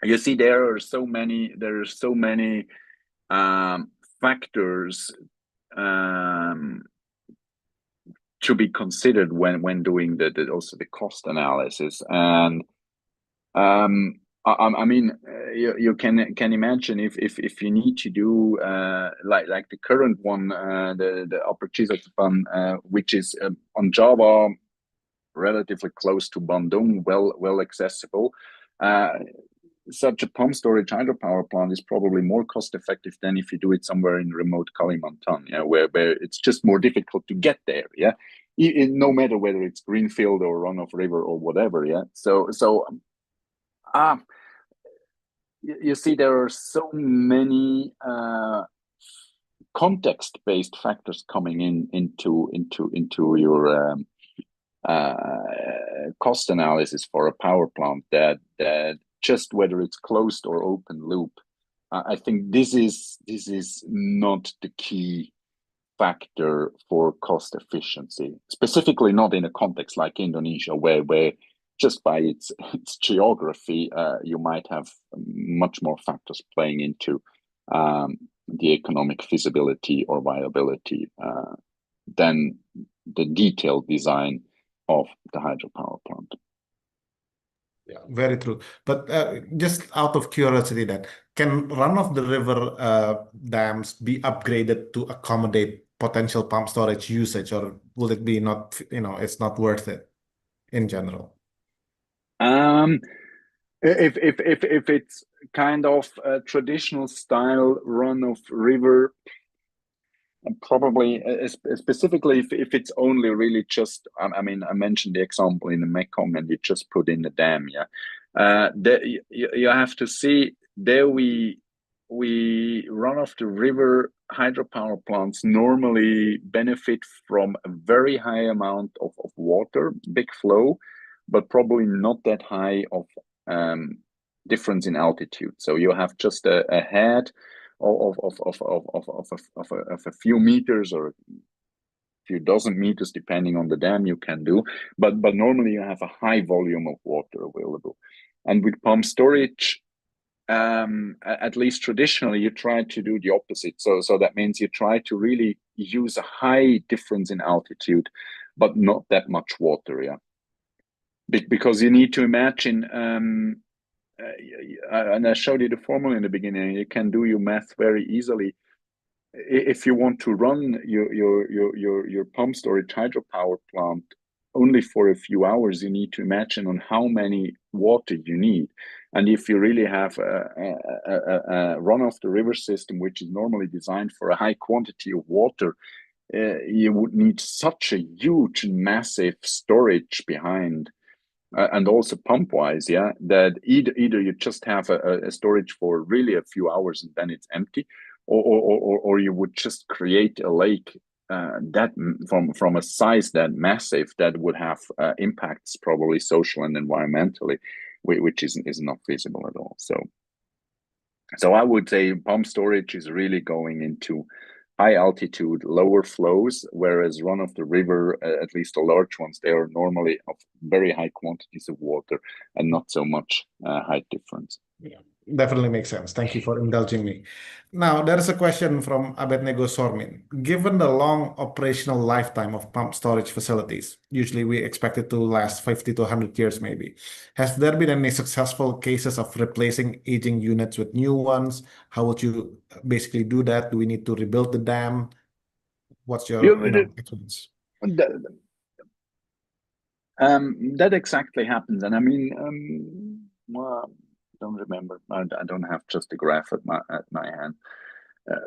You see, there are so many factors to be considered when doing also the cost analysis. And I mean, you can imagine if you need to do like the current one, the Upper Chisapan, which is on Java, relatively close to Bandung, well accessible. Such a pumped storage hydropower plant is probably more cost effective than if you do it somewhere in remote Kalimantan, where it's just more difficult to get there, no matter whether it's greenfield or run-off river or whatever, you see, there are so many context-based factors coming into your cost analysis for a power plant that just whether it's closed or open loop, I think this is not the key factor for cost efficiency, specifically not in a context like Indonesia, where just by its geography, you might have much more factors playing into the economic feasibility or viability than the detailed design of the hydropower plant. Yeah, very true. But just out of curiosity, then, can run-of-the-river dams be upgraded to accommodate potential pump storage usage, or will it be not, it's not worth it in general? If it's kind of a traditional style run-of-river, probably, specifically if it's only really just, I mean, I mentioned the example in the Mekong, and you just put in the dam, you have to see there we run off the river hydropower plants normally benefit from a very high amount of water, big flow, but probably not that high of difference in altitude. So you have just a head of a few meters or a few dozen meters, depending on the dam you can do, but normally you have a high volume of water available. And with pump storage, at least traditionally, you try to do the opposite. So that means you try to really use a high difference in altitude, but not that much water, because you need to imagine, and I showed you the formula in the beginning, you can do your math very easily. If you want to run your pump storage hydropower plant only for a few hours, you need to imagine on how many water you need. And if you really have a run-off-the-river system, which is normally designed for a high quantity of water, you would need such a huge, massive storage behind, and also pump-wise, that either you just have a storage for really a few hours and then it's empty, or you would just create a lake that from a size that massive that would have impacts, probably social and environmentally, which is not feasible at all. So I would say pump storage is really going into high altitude, lower flows, whereas run-of-the-river, at least the large ones, they are normally of very high quantities of water and not so much height difference. Yeah, definitely makes sense. Thank you for indulging me. Now, there is a question from Abednego Sormin. Given the long operational lifetime of pump storage facilities, usually we expect it to last 50 to 100 years maybe, has there been any successful cases of replacing aging units with new ones? How would you basically do that? Do we need to rebuild the dam? What's your experience? That exactly happens. And I mean, well, I don't remember. I don't have just a graph at my hand.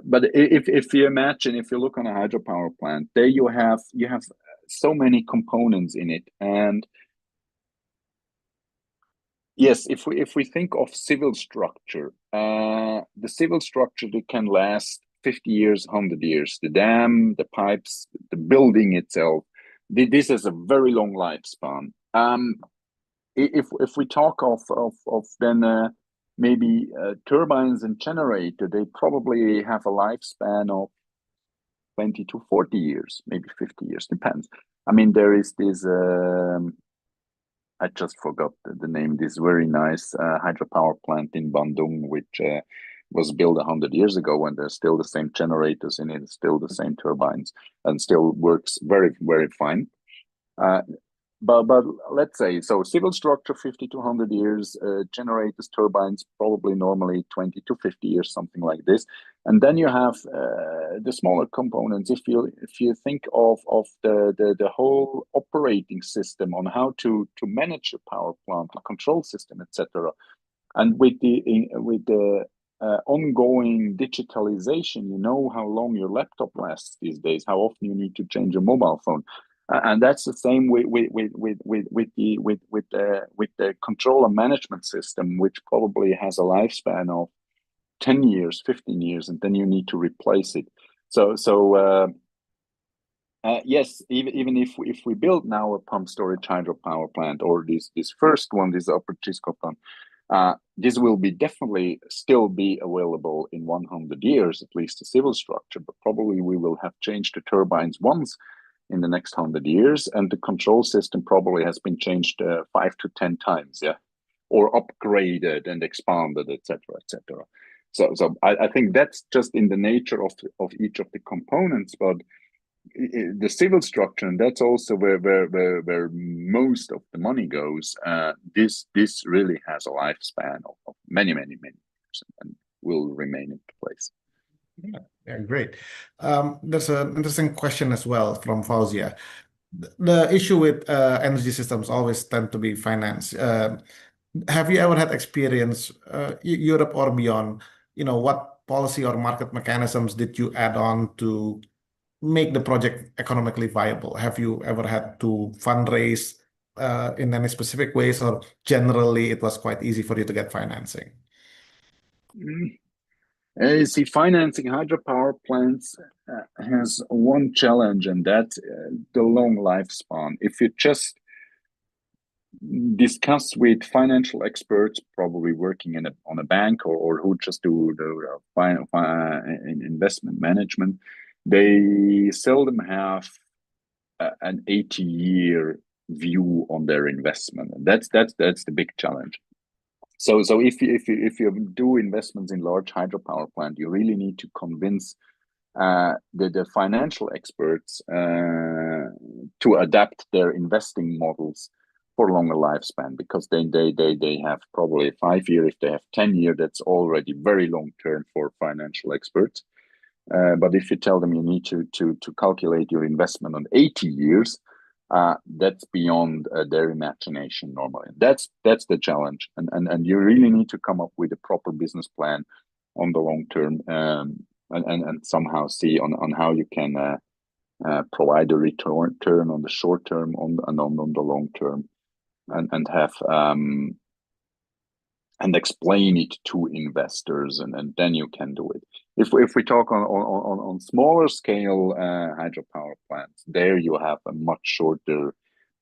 But if you imagine, if you look on a hydropower plant, there you have so many components in it. And yes, if we think of civil structure, the civil structure that can last 50 years, 100 years, the dam, the pipes, the building itself, this has a very long lifespan. If we talk of then maybe turbines and generator, they probably have a lifespan of 20 to 40 years, maybe 50 years, depends. I mean, there is this I just forgot the name. This very nice hydropower plant in Bandung, which was built 100 years ago, and there's still the same generators in it, still the same turbines, and still works very, very fine. But let's say, so civil structure 50 to 100 years, generators, turbines probably normally 20 to 50 years, something like this. And then you have the smaller components. If you think of the whole operating system on how to manage a power plant, a control system, etc. And with the ongoing digitalization, you know how long your laptop lasts these days, how often you need to change your mobile phone. And that's the same with the control and management system, which probably has a lifespan of 10 years, 15 years, and then you need to replace it. Yes, even if we build now a pumped storage hydropower plant, or this first one, this Upper Chiscotan, this will be definitely still be available in 100 years, at least the civil structure, but probably we will have changed the turbines once in the next 100 years, and the control system probably has been changed 5 to 10 times, yeah, or upgraded and expanded, etc., etc. So I think that's just in the nature of each of the components, but the civil structure, and that's also where most of the money goes. This really has a lifespan of many years, and will remain in place. Yeah, great. There's an interesting question as well from Fauzia. The issue with energy systems always tend to be finance. Have you ever had experience, Europe or beyond, what policy or market mechanisms did you add on to make the project economically viable? Have you ever had to fundraise in any specific ways, or generally it was quite easy for you to get financing? See, financing hydropower plants has one challenge, and that's the long lifespan. If you just discuss with financial experts, probably working on a bank, or who just do the investment management, they seldom have an 80-year view on their investment, and that's the big challenge. So if you do investments in large hydropower plant, you really need to convince the financial experts to adapt their investing models for longer lifespan, because they have probably 5 year. If they have 10 year, that's already very long term for financial experts. But if you tell them you need to calculate your investment on 80 years, that's beyond their imagination normally. That's the challenge, and you really need to come up with a proper business plan on the long term, and somehow see on how you can provide a return on the short term and on the long term, and have and explain it to investors, and then you can do it. If we talk on smaller scale hydropower plants, there you have a much shorter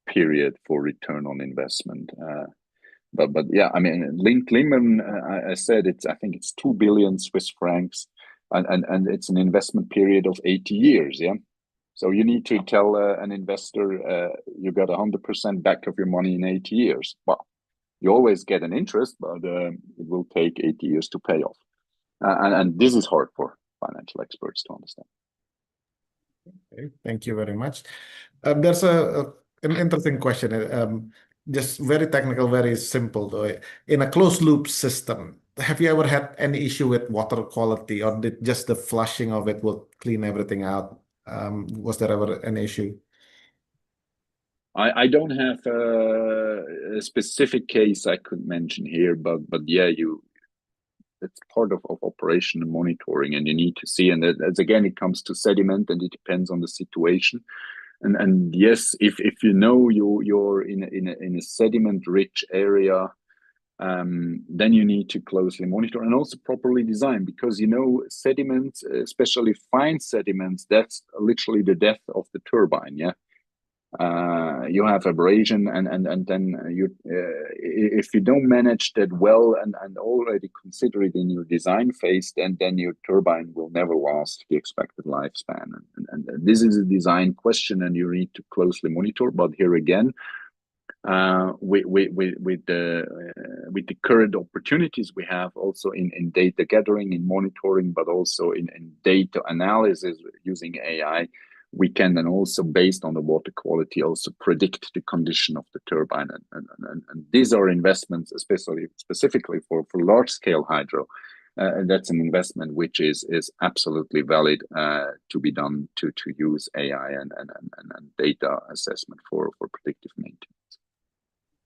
period for return on investment. But yeah, I mean, Limmen, I said I think it's 2 billion Swiss francs, and it's an investment period of 80 years. Yeah, so you need to tell an investor you got 100% back of your money in 80 years. Well, you always get an interest, but it will take 80 years to pay off. And this is hard for financial experts to understand. Okay, thank you very much. There's an interesting question, just very technical, very simple though. In a closed loop system, have you ever had any issue with water quality, or did just the flushing of it will clean everything out? Was there ever an issue? I don't have a specific case I could mention here, but yeah, it's part of operation and monitoring, and you need to see. And as again, it comes to sediment, and it depends on the situation. And yes, if you know you're in a sediment rich area, then you need to closely monitor and also properly design, because sediments, especially fine sediments, that's literally the death of the turbine. Yeah. You have abrasion, and then if you don't manage that well and already consider it in your design phase, then your turbine will never last the expected lifespan. And this is a design question, and you need to closely monitor. But here again, with the current opportunities we have also in data gathering, in monitoring, but also in data analysis using AI, we can then also, based on the water quality, also predict the condition of the turbine. And these are investments, especially specifically for large scale hydro. And that's an investment which is absolutely valid to be done to use AI and data assessment for predictive maintenance.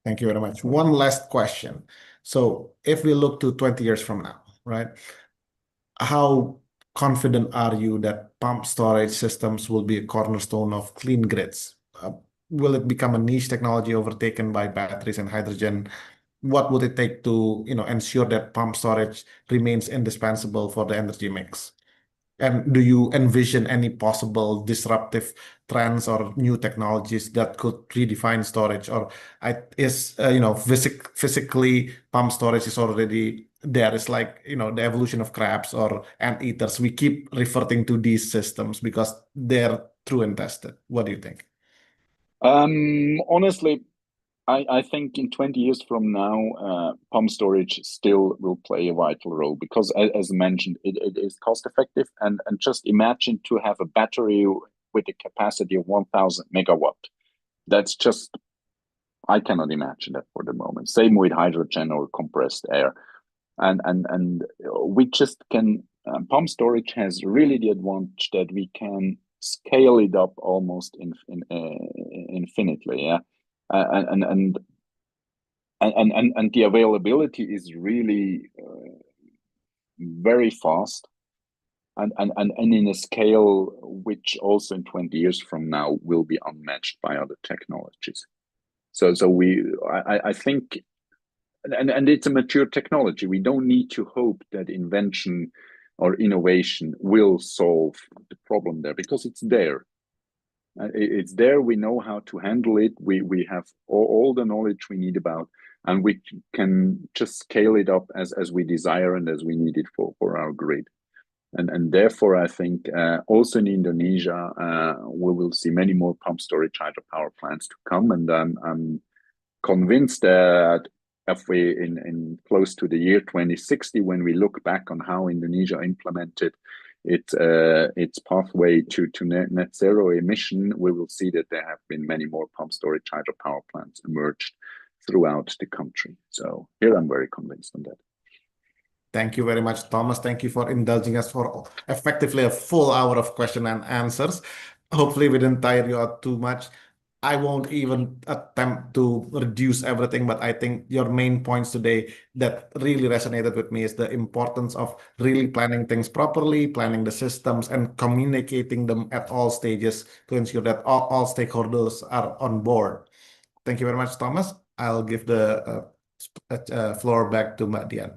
Thank you very much. One last question. So if we look to 20 years from now, right, how confident are you that pumped storage systems will be a cornerstone of clean grids? Will it become a niche technology overtaken by batteries and hydrogen? What would it take to, ensure that pumped storage remains indispensable for the energy mix? And do you envision any possible disruptive trends or new technologies that could redefine storage? Or physically pumped storage is already there? It's like, the evolution of crabs or anteaters. We keep referring to these systems because they're true and tested. What do you think? Honestly, I think in 20 years from now, pump storage still will play a vital role because, as mentioned, it is cost effective. And just imagine to have a battery with a capacity of 1,000 megawatt. That's just, I cannot imagine that for the moment. Same with hydrogen or compressed air. And we just can, pump storage has really the advantage that we can scale it up almost infinitely. Yeah. And the availability is really very fast and in a scale which also in 20 years from now will be unmatched by other technologies. So I think, and it's a mature technology. We don't need to hope that invention or innovation will solve the problem there because it's there. It's there. We know how to handle it. We have all the knowledge we need about, and we can just scale it up as we desire and as we need it for our grid. And therefore, I think also in Indonesia, we will see many more pumped storage hydropower plants to come. And I'm convinced that if we in close to the year 2060, when we look back on how Indonesia implemented its pathway to net zero emission, we will see that there have been many more pumped storage hydropower plants emerged throughout the country. So here I'm very convinced on that. Thank you very much, Thomas. Thank you for indulging us for effectively a full hour of question and answers. Hopefully we didn't tire you out too much. I won't even attempt to reduce everything, but I think your main points today that really resonated with me is the importance of really planning things properly, planning the systems and communicating them at all stages to ensure that all stakeholders are on board. Thank you very much, Thomas. I'll give the floor back to Mbak Dian.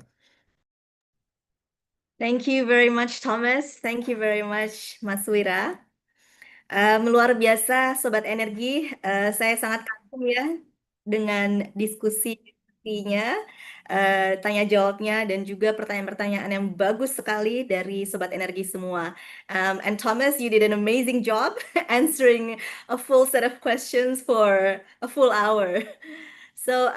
Thank you very much, Thomas. Thank you very much, Mas Wira. Luar biasa, Sobat Energi. Saya sangat kagum ya dengan diskusinya, tanya jawabnya, dan juga pertanyaan-pertanyaan yang bagus sekali dari Sobat Energi semua. And Thomas, you did an amazing job answering a full set of questions for a full hour. So,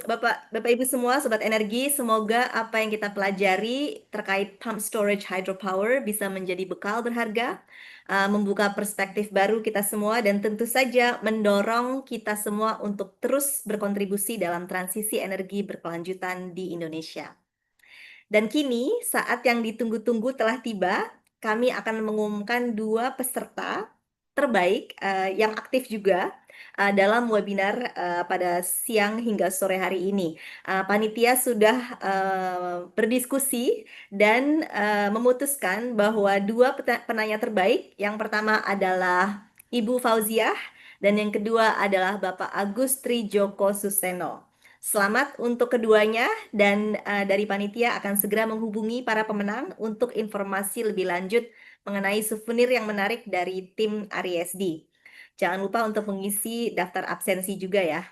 Bapak Ibu semua, Sobat Energi, semoga apa yang kita pelajari terkait pumped storage hydropower bisa menjadi bekal berharga, membuka perspektif baru kita semua, dan tentu saja mendorong kita semua untuk terus berkontribusi dalam transisi energi berkelanjutan di Indonesia. Dan kini, saat yang ditunggu-tunggu telah tiba, kami akan mengumumkan 2 peserta terbaik yang aktif juga dalam webinar pada siang hingga sore hari ini. Panitia sudah berdiskusi dan memutuskan bahwa 2 penanya terbaik, yang pertama adalah Ibu Fauziah dan yang kedua adalah Bapak Agus Trijoko Suseno. Selamat untuk keduanya, dan dari panitia akan segera menghubungi para pemenang untuk informasi lebih lanjut mengenai souvenir yang menarik dari tim RISD. Jangan lupa untuk mengisi daftar absensi juga ya.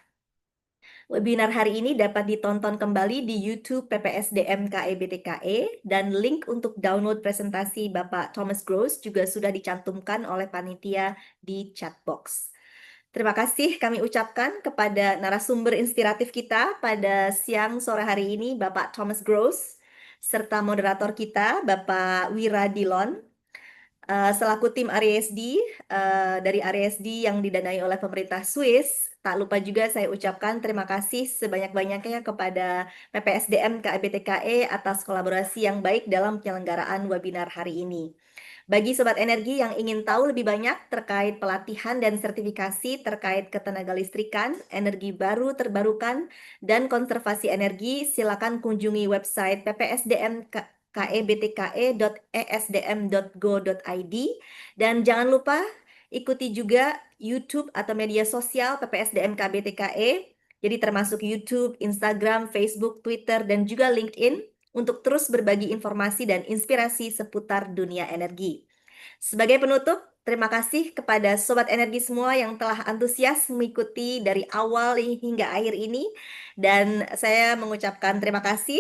Webinar hari ini dapat ditonton kembali di YouTube PPSDM KE-BTKE, dan link untuk download presentasi Bapak Thomas Gross juga sudah dicantumkan oleh panitia di chat box. Terima kasih kami ucapkan kepada narasumber inspiratif kita pada siang sore hari ini, Bapak Thomas Gross, serta moderator kita, Bapak Wira Dilon, selaku tim RISD, dari RISD yang didanai oleh pemerintah Swiss. Tak lupa juga saya ucapkan terima kasih sebanyak-banyaknya kepada PPSDM KEBTKE atas kolaborasi yang baik dalam penyelenggaraan webinar hari ini. Bagi Sobat Energi yang ingin tahu lebih banyak terkait pelatihan dan sertifikasi terkait ketenaga listrikan, energi baru terbarukan, dan konservasi energi, silakan kunjungi website ppsdm.kebtke.esdm.go.id, dan jangan lupa ikuti juga YouTube atau media sosial PPSDM KBTKE, jadi termasuk YouTube, Instagram, Facebook, Twitter, dan juga LinkedIn, untuk terus berbagi informasi dan inspirasi seputar dunia energi. Sebagai penutup, terima kasih kepada Sobat Energi semua yang telah antusias mengikuti dari awal hingga akhir ini, dan saya mengucapkan terima kasih.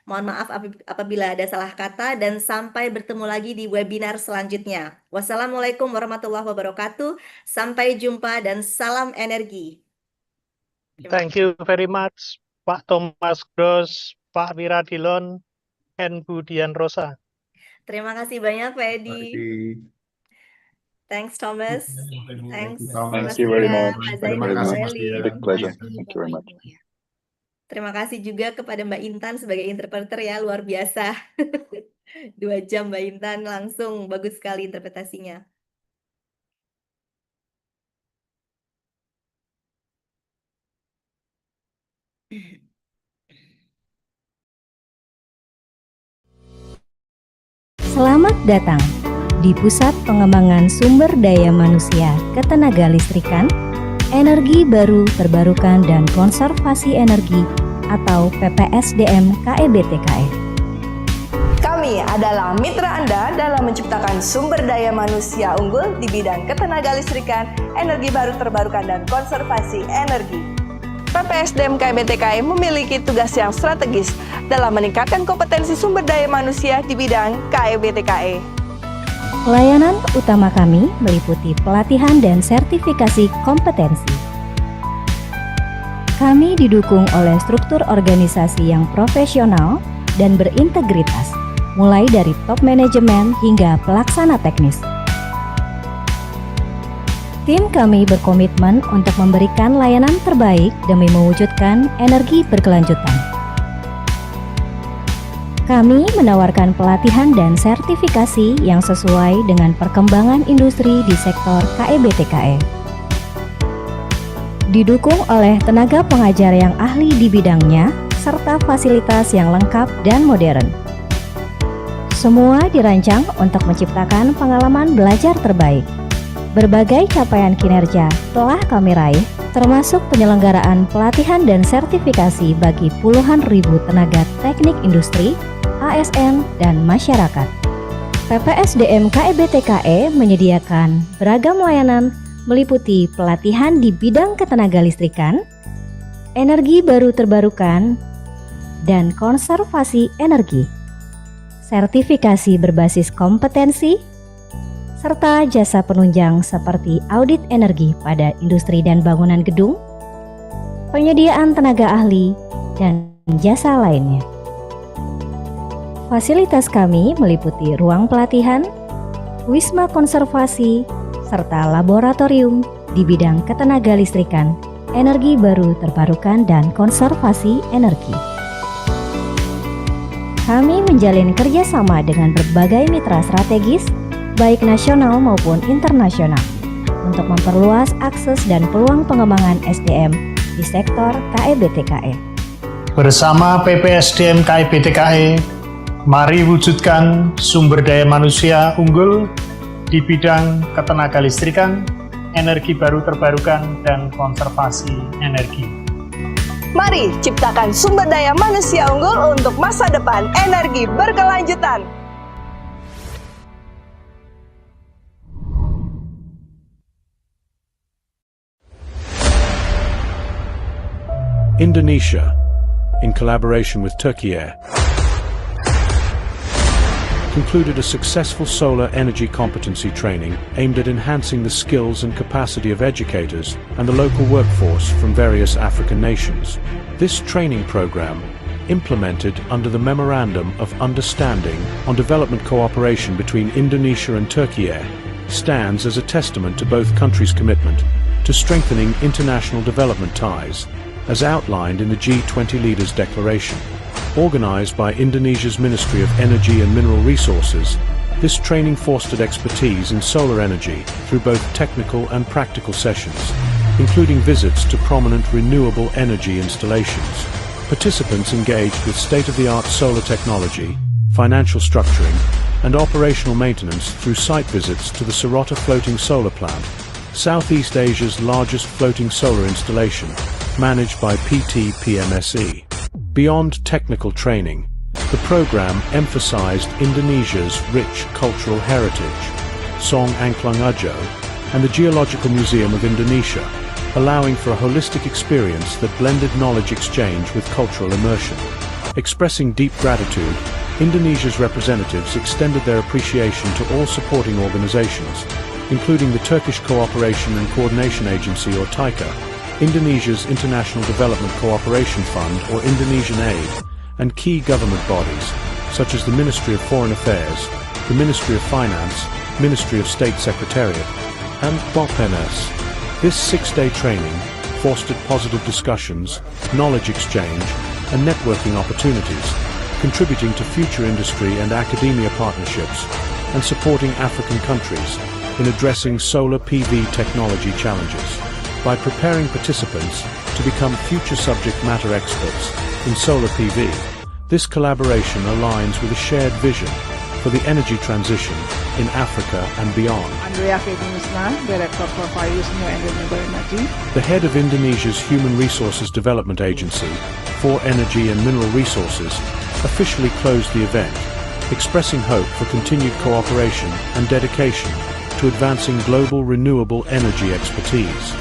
Mohon maaf apabila ada salah kata, dan sampai bertemu lagi di webinar selanjutnya. Wassalamualaikum warahmatullahi wabarakatuh. Sampai jumpa dan salam energi. Thank you very much, Pak Thomas Gross, Pak Wira Dilon, and Bu Dian Rosa. Terima kasih banyak Pak Edi. Thanks Thomas. Thanks. Thank you very much. Pak Thank you very Zainal, much. Big pleasure. Thank you very much. Terima kasih juga kepada Mbak Intan sebagai interpreter ya, luar biasa. 2 jam Mbak Intan langsung, bagus sekali interpretasinya. Selamat datang di Pusat Pengembangan Sumber Daya Manusia Ketenaga Listrikan, Energi Baru Terbarukan dan Konservasi Energi atau PPSDM KEBTKE. Kami adalah mitra Anda dalam menciptakan sumber daya manusia unggul di bidang ketenaga listrikan, energi baru terbarukan, dan konservasi energi. PPSDM KEBTKE memiliki tugas yang strategis dalam meningkatkan kompetensi sumber daya manusia di bidang KEBTKE. Layanan utama kami meliputi pelatihan dan sertifikasi kompetensi. Kami didukung oleh struktur organisasi yang profesional dan berintegritas, mulai dari top manajemen hingga pelaksana teknis. Tim kami berkomitmen untuk memberikan layanan terbaik demi mewujudkan energi berkelanjutan. Kami menawarkan pelatihan dan sertifikasi yang sesuai dengan perkembangan industri di sektor KEBTKE. Didukung oleh tenaga pengajar yang ahli di bidangnya, serta fasilitas yang lengkap dan modern. Semua dirancang untuk menciptakan pengalaman belajar terbaik. Berbagai capaian kinerja telah kami raih, termasuk penyelenggaraan pelatihan dan sertifikasi bagi puluhan ribu tenaga teknik industri, ASN, dan masyarakat. PPSDM KEBTKE menyediakan beragam layanan meliputi pelatihan di bidang ketenaga listrikan, energi baru terbarukan, dan konservasi energi, sertifikasi berbasis kompetensi, serta jasa penunjang seperti audit energi pada industri dan bangunan gedung, penyediaan tenaga ahli, dan jasa lainnya. Fasilitas kami meliputi ruang pelatihan, wisma konservasi, serta laboratorium di bidang ketenaga listrikan, energi baru terbarukan, dan konservasi energi. Kami menjalin kerjasama dengan berbagai mitra strategis, baik nasional maupun internasional, untuk memperluas akses dan peluang pengembangan SDM di sektor KEBTKE. Bersama PPSDM KEBTKE, mari wujudkan sumber daya manusia unggul di bidang ketenaga listrikan, energi baru terbarukan, dan konservasi energi. Mari ciptakan sumber daya manusia unggul untuk masa depan energi berkelanjutan. Indonesia, in collaboration with Turkey, concluded a successful solar energy competency training aimed at enhancing the skills and capacity of educators and the local workforce from various African nations. This training program, implemented under the Memorandum of Understanding on Development Cooperation between Indonesia and Turkey, stands as a testament to both countries' commitment to strengthening international development ties, as outlined in the G20 Leaders' Declaration. Organized by Indonesia's Ministry of Energy and Mineral Resources, this training fostered expertise in solar energy through both technical and practical sessions, including visits to prominent renewable energy installations. Participants engaged with state-of-the-art solar technology, financial structuring, and operational maintenance through site visits to the Sorota Floating Solar Plant, Southeast Asia's largest floating solar installation, managed by PT PMSE. Beyond technical training, the program emphasized Indonesia's rich cultural heritage, Song Angklung Ajo, and the Geological Museum of Indonesia, allowing for a holistic experience that blended knowledge exchange with cultural immersion. Expressing deep gratitude, Indonesia's representatives extended their appreciation to all supporting organizations, including the Turkish Cooperation and Coordination Agency or TICA, Indonesia's International Development Cooperation Fund or Indonesian Aid, and key government bodies, such as the Ministry of Foreign Affairs, the Ministry of Finance, Ministry of State Secretariat, and BOPNS. This 6-day training fostered positive discussions, knowledge exchange, and networking opportunities, contributing to future industry and academia partnerships, and supporting African countries in addressing solar PV technology challenges. By preparing participants to become future subject matter experts in solar PV, this collaboration aligns with a shared vision for the energy transition in Africa and beyond. Director for 5 Years New and Renewable Energy. The head of Indonesia's Human Resources Development Agency for Energy and Mineral Resources officially closed the event, expressing hope for continued cooperation and dedication to advancing global renewable energy expertise.